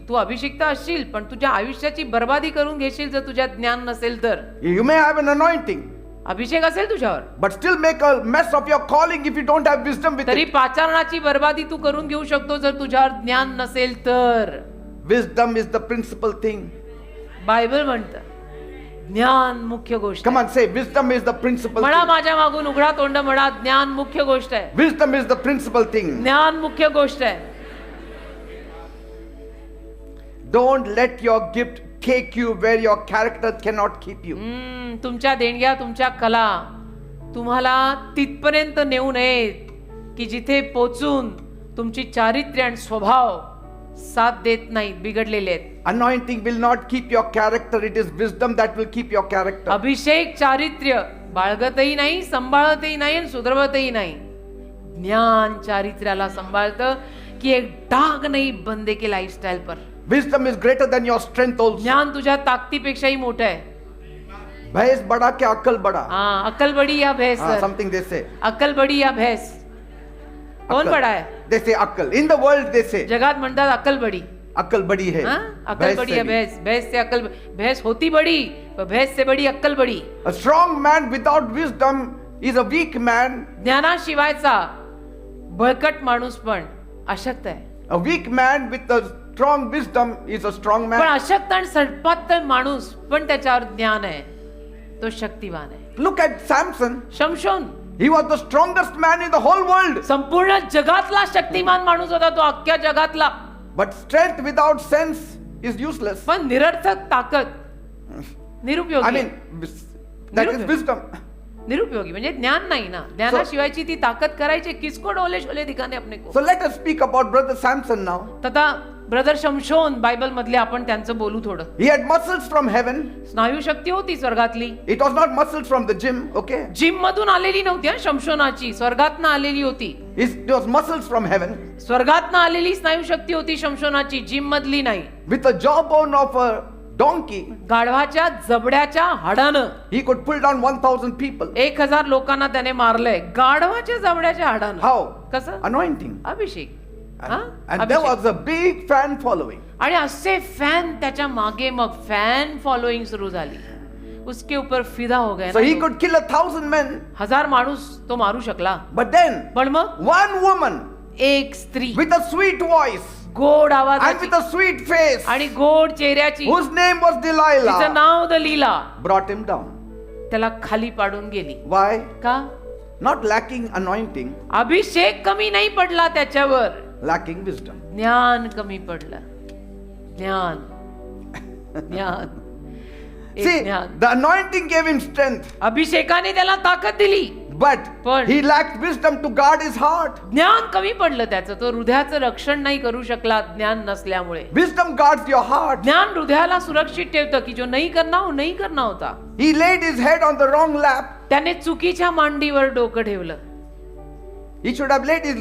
तू अभिषिक्त असशील पण तुझ्या आयुष्याची बर्बादी करून घेशील जर तुझ्यात ज्ञान नसेल तर. You may have an anointing अभिषेक असेल तुझ्यावर but still make a mess of your calling if you don't have wisdom with तरी it. पाचारणाची बर्बादी तू करून घेऊ शकतो जर तुझ्यावर ज्ञान नसेल तर. Wisdom is the principal thing. Bible म्हणतं ज्ञान मुख्य गोष्ट Come आहे. on, say wisdom is the principal म्हणा thing. माझ्या मागून उघडा तोंड म्हणा, ज्ञान मुख्य गोष्ट आहे. Wisdom is the principal thing. ज्ञान मुख्य गोष्ट आहे. Don't let your gift take you where your character cannot keep you. तुमच्या देणग्या, तुमच्या कला तुम्हाला तिथपर्यंत नेऊ नयेत की जिथे पोचून तुमची चारित्र्य आणि स्वभाव साथ देत नाहीत, बिघडलेले आहेत. Anointing will not keep your character. It is wisdom that will keep your character. अभिषेक चारित्र्य बाळगतही नाही, सांभाळतही नाही आणि सुधरवतही नाही. ज्ञान चारित्र्याला सांभाळतं की एक डाग नाही बंदे के लाइफस्टाइल पर. Wisdom is greater than your strength also. ज्ञान तुझ्या ताकदीपेक्षाही मोठं आहे. भैंस बड़ा क्या अक्कल बड़ा. हाँ, अक्कल बड़ी या भैंस. Something they say. अक्कल बड़ी या भैंस, कौन अक्कल. बड़ा है? They say अक्कल. In the world they say जगात म्हणतात अक्कल बड़ी. अक्कल बड़ी है. हाँ? अक्कल भैंस बड़ी से या भी. भैंस, भैंस से अक्कल, भैंस होती बड़ी पर भैंस से बड़ी अक्कल बड़ी. A strong man without wisdom is a weak man. ज्ञानाशिवायचा बळकट माणूस पण अशक्त आहे. A weak man with a strong wisdom is a strong पण man. अशक्त आणि सडपातळ माणूस पण त्याच्यावर ज्ञान आहे तो शक्तिवान आहे. Look at Samson. शमशोन He was the strongest man in the whole world. संपूर्ण जगातला शक्तिमान माणूस होता तो, अख्ख्या जगातला. But strength without sense is useless. पण निरर्थक ताकद I निरुपयोगी mean, that is wisdom. निरुपयोगी म्हणजे ज्ञान नाही ना. ज्ञानाशिवायची ती ताकद करायची किसको डोले शोले दिखाने अपने को. So let us speak about brother Samson now. तथा ब्रदर शमशोन बायबल मधले आपण त्यांचं बोलू थोडं. He had muscles from heaven. स्नायू शक्ती होती स्वर्गातली. It was not muscles from the gym, okay? Gym मधून आलेली नव्हती हा शमशोनाची, स्वर्गातनं आलेली होती. It was muscles from heaven. स्वर्गातनं आलेली स्नायू शक्ती होती शमशोनाची, जिम मधली नाही. With the jawbone of a donkey, गाढवाच्या जबड्याच्या हाडानं he could pull down 1,000 people. 1000 लोकांना त्याने मारलंय गाढवाच्या जबड्याच्या हाडानं. How? कसं? Anointing. अभिषेक. हा? And there Abhishek. was a big fan following. आणि असे फॅन त्याच्या मागे मग फॅन फॉलोईंग सुरू झाली. उसके ऊपर फिदा हो गए So ना he लोग. could kill 1,000 men. 1000 माणूस तो मारू शकला. But then पण मग one woman एक स्त्री with a sweet voice गोड and आवाजाची with a sweet face, आणि गोड चेहऱ्याची, whose name was तिचं Delilah, नाव दलीला, brought him down. त्याला खाली पाडून गेली. Why? का? Not lacking anointing, अभिषेक कमी नाही पडला त्याच्यावर, lacking wisdom. ज्ञान कमी पडलं. ज्ञान ज्ञान एक See, ज्ञान. the anointing gave him strength, अभिषेकाने त्याला ताकद दिली, but पण he lacked wisdom to guard his heart. ज्ञान कमी पडलं त्याचं. तो हृदयाचं रक्षण नाही करू शकला ज्ञान नसल्यामुळे. Wisdom guards your heart. ज्ञान हृदयाला सुरक्षित ठेवतं की जो नाही करना हो नाही करना होता. He laid his head on the wrong lap. त्याने चुकीच्या मांडीवर डोकं ठेवलं. He should have laid his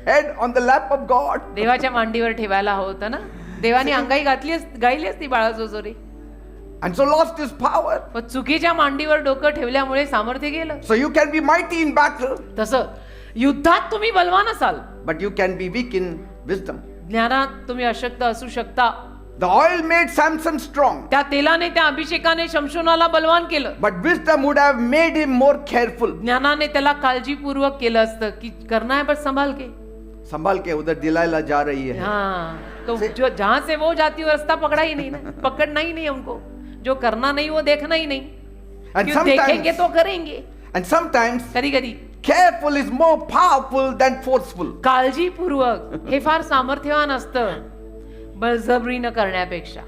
head on the lap of God. देवाच्या मांडीवर ठेवायला हवं होतं ना. देवाने अंगाई गायली असती बाळा जोजोरी. And so lost his power. पण चुकीच्या मांडीवर डोकं ठेवल्यामुळे सामर्थ्य गेलं. So you can be mighty in battle, तसं युद्धात तुम्ही बलवान असाल, but you can be weak in wisdom. ज्ञानात तुम्ही अशक्त असू शकता. The oil made Samson strong, त्या तेलाने त्या अभिषेकाने शमशोनाला बलवान केलं. but wisdom would have made him more careful. ज्ञानाने त्याला काळजीपूर्वक केलं असतं की करना है बस संभाल के. संभाल के उधर दिलाइला जा रही है. हाँ तो जो जहां से वो जाती है रास्ता पकड़ा ही नहीं ना, पकड़ना ही नहीं हमको. जो करना नहीं वो देखना ही नहीं. And क्यों देखेंगे sometimes, तो करेंगे. and sometimes कधी कधी careful is more powerful than forceful. काळजीपूर्वक हे फार सामर्थ्यवान असतं बळजबरीनं करण्यापेक्षा.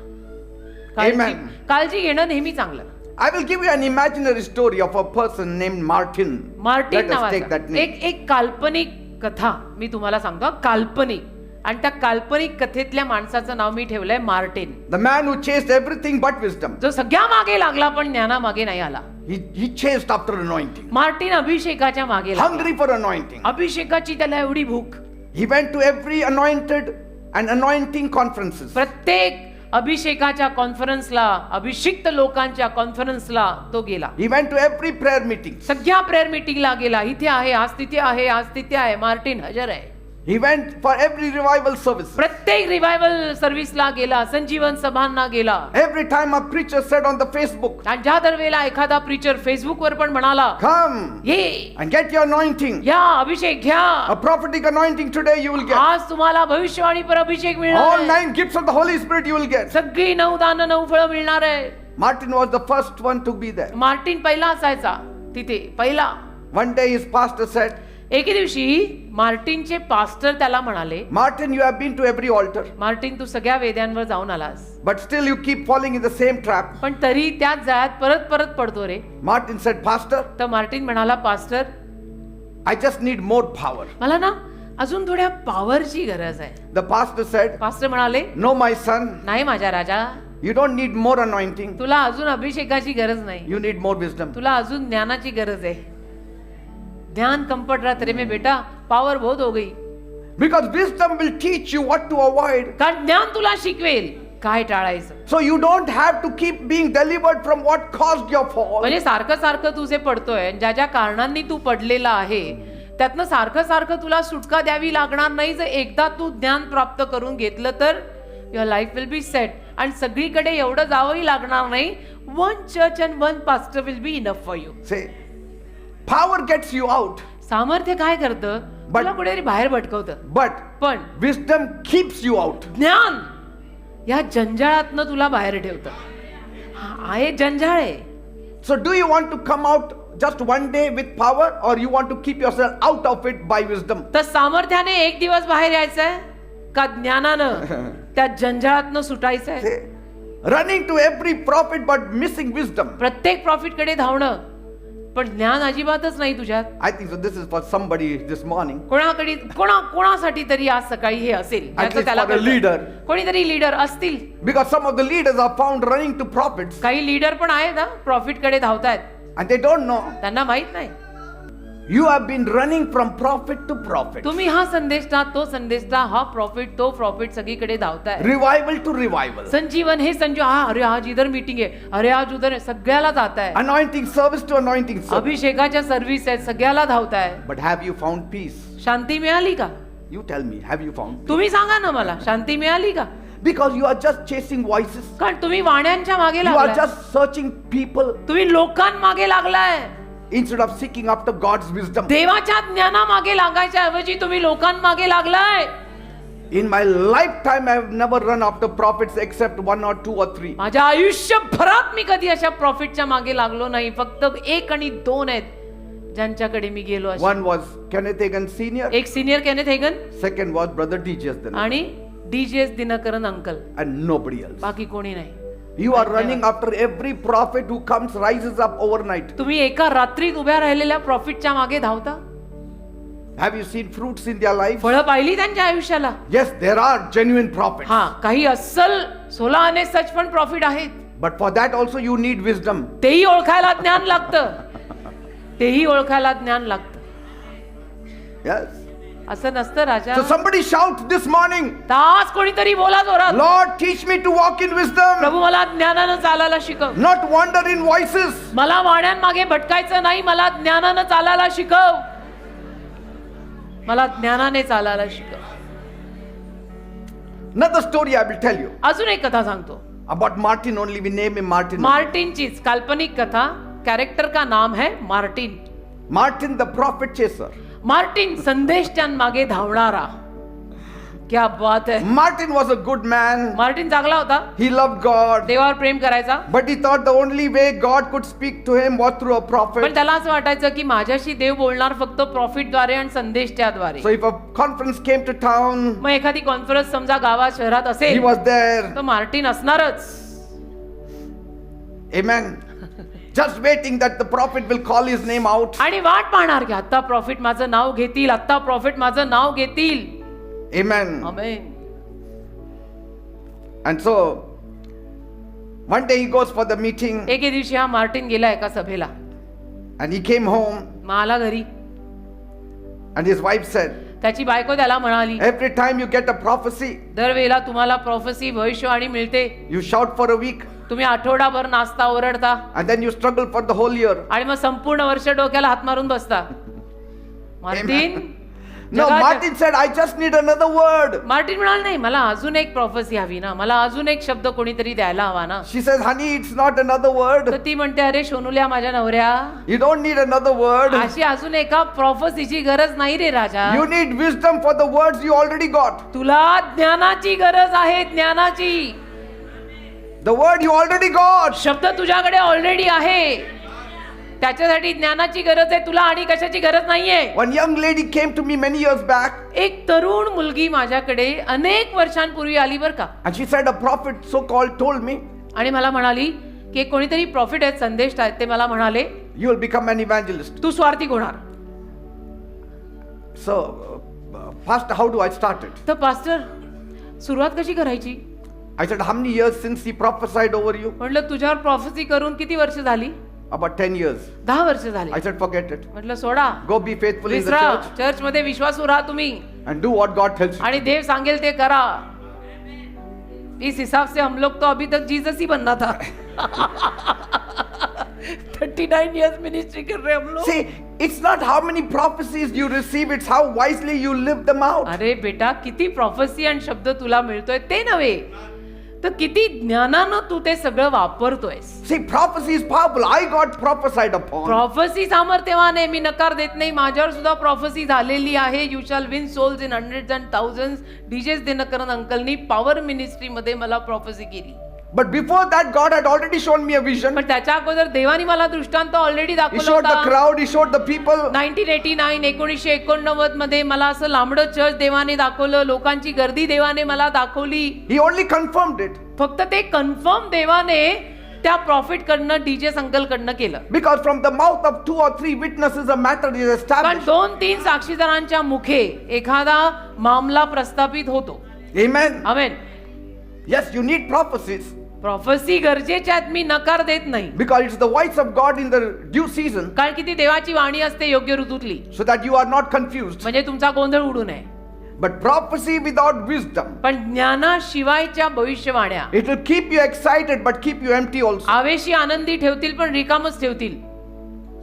Amen. काळजी घेणं नेहमी चांगलं. I will give you an imaginary story of a person named Martin. Martin Let us take नावाचा that name. एक काल्पनिक कथा मी तुम्हाला सांगतो. काल्पनिक, आणि त्या काल्पनिक कथेतल्या माणसाचं नाव मी ठेवलंय Martin. The man who chased everything but wisdom. जो सगळ्या मागे लागला पण ज्ञानामागे नाही आला. He chased after anointing. Martin अभिषेकाच्या मागे लागला. Hungry for anointing. अभिषेकाची त्याला एवढी भूक. He went to every anointed and anointing conferences. प्रत्येक अभिषेकाच्या कॉन्फरन्सला, अभिषिक्त लोकांच्या कॉन्फरन्सला तो गेला. He went to every prayer meeting. सगळ्या प्रेयर मीटिंगला गेला. इथे आहे, आज तिथे आहे, आज तिथे आहे. मार्टिन हजर आहे. He went for every revival service. प्रत्येक रिवायवल सर्व्हिसला गेला, संजीवन सभांना गेला. Every time a preacher said on the Facebook, आणि ज्या दरवेळेला एखादा प्रीचर फेसबुकवर पण म्हणाला, come ये and get your anointing. या अभिषेक घ्या, A prophetic anointing today you will get. आज तुम्हाला भविष्यवाणी पर अभिषेक मिळणार All आहे. 9 gifts of the Holy Spirit you will get. सगळी 9 दानं 9 फळं मिळणार आहे. Martin was the first one to be there. Martin पहिला असायचा तिथे, पहिला. One day his pastor said, एके दिवशी मार्टिनचे पास्टर त्याला म्हणाले, Martin, you have been to every altar, Martin तू सगळ्या वेद्यांवर जाऊन आलास, but still you keep falling in the same trap. पण तरी त्याच जाळ्यात परत परत पडतो रे. Martin said, Pastor, तर मार्टिन म्हणाला, pastor I just need more power. मला ना अजून थोड्या पॉवरची गरज आहे. The pastor said, पास्टर म्हणाले, No, my son, नाही माझ्या राजा, you don't need more anointing. तुला अजून अभिषेकाची गरज नाही, You need more wisdom. तुला अजून ज्ञानाची गरज आहे. ध्यान कम पड़ रहा तेरे में बेटा, पावर बहुत हो गई. Because wisdom will teach you what to avoid. कारण ज्ञान तुला शिकवेल काय टाळायचं. So you don't have to keep being delivered from what caused your fall. म्हणजे सारखं सारखं तू जे पडतोय, ज्या ज्या कारणांनी तू पडलेला आहे, त्यातनं सारखं सारखं तुला सुटका द्यावी लागणार नाही. जर एकदा तू ज्ञान प्राप्त करून घेतलं तर your life will be set. आणि सगळीकडे एवढं जावंही लागणार नाही. One church and one pastor will be enough for you. Say, power gets you out, सामर्थ्य काय करतं, तुला कुठेतरी बाहेर भटकवतं. but पण wisdom keeps you out. ज्ञान या जंजाळातनं तुला बाहेर ठेवतं. आहे जंजाळ आहे. So do you want to come out just one day with power, or you want to keep yourself out of it by wisdom? तर सामर्थ्याने एक दिवस बाहेर यायचंय का ज्ञानानं त्या जंजाळातनं सुटायचंय. Say, running to every prophet but missing wisdom. प्रत्येक profit कडे धावणं पण ज्ञान अजिबातच नाही तुझ्यात. I think so. This is for somebody this morning. कोणासाठी तरी आज सकाळी हे असेल. At least for a leader. कोणीतरी लीडर असतील. Because some of the leaders are found running to prophets काही लीडर पण आहेत ना, प्रॉफिट कडे धावतायत, and they don't know. त्यांना माहित नाही. You have been running from prophet to prophet. तुम्ही हा संदेशटा तो संदेशटा, हा प्रॉफिट तो प्रॉफिट सगळीकडे धावताय. Revival to revival. संजीवन हे संजीव, हा अरे आज इधर मीटिंग आहे, अरे आज उधर आहे, सगळ्याला जाताय. Anointing service to anointing service. अभिषेकाच्या सर्व्हिस आहेत, सगळ्याला धावताय. But have you found peace? शांती मिळाली का? You tell me, have you found peace? तुम्ही सांगा ना मला, शांती मिळाली का? Because you are just chasing voices. कारण तुम्ही वाण्यांच्या मागे You are लागलाय, just searching people तुम्ही लोकांमागे लागलाय. instead of seeking after God's wisdom. देवाच्या ज्ञानामागे लागायच्या ऐवजी तुम्ही लोकांमागे लागलाय. In my lifetime, I have never run after prophets except 1 or 2 or 3. माझ्या आयुष्यभरात मी कधी अशा प्रॉफिटच्या मागे लागलो नाही. फक्त 1 आणि 2 आहेत ज्यांच्याकडे मी गेलो. One was Kenneth Hagin Senior. एक senior Kenneth Hagin Second was Brother D.J.S. Dinakar. आणि DJS Dinakaran uncle, And nobody else. बाकी कोणी नाही. You are running after every prophet who comes, rises up overnight. तुम्ही एका रात्रीत उभ्या राहिलेल्या प्रॉफिटच्या मागे धावता. Have you seen fruits in their life? फळं पाहिली त्यांच्या आयुष्याला. Yes, there are genuine prophets. हा, काही अस्सल 16 आणि सच पण प्रॉफिट आहेत. But for that also you need wisdom. तेही ओळखायला ज्ञान लागतं. तेही ओळखायला ज्ञान लागतं. Yes. असं नसतं राजा. So somebody shout this morning, आज कोणीतरी बोला जोरात, Lord, teach me to walk in wisdom, प्रभू मला ज्ञानानं चालायला शिकव. not wander in voices. मला वाण्यांमागे भटकायचं नाही, मला ज्ञानानं चालायला शिकव. मला ज्ञानाने चालायला शिकव. Another story I will tell you अजून एक कथा सांगतो. about Martin only. We name him Martin. मार्टिनचीच काल्पनिक कथा. कैरेक्टर का नाम है Martin. Martin the prophet chaser. Martin संदेशांमागे धावणारा. क्या बात है. Martin was a good man. Martin चांगला होता, He loved God. देवावर प्रेम करायचा. But he thought the only way God could speak to him was through a पण prophet. त्याला असं वाटायचं की माझ्याशी देव बोलणार फक्त प्रॉफिटद्वारे आणि संदेशाद्वारे. So if a conference came to town, मग एखादी कॉन्फरन्स समजा गावात शहरात he असेल was there. तर मार्टिन असणारच. Amen. Just waiting that the prophet will call his name out. आणि वाट पाहणार की आता प्रॉफिट माझं नाव घेतील, आता प्रॉफिट माझं नाव घेतील. Amen. Amen. And so one day he goes for the meeting एके दिवशी हा मार्टिन गेला एका सभेला. and he came home मग आला घरी. and his wife said, त्याची बायको त्याला म्हणाली, every time you get a prophecy, दरवेळेला तुम्हाला प्रॉफेसी भविष्यवाणी मिळते, you shout for a week तुम्ही आठवडाभर नाचता ओरडता and then you struggle for the whole year. आणि मग संपूर्ण वर्ष डोक्याला हात मारून बसता. Martin No, Martin said, I just need another word. Martin म्हणाल नाही, मला अजून एक प्रॉफेसी हवी ना, मला अजून एक शब्द कोणीतरी द्यायला हवा ना. She says, honey, it's not another तर word. ती म्हणते, अरे सोनुल्या माझ्या नवऱ्या, You don't need another word. अशी अजून एका प्रॉफेसीची गरज नाही रे राजा. You need wisdom for the words you already got. तुला ज्ञानाची गरज आहे, ज्ञानाची. The word you already got. शब्द तुझ्याकडे ऑलरेडी आहे, त्याच्यासाठी ज्ञानाची गरज आहे तुला, आणि कशाची गरज नाहीये. One young lady came to me many years back एक तरुण मुलगी माझ्याकडे अनेक वर्षांपूर्वी आली बर का, and she said, a prophet so called told me, आणि मला म्हणाली की कोणीतरी प्रॉफिट आहेत, संदेश आहेत, ते मला म्हणाले you will become an evangelist. तू स्वार्थी होणार. So, Pastor, how do I start it? तर पास्टर सुरुवात कशी करायची. I said, how many years since he prophesied over you? म्हटलं तुझ्यावर प्रॉफेसी करून किती वर्ष झाली. About 10 years. 10 वर्ष झाली. I said, forget it. म्हटलं सोडा, Go be faithful in the विसरा, church चर्च मध्ये विश्वासू राहा तुम्ही, and do what God tells you. आणि देव सांगेल ते करा. इस हिसाब से हम लोग तो अभी तक जीसस ही बनना था. 39 years मिनिस्ट्री कर रहे हम लोग. See, it's not how many prophecies you receive, it's how wisely you live them out. अरे बेटा, किती प्रॉफेसी आणि शब्द तुला मिळतोय ते नव्हे, तर किती ज्ञानानं तू ते सगळं वापरतोयस. See, prophecy is powerful. I got prophesied upon. प्रॉफेसी सामर्थ्यवान आहे, मी नकार देत नाही. माझ्यावर सुद्धा प्रॉफेसी झालेली आहे. You shall win souls in hundreds and thousands. DGS Dhinakaran अंकलनी पॉवर मिनिस्ट्री मध्ये मला प्रॉफेसी केली. But before that, God had already shown me a vision. पण त्याच्या अगोदर देवानी मला दृष्टांत ऑलरेडी He दाखवला showed the होता. crowd, He showed the people. 1989 मध्ये मला असं लांबडं चर्च देवाने दाखवलं, लोकांची गर्दी देवाने मला दाखवली. He only confirmed it. फक्त ते कन्फर्म देवाने त्या प्रॉफिट कडनं, डीजे अंकल कडनं केलं. Because from the mouth of 2 or 3 witnesses, a matter is कारण established. 2-3 साक्षीदारांच्या मुखे एखादा मामला प्रस्थापित होतो. Amen. Amen. Yes, you need prophecies. प्रॉफेसी गरजेच्या आहेत, मी नकार देत नाही. Because it's the voice of God in the due season. कारण की ती देवाची वाणी असते योग्य ऋतूतली, So that you are not confused. म्हणजे तुमचा गोंधळ उडू नये. But prophecy without wisdom, पण ज्ञानाशिवायच्या भविष्यवाण्या it will keep you excited but keep you empty also. आवेशी आनंदी ठेवतील पण रिकामच ठेवतील.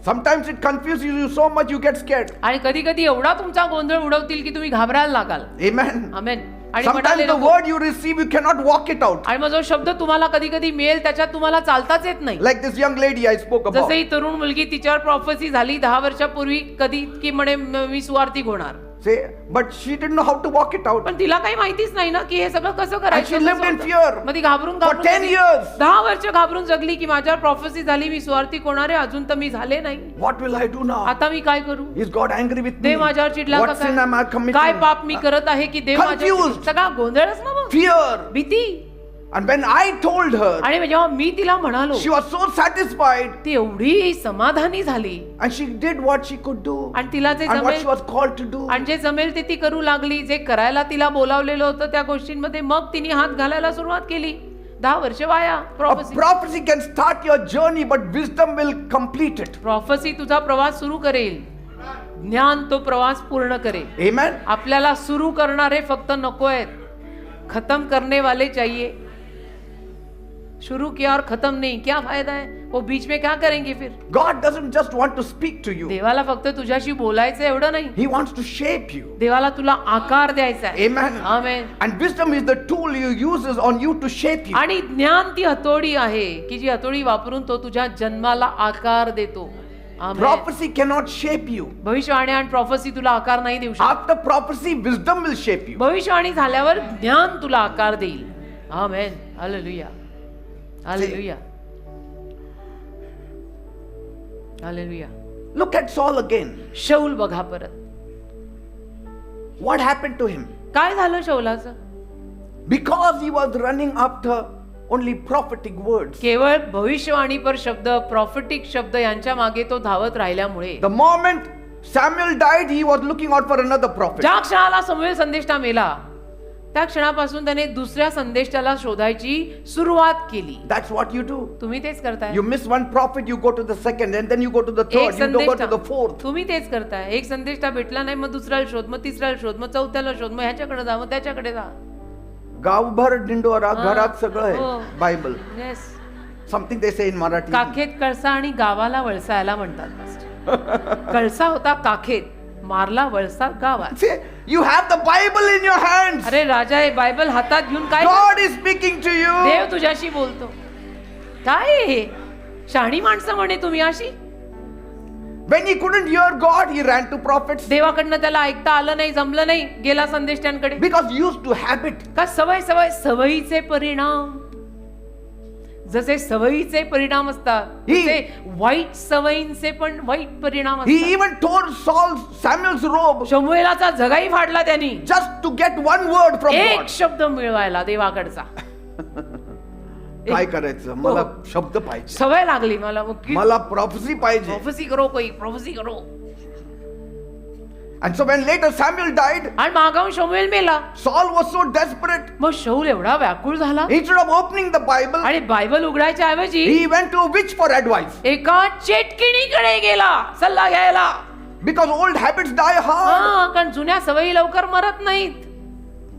Sometimes it confuses you so much you get scared. आणि कधी कधी एवढा तुमचा गोंधळ उडवतील की तुम्ही घाबरायला लागाल. Amen. आमेन. आणि Sometimes म्हणाले the नको. word you receive, you cannot walk it out. आणि मग जो शब्द तुम्हाला कधी कधी मिळेल त्याच्यात तुम्हाला चालताच येत नाही. Like this young lady I spoke about. जसं ही तरुण मुलगी, तिच्यावर प्रॉफेसी झाली 10 वर्षापूर्वी कधी की म्हणे मी सुवार्थिक होणार, Say, but she didn't know how to walk it out. पण तिला काही माहितीच नाही ना की हे सगळं कसं And करायचं. she lived in कसं fear होतं. मग ती घाबरून for 10 years. 10 वर्ष घाबरून जगली की माझ्यावर प्रॉफेसी झाली, मी सुवार्थिक होणार आहे, अजून तर मी झाले नाही, What will I do now? आता मी काय करू? Is God angry with me? देव माझ्यावर चिडला का What sin am I काय? committing? काय पाप मी करत आहे की देव माझ्यावर Confused. चिडला? सगळा गोंधळच ना मग, Fear. भीती. And when I told her, आणि जेव्हा मी तिला म्हणालो, she was so satisfied ती एवढी समाधानी झाली and she did what she could do आणि तिला जे and what she जमेल was called to do. आणि जे जमेल ते ती करू लागली, जे करायला तिला बोलावलेलं होतं त्या गोष्टींमध्ये मग तिने हात घालायला सुरुवात केली. 10 वर्ष वाया. A prophecy can start your journey, but wisdom will complete it. प्रॉफेसी तुझा प्रवास सुरू करेल, ज्ञान तो प्रवास पूर्ण करेल. Amen. आपल्याला सुरू करणारे फक्त नको आहेत, खत्म करने वाले चाहिए. शुरू किया और खत्म नहीं, क्या फायदा है? वो बीच में क्या करेंगे फिर? God doesn't just want to speak to you. देवाला फक्त तुझ्याशी बोलायचं एवढं नाही, He wants to shape you. देवाला तुला आकार द्यायचा आहे. Amen. Amen. And wisdom is the tool you uses on you to shape you. आणि ज्ञान ती हतोडी आहे की जी हतोडी वापरून तो तुझ्या जन्माला आकार देतो. आमेन. Prophecy cannot shape you. भविष्यवाणी आणि प्रॉफेसी तुला आकार नाही देऊ शकत. After prophecy, wisdom will shape you. भविष्यवाणी झाल्यावर ज्ञान तुला आकार देईल. Amen. Hallelujah. Hallelujah. Hallelujah. Look at Saul again. Saul बघा परत, What happened to him? काय झालं शौलाचं? Because he was running after only prophetic words. केवळ भविष्यवाणी पर शब्द, प्रॉफिटिक शब्द यांच्या मागे तो धावत राहिल्यामुळे The moment Samuel died, he was looking out for another prophet. ज्या क्षणाला समूएल संदेष्टा मेला त्या क्षणापासून त्याने दुसऱ्या संदेष्टाला शोधायची सुरुवात केली. That's what you do. तुम्ही तेच करताय. You miss one prophet, you go to the second, and then you go to the एक third, you don't go to संदेष्टा the fourth. तुम्ही तेच करताय. एक संदेष्टा भेटला नाही, मग दुसऱ्याला शोध, मग तिसऱ्याला शोध, मग चौथ्याला शोध, मग ह्याच्याकडे जा, मग त्याच्याकडे जा. गावभर दिंडोरा, हा. घरात सगळं हो. आहे Bible. Yes. Something they say in Marathi. काखेत कळसा आणि गावाला वळसायला म्हणतात मास्टर. कळसा होता काखेत, मारला वळसा गावात. See, you have the Bible in your hands. अरे राजा, हे बायबल हातात घेऊन काय? God is speaking to you. देव तुझ्याशी बोलतो. काय आहे हे? शहाणी माणसं म्हणे तुम्ही अशी. When he couldn't hear God, he ran to prophets. देवाकडनं त्याला ऐकता आलं नाही, जमलं नाही, गेला संदेष्टांकडे. Because used to habit. का सवय सवय सवयीचे परिणाम. जसे सवयीचे परिणाम असतात, तसे वाईट सवयींचे पण वाईट परिणाम He असतात. even tore Samuel's robe शमूएलाचा जगाई फाडला त्यांनी just to get one word from एक God. शब्द मिळवायला देवाकडचा. काय करायचं? मला शब्द पाहिजे. सवय लागली मला. मला prophecy पाहिजे. प्रोफेसी करो, कोई प्रोफेसी करो. And so when later Samuel died, आणि मागाहून शमूएल मेला. Saul was so desperate. मग शौल एवढा व्याकुळ झाला Instead of opening the Bible, आणि बायबल उघडायच्या ऐवजी he went to a witch for advice. एका चेटकिणीकडे गेला सल्ला घ्यायला. Because old habits die hard. हा, कारण जुन्या सवयी लवकर मरत नाहीत.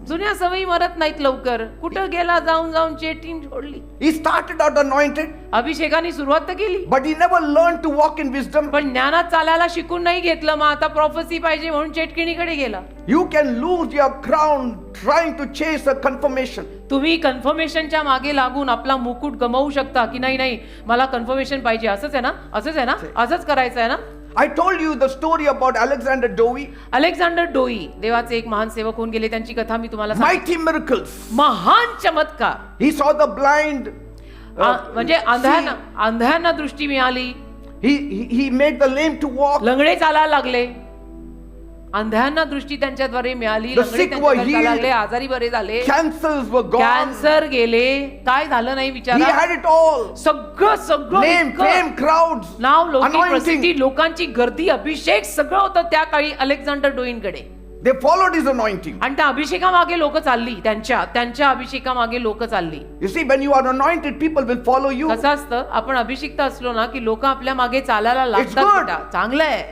जुन्या सवयी मरत नाहीत लवकर. कुठं गेला, जाऊन जाऊन चेटीन सोडली. He started out anointed, अभिषेकाने सुरुवात तर केली, but he never learned to walk in wisdom. पण ज्ञानात चालायला शिकून नाही घेतलं. मग आता प्रॉफेसी पाहिजे म्हणून चेटकिणीकडे गेला. You can lose your crown trying to chase a confirmation. तुम्ही कन्फर्मेशनच्या मागे लागून आपला मुकुट गमावू शकता की नाही. नाही, मला कन्फर्मेशन पाहिजे, असंच आहे ना, असंच आहे ना, असंच करायचं आहे ना. I told you the story about Alexander Dowie. Alexander Dowie देवाचे एक महान सेवक होऊन गेले. त्यांची कथा मी तुम्हाला सांगते. Mighty miracles. महान चमत्कार. He saw the blind. म्हणजे अंधांना दृष्टी मिळाली. He made the lame to walk. लंगडे चालायला लागले. अंधांना दृष्टी त्यांच्याद्वारे मिळाली. The लंगडे sick were त्यांच्याद्वारे चालायला healed. लागले. आजारी बरे झाले. Cancers were gone. कॅन्सर गेले. काय झालं नाही He विचारा. had it all. सगळं Name, इतकं. fame, crowds. नाव, लौकिक Anointing. प्रसिद्धी, लोकांची गर्दी, अभिषेक सगळं होतं त्या काळी Alexander डोईनकडे. They followed his anointing. आणि त्या अभिषेकामागे लोक चालली. त्यांच्या अभिषेकामागे लोक चालली. You see, when you are anointed, people will follow you. कसं असतं, आपण अभिषिक्त असलो ना की लोक आपल्या मागे चालायला good. लागतात. बेटा, चांगलं आहे.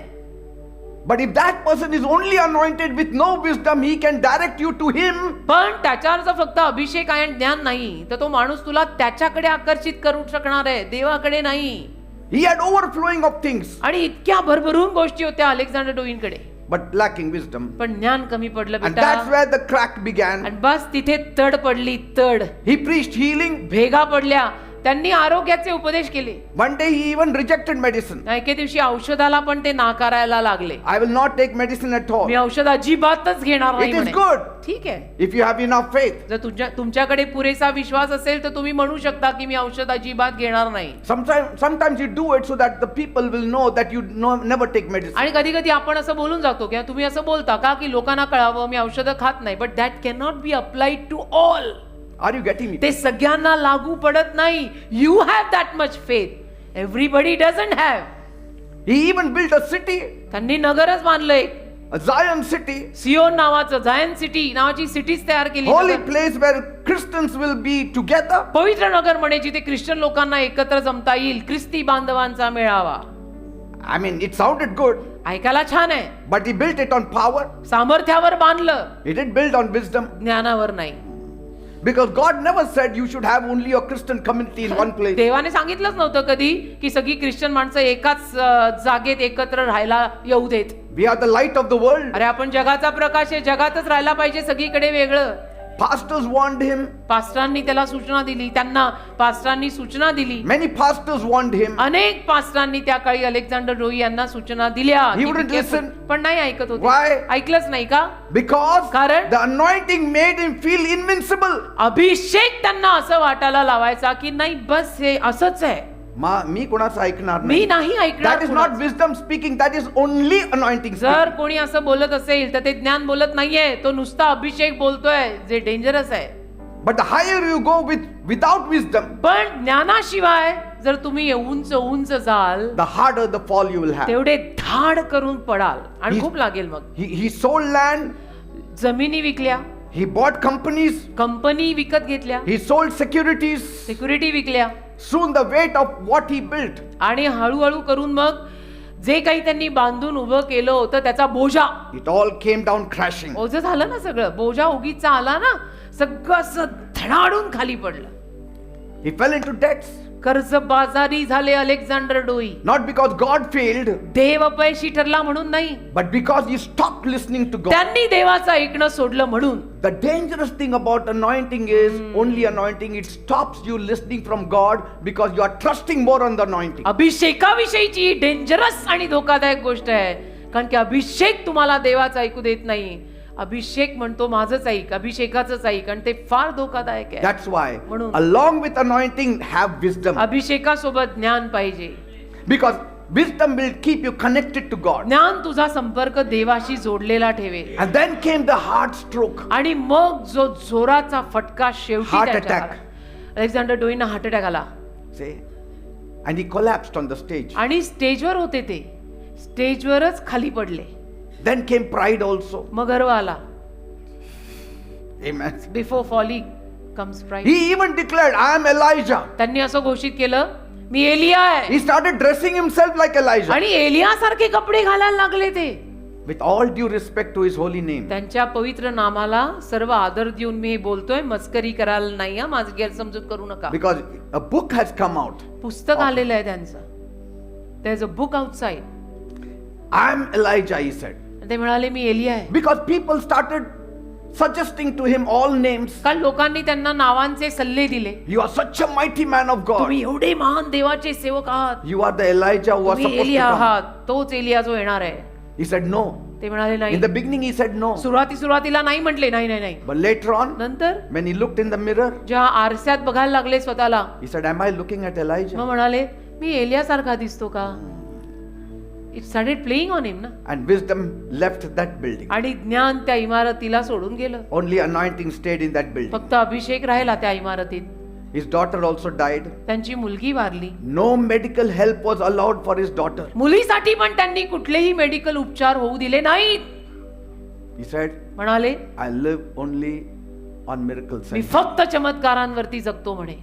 But if that person is only anointed with no wisdom, he can direct you to him. पण त्याच्यावर जर फक्त अभिषेक आहे आणि ज्ञान नाही तर तो माणूस तुला त्याच्याकडे आकर्षित करू शकणार आहे, देवाकडे नाही. He had overflowing of things. आणि इतक्या भरभरून गोष्टी होत्या अलेक्झांडर डोईनकडे. but lacking wisdom. पण ज्ञान कमी पडलं And that's बेटा. where the crack began. आणि बस तिथे तड पडली, तड. He preached healing. भेगा पडल्या. त्यांनी आरोग्याचे उपदेश केले. One day he even rejected medicine. एके दिवशी औषधाला पण ते नाकारायला लागले. I will not take medicine at all. मी औषध अजिबातच घेणार नाही It is म्हणे. good ठीक आहे. if you have enough faith. जर तुमच्याकडे पुरेसा विश्वास असेल तर तुम्ही म्हणू शकता की मी औषध अजिबात घेणार नाही. Sometimes you do it so that the people will know that you never take medicine. आणि कधी कधी आपण असं बोलून जातो किंवा तुम्ही असं बोलता का की लोकांना कळावं मी औषधं खात नाही. But that can not be applied to all. Are you getting me? ते सगळ्यांना लागू पडत नाही. You have that much faith. Everybody doesn't have. He even built a city, त्यांनी नगरच बांधलंय. a Zion city, सियोन नावाचं, जायन सिटी नावाची सिटीज तयार केली. holy place where Christians will be together. पवित्र नगर म्हणे जिथे ख्रिश्चन लोकांना एकत्र जमता येईल. ख्रिस्ती बांधवांचा मेळावा. I mean, it sounded good, ऐकायला छान आहे. but he built it on power. सामर्थ्यावर बांधलं, He didn't build on wisdom. ज्ञानावर नाही. Because God never said you should have only a Christian community in one place. देवाने सांगितलंच नव्हतं कधी की सगळी ख्रिश्चन माणसं एकाच जागेत एकत्र राहायला येऊ देत. We are the light of the world. अरे आपण जगाचा प्रकाश आहे. जगातच राहायला पाहिजे सगळीकडे वेगळं. Pastors warned him. पास्टरांनी त्याला सूचना दिली. त्यांना पास्टरांनी सूचना दिली. Many pastors warned him. अनेक पास्टरांनी त्या काळी अलेक्झांडर डोई यांना सूचना दिल्या. He wouldn't listen. पण नाही ऐकत होते. Why? ऐकलंच नाही का? Because कारण? the anointing made him feel invincible. अभिषेक त्यांना असं वाटायला लावायचा की नाही बस हे असंच आहे. मी कोणाचं ऐकणार मी नाही ऐकणार. That is not wisdom speaking. That is only anointing जर speaking. कोणी असं बोलत असेल तर ते ज्ञान बोलत नाहीये. तो नुसता अभिषेक बोलतोय जे डेंजरस आहे. But the higher you go without wisdom, पण ज्ञानाशिवाय जर तुम्ही उंच उंच जाल the harder the fall you will have. तेवढे धाड करून पडाल आणि He- खूप लागेल. मग He sold land. जमिनी विकल्या, He bought companies. कंपनी विकत घेतल्या, He sold securities. सिक्युरिटी विकल्या Soon the weight of what he built, आणि हळूहळू करून मग जे काही त्यांनी बांधून उभं केलं होतं त्याचा बोजा it all came down crashing. ओझं झालं ना. सगळं बोजा उगीचा आला ना. सगळं असं धडाडून खाली पडलं. He fell into debts. कर्जबाजारी झाले Alexander Dowie. Not because God failed, देव अपयशी ठरला म्हणून नाही. but because he stopped listening to God. त्यांनी देवाचं ऐकणं सोडलं म्हणून. The dangerous thing about anointing is only anointing. It stops you listening from God because you are trusting more on the anointing. अभिषेकाविषयीची डेंजरस आणि धोकादायक गोष्ट आहे. कारण की अभिषेक तुम्हाला देवाचं ऐकू देत नाही. अभिषेक म्हणतो माझंच ऐक, अभिषेकाचंच ऐक, आणि ते फार धोकादायक आहे. That's why, म्हणून. along with anointing, have wisdom. अभिषेकासोबत ज्ञान पाहिजे. Because wisdom will keep you connected to God. ज्ञान तुझा संपर्क देवाशी जोडलेला ठेवेल. And then came the heart stroke. आणि मग जो जोराचा फटका शेवटी Heart त्याच्या attack. आला. अलेक्झांडर डोईना हार्ट अटॅक आला See? And he collapsed on the stage. आणि स्टेजवर होते ते. स्टेजवरच खाली पडले. Then came pride also. मग गर्व आला. Amen. Before falling comes pride. He even declared, I am Elijah. त्यांनी असं घोषित केलं मी एलिया आहे. He started dressing himself like Elijah. आणि एलिया सारखे कपडे घालायला लागले ते. With all due respect to his holy name. त्यांच्या पवित्र नामाला सर्व आदर देऊन मी हे बोलतोय. मस्करी करायला नाही हा. माझी गैरसमजूत करू नका. Because a book has come out. पुस्तक आलेलं आहे त्यांचं. There is a book outside. I am Elijah, he said. ते म्हणाले मी एलिया आहे. Because people started suggesting to him all names. काल लोकांनी त्यांना नावांचे सल्ले दिले. You are such a mighty man of God. तुम्ही एवढे महान देवाचे सेवक आहात. You are the Elijah who was तुम्ही supposed to एलिया come. आहात. तोच एलिया जो येणार आहे. He said no. ते म्हणाले नाही. In the beginning he said no. सुरुवातीला नाही म्हटले. नाही नाही नाही. But later on, नंतर when he looked in the mirror, जेव्हा आरशात बघायला लागले स्वतःला he said, am I looking at मग Elijah? म्हणाले मी एलिया सारखा दिसतो का. इट स्टार्टेड प्लेइंग ऑन हिम ना. And wisdom left that building. आणि ज्ञान त्या इमारतीला सोडून गेलं. Only anointing stayed in that building. फक्त अभिषेक राहिला त्या इमारतीत. His daughter also died. त्यांची मुलगी Warli. No medical help was allowed for his daughter. मुलीसाठी पण त्यांनी कुठलेही मेडिकल उपचार होऊ दिले नाहीत. He said, म्हणाले I live only on miracles. मी फक्त चमत्कारांवरती जगतो म्हणे.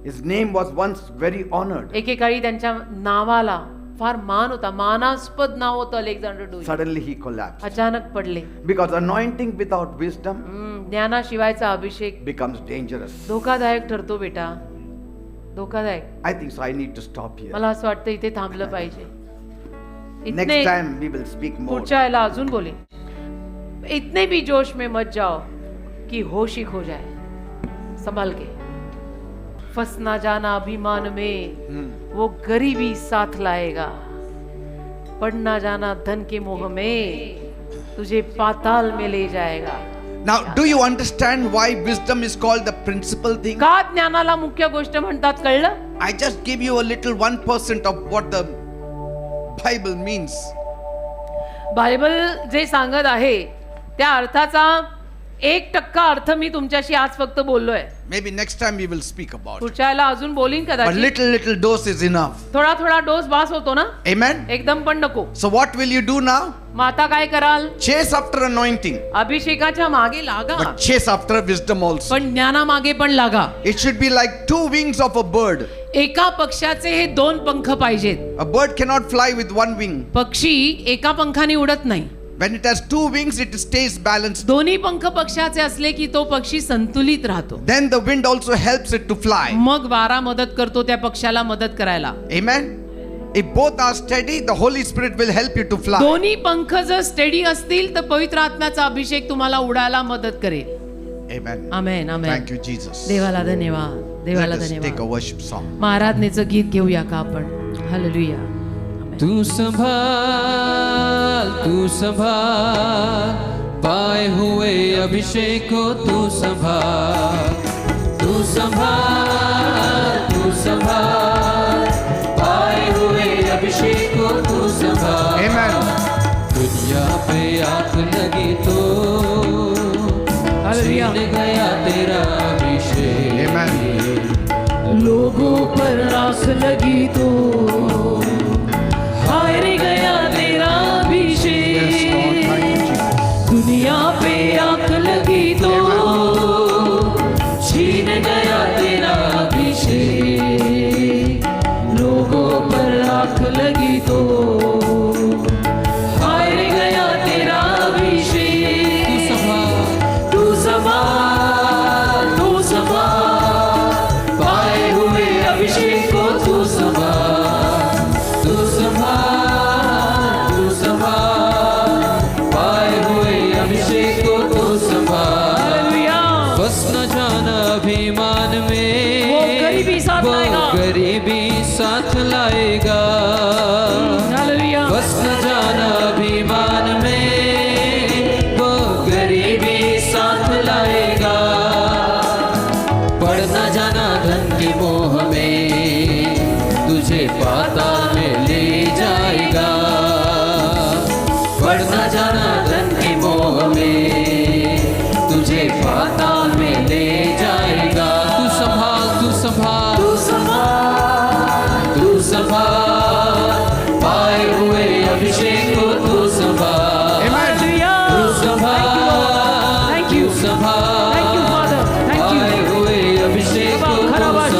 His name was once very honored. एकेकाळी त्यांच्या नावाला फार मान होता. मानास्पद नाव होतं Alexander Doi. Suddenly he collapsed. अचानक पडले. Because anointing without wisdom ज्ञानाशिवायचा Abhishek becomes dangerous. धोकादायक ठरतो बेटा. धोकादायक. I think so. I need to stop here. मला असं वाटतं इथे थांबलं पाहिजे. Next time we will speak more. पुढच्या याला अजून बोले, इतने भी जोश में मत जाओ कि होश ही खो जाए. संभाल के, फंस ना जाना अभिमान में, वो गरीबी साथ लाएगा. पड़ ना जाना धन के मोह में, तुझे पाताल में ले जाएगा. Now, do you understand why wisdom is called the principal thing? का ज्ञानाला मुख्य गोष्ट म्हणतात, कळलं? I just give you a little 1% of what the Bible means. Bible जे सांगत आहे त्या अर्थाचा 1% अर्थ मी तुमच्याशी आज फक्त बोललोय. Maybe next time we will speak about it. पुढच्या याला अजून बोलीन But कदाचित. little dose is enough. थोडा थोडा डोस बास होतो ना, Amen? एकदम पण नको. So what will you do now? मग आता काय कराल? Chase after anointing. अभिषेकाच्या मागे लागा, But chase after wisdom also. पण ज्ञानामागे पण लागा. It should be like 2 wings of a bird. एका पक्षाचे हे 2 पंख पाहिजेत. A bird cannot fly with 1 wing. पक्षी एका पंखाने उडत नाही. When it has 2 wings, it stays balanced. दोन्ही पंख पक्षाचे असले की तो पक्षी संतुलित राहतो. Then the wind also helps it to fly. मग वारा मदत करतो त्या पक्षाला मदत करायला. Amen? If both are steady, the Holy Spirit will help you to fly. दोन्ही पंख जर स्टेडी असतील तर पवित्र आत्म्याचा अभिषेक तुम्हाला उडायला मदत करेल. Amen. Amen, amen. Thank you, Jesus. देवाला धन्यवाद, देवाला Let us take a धन्यवाद. worship song. महाराधनेचं गीत घेऊया का आपण? हालेलुया. तू संभाल, तू संभाल, पाए हुए अभिषेक को तू संभाल, तू संभाल, तू संभाल, पाए हुए अभिषेक को तू संभाल. Amen. दुनिया पे आग लगी तो हालेलुया. छीन गया तेरा अभिषेक. Amen. लोगों पर आस लगी तो हार गया तेरा अभिषेक. Yes, Lord. Thank you, Jesus. दुनिया पे आंख लगी तो छीन गया तेरा अभिषेक. लोगों पर आंख लगी तो हार गया तेरा अभिषेक. तू संभाल, तू संभाल, तू संभाल, पाए हुए अभिषेक को तू संभाल. तू संभाल, तू संभाल, पाए हुए अभिषेक को तू संभाल. हालेलुया. बस न जाना अभिमान में, वो गरीबी साथ वो लाएगा. गरीबी साथ लाएगा. हालेलुया. बस न जाना अभिमान में, वो गरीबी साथ लाएगा. पड़ न जाना धन के मोह में, तुझे पाताल में ले जाएगा. पड़ न जाना धन के मोह में, तुझे पाताल में ले जाएगा. तू संभाल, तू संभाल, तू संभाल, तू संभाल, पाए हुए अभिषेक को तू संभाल. हालेलुया. तू संभाल, Thank you. तू संभाल, Thank you, Father. Thank you. पाए हुए अभिषेक को तू संभाल.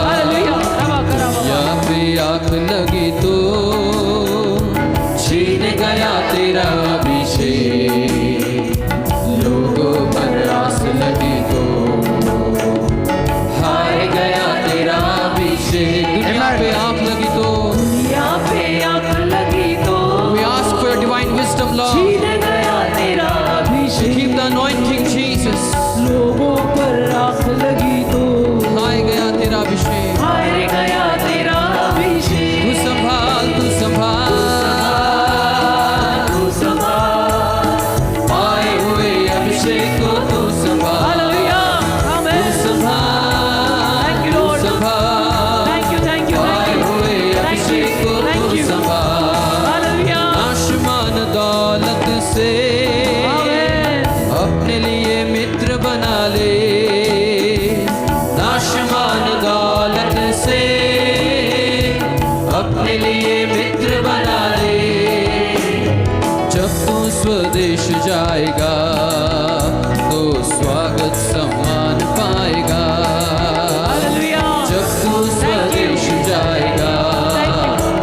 हालेलुया. यहाँ पे आग लगी तो छीन गया तेरा अभिषेक. लोगों पर आस लगी तो हार गया तेरा अभिषेक. दुनिया पे आग लगी तो यहाँ पे आंख लगी तो we ask for your divine wisdom, Lord. छीन गया तेरा अभिषेक. Keep the anointing, Jesus. लोगों पर आंख लगी तो हार गया तेरा अभिषेक. हार गया तेरा अभिषेक. तू संभाल, तू संभाल, तू संभाल, पाए हुए अभिषेक को तू संभाल. हालेलुया. तू आमेन. संभाल, Thank you, तू Lord. संभाल, Thank you, thank you, पाए thank you. हुए Thank अभिषेक you, को thank तू you. संभाल. हालेलुया. आसमान दौलत से आमेन. अपने लिए मित्र बना ले. आसमान दौलत से अपने लिए मित्र बना ले. जब तू स्वदेश जाएगा तो स्वागत सम्मान पाएगा. हालेलुया. जब तू स्वदेश जाएगा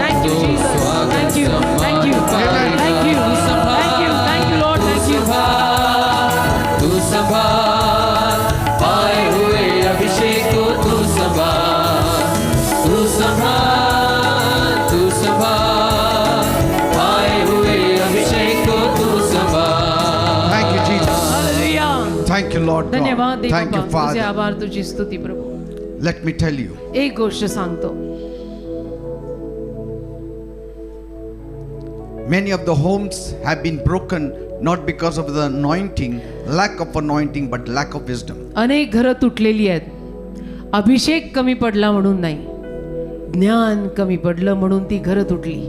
Thank you, तो Jesus. स्वागत Thank you, thank सम्मान you, पाएगा. thank you, तू संभाल, thank you, thank you, Lord, thank you. तू संभाल, पाए हुए अभिषेक को तू संभाल. तू संभाल, तू संभाल, Thank you, Lord God. धन्यवाद देव Thank you, बाबा, तुझे Father. आभार, तुझी स्तुती प्रभू. Let me tell you, एक गोष्ट सांगतो, many of the homes have been broken not because of the anointing, lack of anointing, but lack of wisdom. अनेक घरं तुटलेली आहेत. अभिषेक कमी पडला म्हणून नाही, ज्ञान कमी पडलं म्हणून ती घरं तुटली.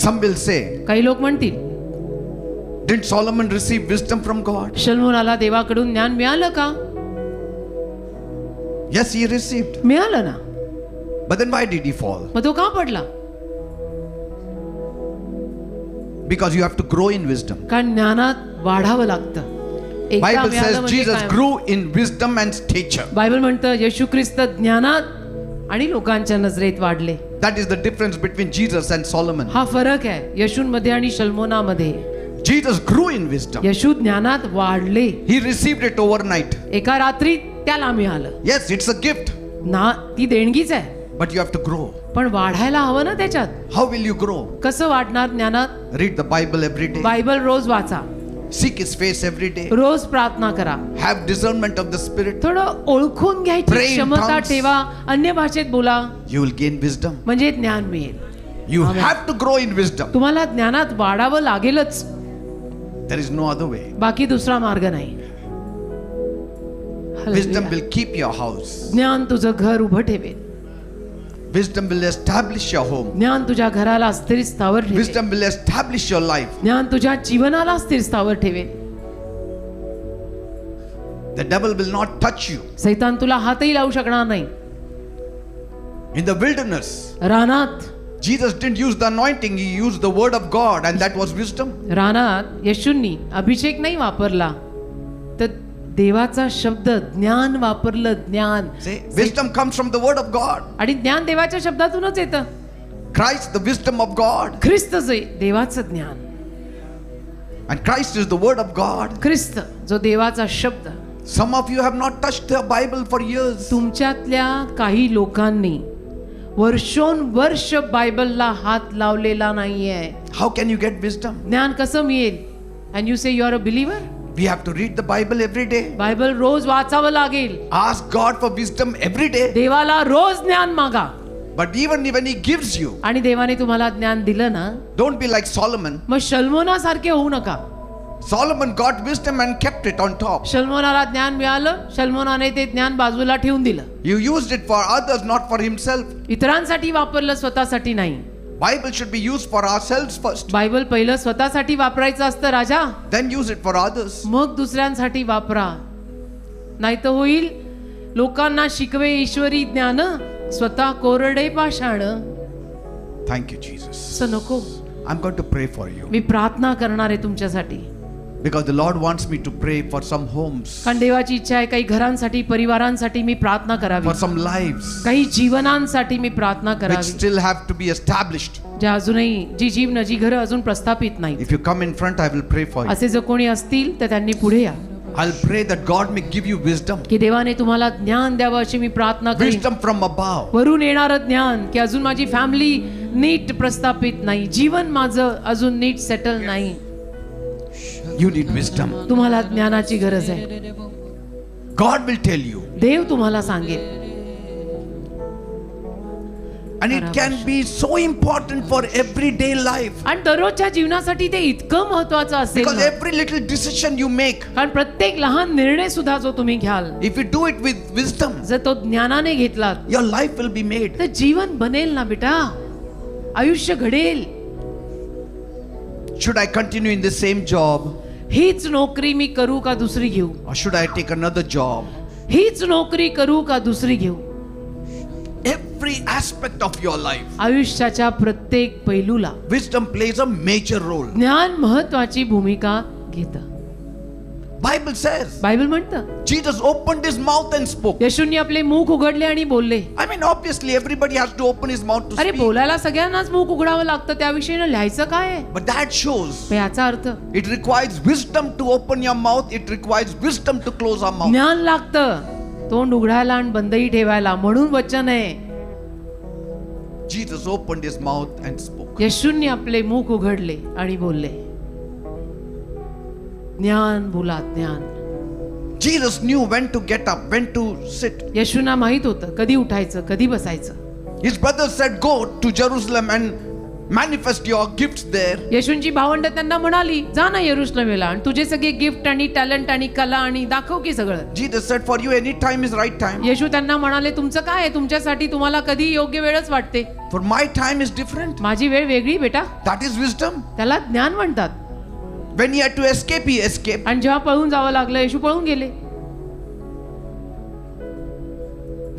Some will say, काही लोक म्हणतील, didn't Solomon receive wisdom from God? शलोमोनाला देवाकडून ज्ञान मिळालं का? Yes, he received. मिळालं ना. But then why did he fall? मग तो का पडला? Because you have to grow in wisdom. कारण ज्ञानात वाढावं लागतं. एकदा Bible मिळालं says म्हणजे Jesus काय? grew in wisdom and stature. Bible म्हणतं येशू ख्रिस्त ज्ञानात आणि लोकांच्या नजरेत वाढले. That is the difference between Jesus and Solomon. हा फरक आहे येशूमध्ये आणि शल्मोनामध्ये. Jesus grew in wisdom. येशू ज्ञानात वाढले. He received it overnight. एका रात्रीत त्याला मिळालं Yes, it's a gift, ना, ती देणगीच आहे. but you have to grow. पण वाढायला हवं ना त्याच्यात. How will you grow? कसं वाढणार ज्ञानात? Read the Bible every day. Bible रोज वाचा, Seek His face every day. रोज प्रार्थना करा, Have discernment of the Spirit. थोडं ओळखून घ्यायची Pray in क्षमता tongues. ठेवा, अन्य भाषेत बोला, You will gain wisdom. म्हणजे ज्ञान मिळेल. You Amen. have to grow in wisdom. तुम्हाला ज्ञानात वाढावं लागेलच, There is no other way. बाकी दुसरा मार्ग नाही. Wisdom Hallelujah. will keep your house. ज्ञान तुझं घर उभं ठेवेल. Wisdom will establish your home. ज्ञान तुझ्या घराला स्थिर स्थावर ठेवेल. Wisdom will establish your life. ज्ञान तुझ्या जीवनाला स्थिर स्थावर ठेवेल. The devil will not touch you. सैतान तुला हातही लावू शकणार नाही. In the wilderness, रानात Jesus didn't use the anointing, He used the word of God, and that was wisdom. रानात येशूंनी अभिषेक नाही वापरला, तर देवाचा शब्द ज्ञान वापरलं. ज्ञान See, wisdom comes from the word of God. आणि ज्ञान देवाच्या शब्दातूनच येतं. Christ, the wisdom of God. ख्रिस्त जे देवाचं ज्ञान, And Christ is the word of God. ख्रिस्त जो देवाचा शब्द. Some of you have not touched the Bible for years. तुमच्यातल्या काही लोकांनी वर्षोनवर्ष बायबलला हात लावलेला नाहीये. How can you get wisdom? ज्ञान कसं मिळेल? And you say you are a believer. We have to read the Bible every day. Bible रोज वाचावं लागेल. Ask God for wisdom every day. देवाला रोज ज्ञान मागा. But even when He gives you, आणि देवाने तुम्हाला ज्ञान दिलं ना, don't be like Solomon. मग शल्मोनासारखे होऊ नका. Solomon got wisdom and kept it on top. शल्मोनाला ज्ञान मिळालं, शल्मोनाने ते ज्ञान बाजूला ठेवून दिलं. You used it for others, not for himself. इतरांसाठी वापरलं, स्वतःसाठी नाही. Bible should be used for ourselves first. Bible पहिलं स्वतःसाठी वापरायचं असतं राजा, Then use it for others. मग दुसऱ्यांसाठी वापरा. नाही तर होईल लोकांना शिकवे ईश्वरी ज्ञान, स्वतः कोरडे पाषाण. Thank you, Jesus. असं नको. I'm going to pray for you. मी प्रार्थना करणार आहे तुमच्यासाठी. Because the Lord wants me to pray for some homes, कारण देवाची इच्छा आहे काही घरांसाठी, परिवारांसाठी मी प्रार्थना करावी, for some lives काही जीवनांसाठी मी प्रार्थना which करावी, still have to be established. ज्या अजूनही जी जीवन जी घरं अजून प्रस्थापित नाही. If you come in front, I will pray for you. असे जर कोणी असतील तर त्यांनी पुढे या. I'll pray that God may give you wisdom. की देवाने तुम्हाला ज्ञान द्यावं अशी मी प्रार्थना करीन. Wisdom from above. वरून येणारं ज्ञान, की अजून माझी फॅमिली नीट प्रस्थापित नाही, जीवन माझं अजून नीट सेटल नाही. You need wisdom. तुम्हाला ज्ञानाची गरज आहे. God will tell you. देव तुम्हाला सांगेल. And it can be so important for everyday life. आणि दररोजच्या जीवनासाठी ते इतकं महत्वाचं असेल Because ना. every little decision you make, कारण प्रत्येक लहान निर्णय सुद्धा जो तुम्ही घ्याल, if you do it with wisdom, जर तो ज्ञानाने घेतलात, your life will be made. तर जीवन बनेल ना बेटा, आयुष्य घडेल. Should I continue in the same job, हीच नोकरी मी करू का दुसरी घेऊ? or should I take another job? हीच नोकरी करू का दुसरी घेऊ? Every aspect of your life, आयुष्याच्या प्रत्येक पैलूला wisdom plays a major role. ज्ञान महत्वाची भूमिका घेतं. Bible says बायबल म्हणतं Jesus opened his mouth and spoke. येशूंनी आपले मुख उघडले आणि बोलले. I mean, obviously everybody has to open his mouth to अरे speak. बोलायला सगळ्यांनाच मुख उघडावं लागतं, त्याविषयी लिहायचं काय आहे? But that shows पण याचा अर्थ it requires wisdom to open your mouth. It requires wisdom to close our mouth. ज्ञान लागतं तोंड उघडायला आणि बंदही ठेवायला, म्हणून वचन आहे. Jesus opened his mouth and spoke. येशूंनी आपले मुख उघडले आणि बोलले. ज्ञान बोला, ज्ञान. Jesus knew when to get up, when to sit. येशूंना माहित होतं कधी उठायचं कधी बसायचं. His brothers said, go to Jerusalem and manifest your gifts there. येशूंची भावंड त्यांना म्हणाली जा ना यरुशलेमेला आणि तुझे सगळे गिफ्ट आणि टॅलेंट आणि कला आणि दाखव की सगळं. Jesus said, for you any time is right time. येशू त्यांना म्हणाले तुमचं काय आहे, तुमच्यासाठी तुम्हाला कधी योग्य वेळच वाटते. For my time is different. माझी वेळ वेगळी बेटा. That is wisdom. त्याला ज्ञान म्हणतात. When he had to escape, he escaped. आणि जेव्हा पळून जावं लागलं येशू पळून गेले.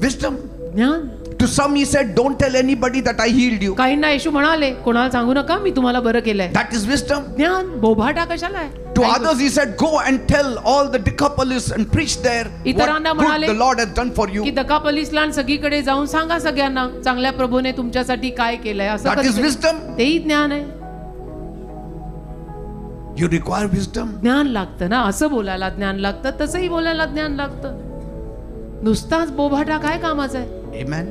Wisdom. ज्ञान. To some he said, don't tell anybody that I healed you. काहींना येशू म्हणाले कोणाला सांगू नका मी तुम्हाला बरं केलंय. That is wisdom. ज्ञान. बोभाटा कशाला आहे. To others he said, go and tell all the Decapolis and preach there इतरांना what good म्हणाले the Lord has done for की you. दकापलिसला सगळीकडे जाऊन सांगा सगळ्यांना चांगल्या प्रभूने तुमच्यासाठी काय केलंय. असं That is कधी- wisdom. तेही ज्ञान आहे. You require wisdom. ज्ञान लागतं ना. असं बोलायला ज्ञान लागतं तसंही बोलायला ज्ञान लागतं. नुसताच बोभाटा काय कामाचा आहे. Amen.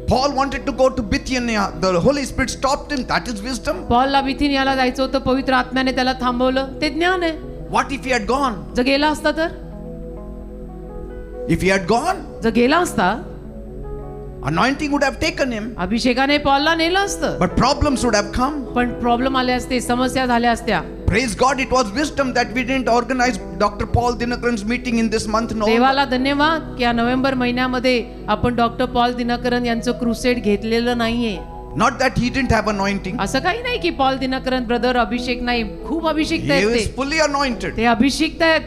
Paul wanted to go to Bithynia. The Holy Spirit stopped him. That is wisdom. पॉलला बिथिनियाला जायचं होतं पवित्र आत्म्याने त्याला थांबवलं. ते ज्ञान आहे. What if he had gone? जर गेला असता तर If he had gone, जर गेला असता anointing would have taken him, अभिषेकाने पॉलला नेलं असतं. but problems would have come. पण प्रॉब्लेम आले असते समस्या झाल्या असत्या. Praise God, it was wisdom that we didn't organize Dr. Paul Dinakaran's meeting in this month. No. देवाला धन्यवाद की या नोव्हेंबर महिन्यामध्ये आपण डॉक्टर पॉल दिनकरन यांचं क्रुसेड घेतलेलं नाहीये. Not that he didn't have anointing. असं काही नाही की पॉल दिनकरन ब्रदर अभिषेक नाही. खूप अभिषेक He आहेत was ते. fully anointed. ते अभिषिक्त आहेत.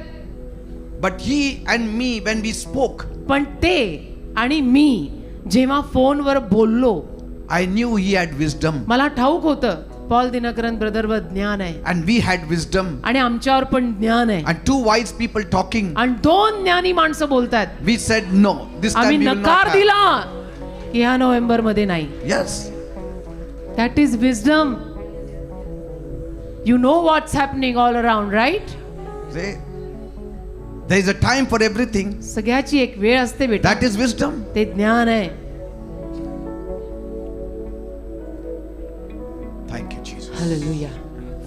But he and me, when we spoke, पण ते आणि मी जेव्हा फोनवर बोललो I knew he had wisdom. मला ठाऊक होतं पॉल दिनकरन ब्रदरवर ज्ञान आहे And we had wisdom. आणि आमच्यावर पण ज्ञान आहे. And two wise people talking. आणि दोन ज्ञानी माणसं बोलतात. We said no. This time आम्ही we will नकार not have. दिला की ह्या नोव्हेंबर मध्ये नाही. Yes. That is wisdom. You know what's happening all around right. See, there is a time for everything. सगळ्याची एक वेळ असते बेटा. That is wisdom. ते ज्ञान आहे. Thank you, Jesus. Hallelujah.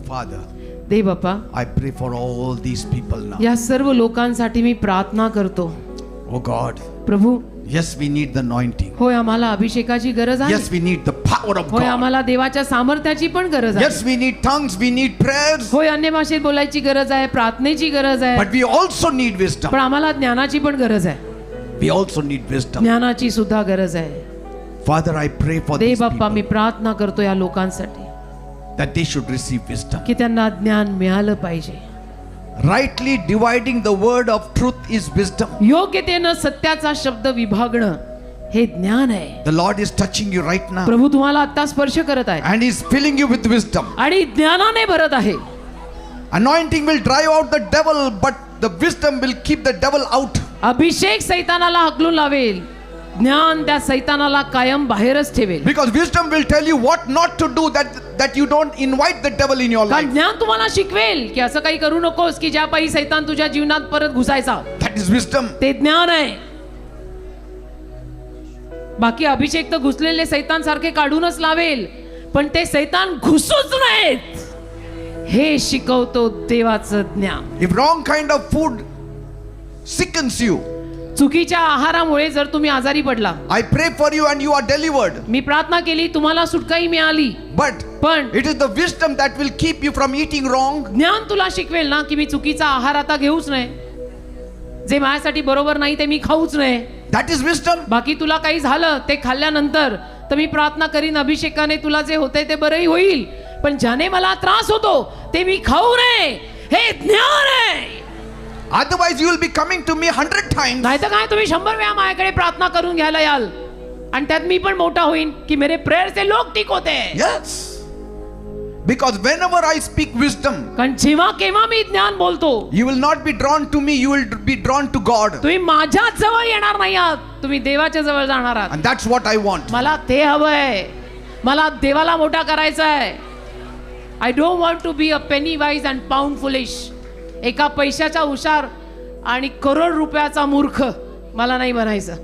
Father, they Bappa I pray for all these people now. या सर्व लोकांसाठी मी प्रार्थना करतो. Oh God. Prabhu Yes, we need the anointing. होय आम्हाला अभिषेकाची गरज आहे. Yes, we need the power of होय God. आम्हाला देवाच्या सामर्थ्याची पण गरज आहे. Yes, we need tongues, we need prayers. होय अन्य भाषेत बोलायची गरज आहे, प्रार्थनेची गरज आहे. But we also need wisdom. पण आम्हाला ज्ञानाची पण गरज आहे. We also need wisdom. ज्ञानाची सुद्धा गरज आहे. Father, I pray for they these Bappa me people प्रार्थना करतो या लोकांसाठी that they should receive wisdom. की त्यांना ज्ञान मिळालं पाहिजे. Rightly dividing the word of truth is wisdom. योग्यतेनं सत्याचा शब्द विभागणं हे ज्ञान आहे. The Lord is touching you right now प्रभू तुम्हाला आता स्पर्श करत आहे and He's filling you with wisdom. आणि ज्ञानाने भरत आहे. Anointing will drive out the devil, but the wisdom will keep the devil out. अभिषेक सैतानाला हकलून लावेल, ज्ञान त्या सैतानाला कायम बाहेरच ठेवेल. Because wisdom will tell you what not to do, that you don't invite the devil in your कारण life. ज्ञान तुम्हाला शिकवेल की असं काही करू नकोस की ज्या पायी सैतान तुझ्या जीवनात परत घुसायचा. That is wisdom. ते ज्ञान आहे. बाकी अभिषेक तर घुसलेले सैतान सारखे काढूनच लावेल, पण ते सैतान घुसूच नाहीत हे शिकवतो देवाचं ज्ञान. If wrong kind of food sickens you, चुकीच्या आहारामुळे जर तुम्ही आजारी पडला, I pray for you and you are delivered. मी प्रार्थना केली तुम्हाला सुटकाही मिळाली, But पण it is the wisdom that will keep you from eating wrong. ज्ञान तुला शिकवेल ना की मी चुकीचा आहार आता घेऊच नाही, जे माझ्यासाठी बरोबर नाही ते मी खाऊच नाही. That is wisdom. बाकी तुला काही झालं ते खाल्ल्यानंतर तर मी प्रार्थना करीन अभिषेकाने तुला जे होतंय ते बरंही होईल, पण ज्याने मला त्रास होतो ते मी खाऊ नये. हे ज्ञान आहे. Otherwise you will be coming to me 100 times. नाही तर काय तुम्ही 100 वेळा माझ्याकडे प्रार्थना करून घ्यायला याल आणि त्यात मी पण मोठा होईन की मेरे प्रेयर से लोक ठीक होते. Yes. Because whenever I speak wisdom, कारण जेव्हा केव्हा मी ज्ञान बोलतो you will not be drawn to me, you will be drawn to God. तुम्ही माझ्या जवळ येणार नाही आहात, तुम्ही देवाच्या जवळ जाणार आहात. And that's what I want. मला ते हवंय. मला देवाला मोठा करायचा आहे. I don't want to be a penny wise and pound foolish. एका पैशाचा हुशार आणि करोड रुपयाचा मूर्ख मला नाही बनायचं.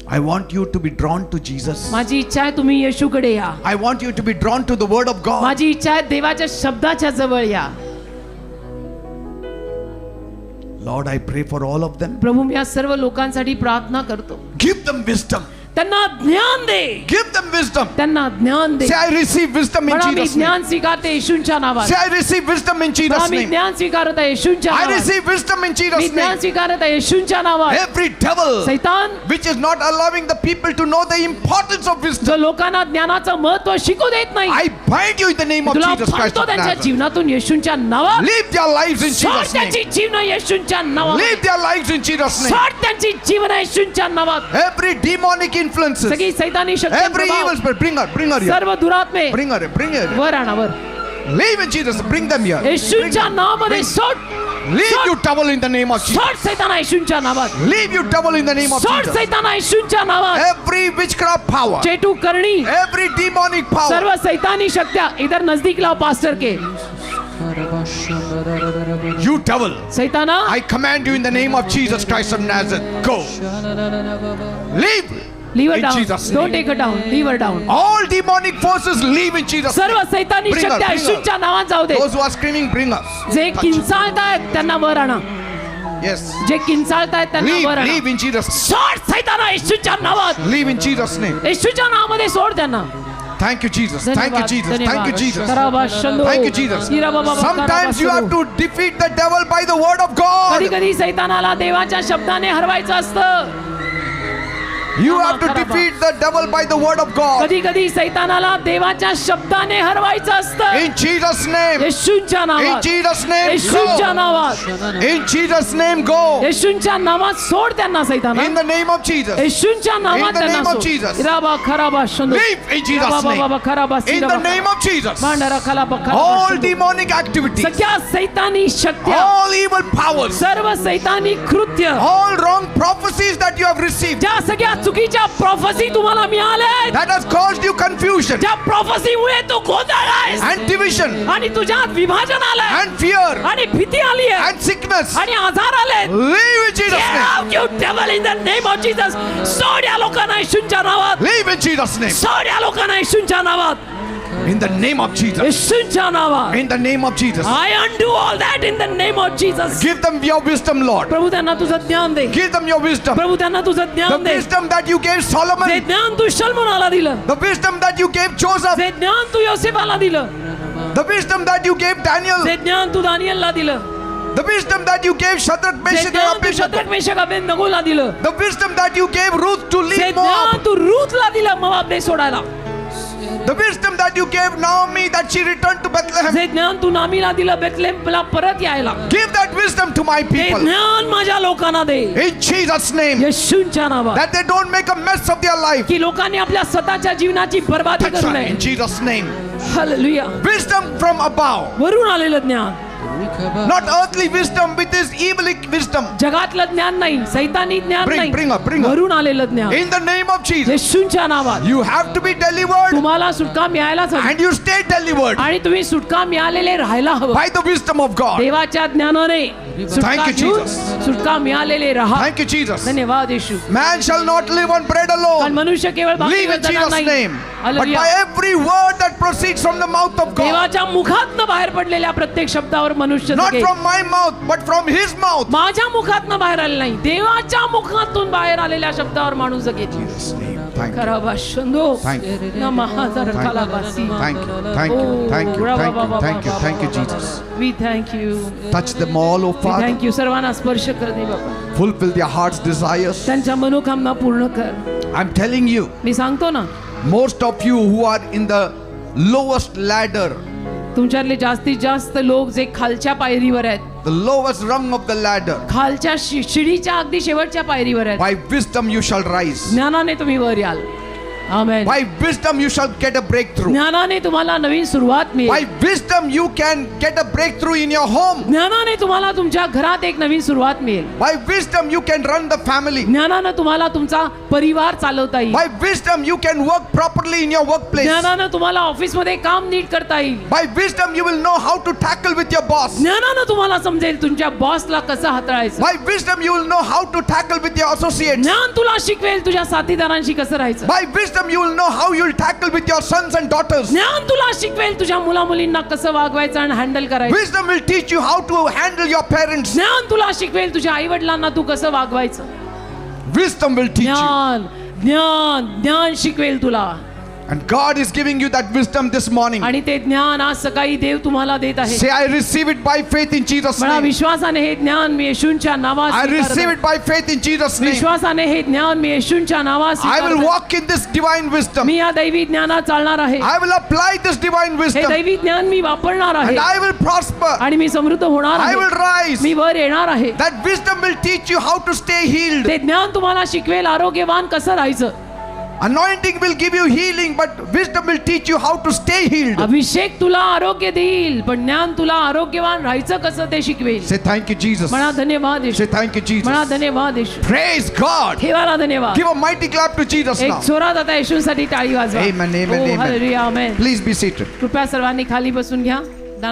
I want you to be drawn to Jesus. माझी इच्छा आहे तुम्ही येशूकडे या. I want you to be drawn to the word of God. माझी इच्छा आहे देवाच्या शब्दाच्या जवळ या. Lord, I pray for all of them. प्रभू मी या सर्व लोकांसाठी प्रार्थना करतो. Give them wisdom. त्यांना ज्ञान दे. Give them wisdom. त्यांना ज्ञान दे. Say, I receive wisdom in म्हणा मी Jesus' name. ज्ञान स्वीकारते येशूंच्या नावात. Say, I receive wisdom in म्हणा Jesus' मी name. ज्ञान स्वीकारत आहे येशूंच्या I नावात. receive wisdom in me Jesus' ज्ञान name. स्वीकारत आहे येशूंच्या नावात. Every devil सैतान which is not allowing the people to know the importance of wisdom, जो लोकांना ज्ञानाचं महत्व शिकू देत नाही, I bind you in the name of तुला Jesus Christ फाडतो of त्यांच्या Nazareth. जीवनातून येशूंच्या नावात. Live their lives in सोड Jesus' त्यांची name. जीवन येशूंच्या नावात. Live their lives in Jesus' name. सोड त्यांची जीवन येशूंच्या नावात. Every demonic influences, सगळी सैतानी शक्ती every evil spirit, bring her here. सर्व दुरात्मे Bring her. वर आणा वर. Live in Jesus, bring them here. येशूंच्या नावामध्ये सोड. Leave you devil in the name of Jesus. सोड सैताना येशूंच्या नावात. Leave you devil in the name of सोड Jesus. सैताना येशूंच्या नावात. Every witchcraft power, चेटू करणी every demonic power, सर्व सैतानी शक्त्या इधर नजदीक लाओ pastor K. you devil, सैताना I command you in the name of Jesus Christ of Nazareth, go. Leave leave her in down. Jesus' Don't name. take her down. Leave her down. All demonic forces leave in Jesus' सर्व name. सैतानी Bring her, शक्त्या bring her. येशूंच्या नावात जाऊ दे. Those who are screaming, bring us. जे Touch. किंचाळतायत त्यांना वर आणा. Yes. जे किंचाळतायत त्यांना वर आणा. Leave in Jesus. सोड सैताना येशूच्या नावात. Leave in Jesus' name. येशूच्या नावामध्ये सोड त्यांना. Thank you, Jesus. Thank you, Jesus. Thank you, Jesus. धन्यवाद. Thank you, Jesus. Sometimes you have to defeat the devil by the word of कधी God. कधी सैतानाला देवाच्या शब्दाने हरवायचं असतं. You have to defeat the devil by the word of God. कधी कधी सैतानाला देवाच्या शब्दाने हरवायचं असतं. In Jesus' name. येशूच्या In नावात. Jesus' name, येशूच्या go. नावात. In Jesus' name, go. येशूच्या नावात सोड त्यांना सैताना. In the name of Jesus. येशूच्या नावात In the त्यांना name of सोड. Jesus. इराबा खराबा शंदो. Leave in Jesus' इराबा name. बाबा खराबा In the सिराबा. name of Jesus. Bhandara खलाबा खराबा All शंदो. demonic activities, सगळ्या सैतानी शक्त्या, all evil powers, सर्व सैतानी कृत्य, all wrong prophecies that you have received, ज्या सगळ्या चुकीच्या प्रॉफसी तुम्हाला मिळाल्या, that has caused you confusion ज्या प्रॉफसीमुळे तू गोंधळलायस and division आणि तुझ्यात विभाजन आलंय and fear आणि भीती आली आहे and sickness. आणि आजार आले. Leave in Jesus' Get name. out, you devil, in the name of Jesus. सोड या लोकांना येशूच्या नावात. Leave in Jesus' name. सोड या लोकांना येशूच्या नावात. In the name of Jesus. येशूच्या नावात. In the name of Jesus. I undo all that in the name of Jesus. Give them your wisdom, Lord. प्रभू त्यांना तुझं ज्ञान दे. Give them your wisdom. प्रभू त्यांना तुझं The ज्ञान दे. wisdom that you gave जे Solomon. ज्ञान तू शल्मोनाला दिलं, The wisdom that you gave Joseph. जे ज्ञान तू योसेफाला दिलं, The wisdom that you gave Daniel. जे ज्ञान तू दानियलला दिलं, The wisdom that you gave Shadrach, जे Meshach, ज्ञान and तू Abednego. शद्रक मेशक अबेदनगोला दिलं, The wisdom that you gave Ruth to जे leave ज्ञान Moab. तू रूथला दिलं मोआब देश सोडायला, The wisdom that you gave Naomi that she returned to Bethlehem. जे ज्ञान तू नामीला दिलं बेथलेहमला परत यायला, Give that wisdom to my ते people. ज्ञान माझ्या लोकांना दे. In Jesus' name. येशूच्या नावात. That they don't make a mess of their life. की लोकांनी आपल्या स्वतःच्या जीवनाची बर्बादी Touch करू her नये. in Jesus' name. Hallelujah. Wisdom from above. वरून आलेलं ज्ञान, Not earthly wisdom with this evil wisdom. जगातलं ज्ञान नाही, सैतानी ज्ञान Bring नाही, her. वरून आलेलं ज्ञान. In the name of Jesus. येशूच्या नावात You have to be delivered तुम्हाला सुटका मिळायलाच हवी and you stay delivered आणि तुम्ही सुटका मिळालेले राहायला हवं. by the wisdom of God. देवाच्या ज्ञानाने सुटका Thank you, घेऊन Jesus. सुटका मिळालेले राहा. Thank you, Jesus. धन्यवाद येशू. Man shall not live on bread कारण alone. मनुष्य केवळ Live भाकरीवर in जगणार Jesus' नाही. name. But hallelujah. by every word that proceeds from the mouth of God. देवाच्या मुखातनं बाहेर पडलेल्या प्रत्येक शब्दावर मनुष्य Not जगेल. from my mouth, but from his mouth. माझ्या मुखातनं बाहेर आले नाही, देवाच्या मुखातून बाहेर आलेल्या शब्दावर माणूस जगेल. Thank you. खराबाशंदो Thank you. नमःदर खलाबासी. Thank you. Thank you. Thank you. Thank you. Thank you. Thank you, Jesus. We thank you. Touch them all, O We Father. thank you. सर्वांना स्पर्श कर दे बाबा. Fulfill their heart's desires. त्यांच्या मनोकामना पूर्ण कर. I'm telling you, मी सांगतो ना, most of you who are in the lowest ladder, तुमच्यातले जास्तीत जास्त लोक जे खालच्या पायरीवर आहेत, the lowest rung of the ladder, खालच्या शिडीच्या अगदी शेवटच्या पायरीवर आहेत, by wisdom you shall rise. ज्ञानाने तुम्ही वर याल. आमेन. By wisdom you shall get a breakthrough. ज्ञानाने तुम्हाला नवीन सुरुवात By मिळेल. wisdom you can get a breakthrough in your home. ज्ञानाने तुम्हाला तुमच्या घरात एक नवीन सुरुवात मिळेल. By wisdom you can run the family. ज्ञानानं तुम्हाला तुमचा परिवार चालवता येईल. By wisdom you can work properly in your workplace. ज्ञानानं तुम्हाला ऑफिसमध्ये काम नीट करता येईल. By wisdom you will know how to tackle with your boss. ज्ञानानं तुम्हाला समजेल तुमच्या बॉसला कसं हाताळायचं. By wisdom you will know how to tackle with your associates. ज्ञान तुला शिकवेल तुझ्या साथीदारांशी कसं राहायचं. By wisdom wisdom, you will know how you will tackle with your sons and daughters. ज्ञान तुला शिकवेल तुझ्या मुला मुलींना कसं वागवायचं आणि हँडल करायचं. Wisdom will teach you how to handle your parents. ज्ञान तुला शिकवेल तुझ्या आई वडिलांना तू कसं वागवायचं. Wisdom will teach you. ज्ञान ज्ञान ज्ञान शिकवेल तुला. And God is giving you that wisdom this morning. आणि ते ज्ञान आज सकाळी देव तुम्हाला देत आहे. Say, I receive it by faith in Jesus' मला name. विश्वासाने हे ज्ञान मी येशूंच्या नावात I स्वीकारतो. receive it by faith in Jesus' name. विश्वासाने हे ज्ञान मी येशूंच्या नावात I will स्वीकारतो. walk in this divine wisdom. मी या दैवी ज्ञानात चालणार आहे. I will apply this divine हे wisdom. दैवी ज्ञान मी वापरणार आहे And I will prosper. आणि मी समृद्ध होणार I will आहे. rise. मी वर येणार आहे. That wisdom will teach you how to stay healed. ते ज्ञान तुम्हाला शिकवेल आरोग्यवान कसं राहायचं. Anointing will give you healing, but wisdom will teach you how to stay healed. अभिषेक तुला आरोग्य देईल पण ज्ञान तुला आरोग्यवान राहायचं कसं ते शिकवेल. Say thank you, Jesus. म्हणा धन्यवाद येशू. Say thank you, म्हणा Jesus. धन्यवाद येशू. Praise God. ठेवाला धन्यवाद. Give a mighty clap to Jesus एक now. जोरात आता येशूसाठी टाळी वाजवा. Amen, amen, Oh, amen. hallelujah, amen. Please be seated. कृपया सर्वांनी खाली बसून घ्या.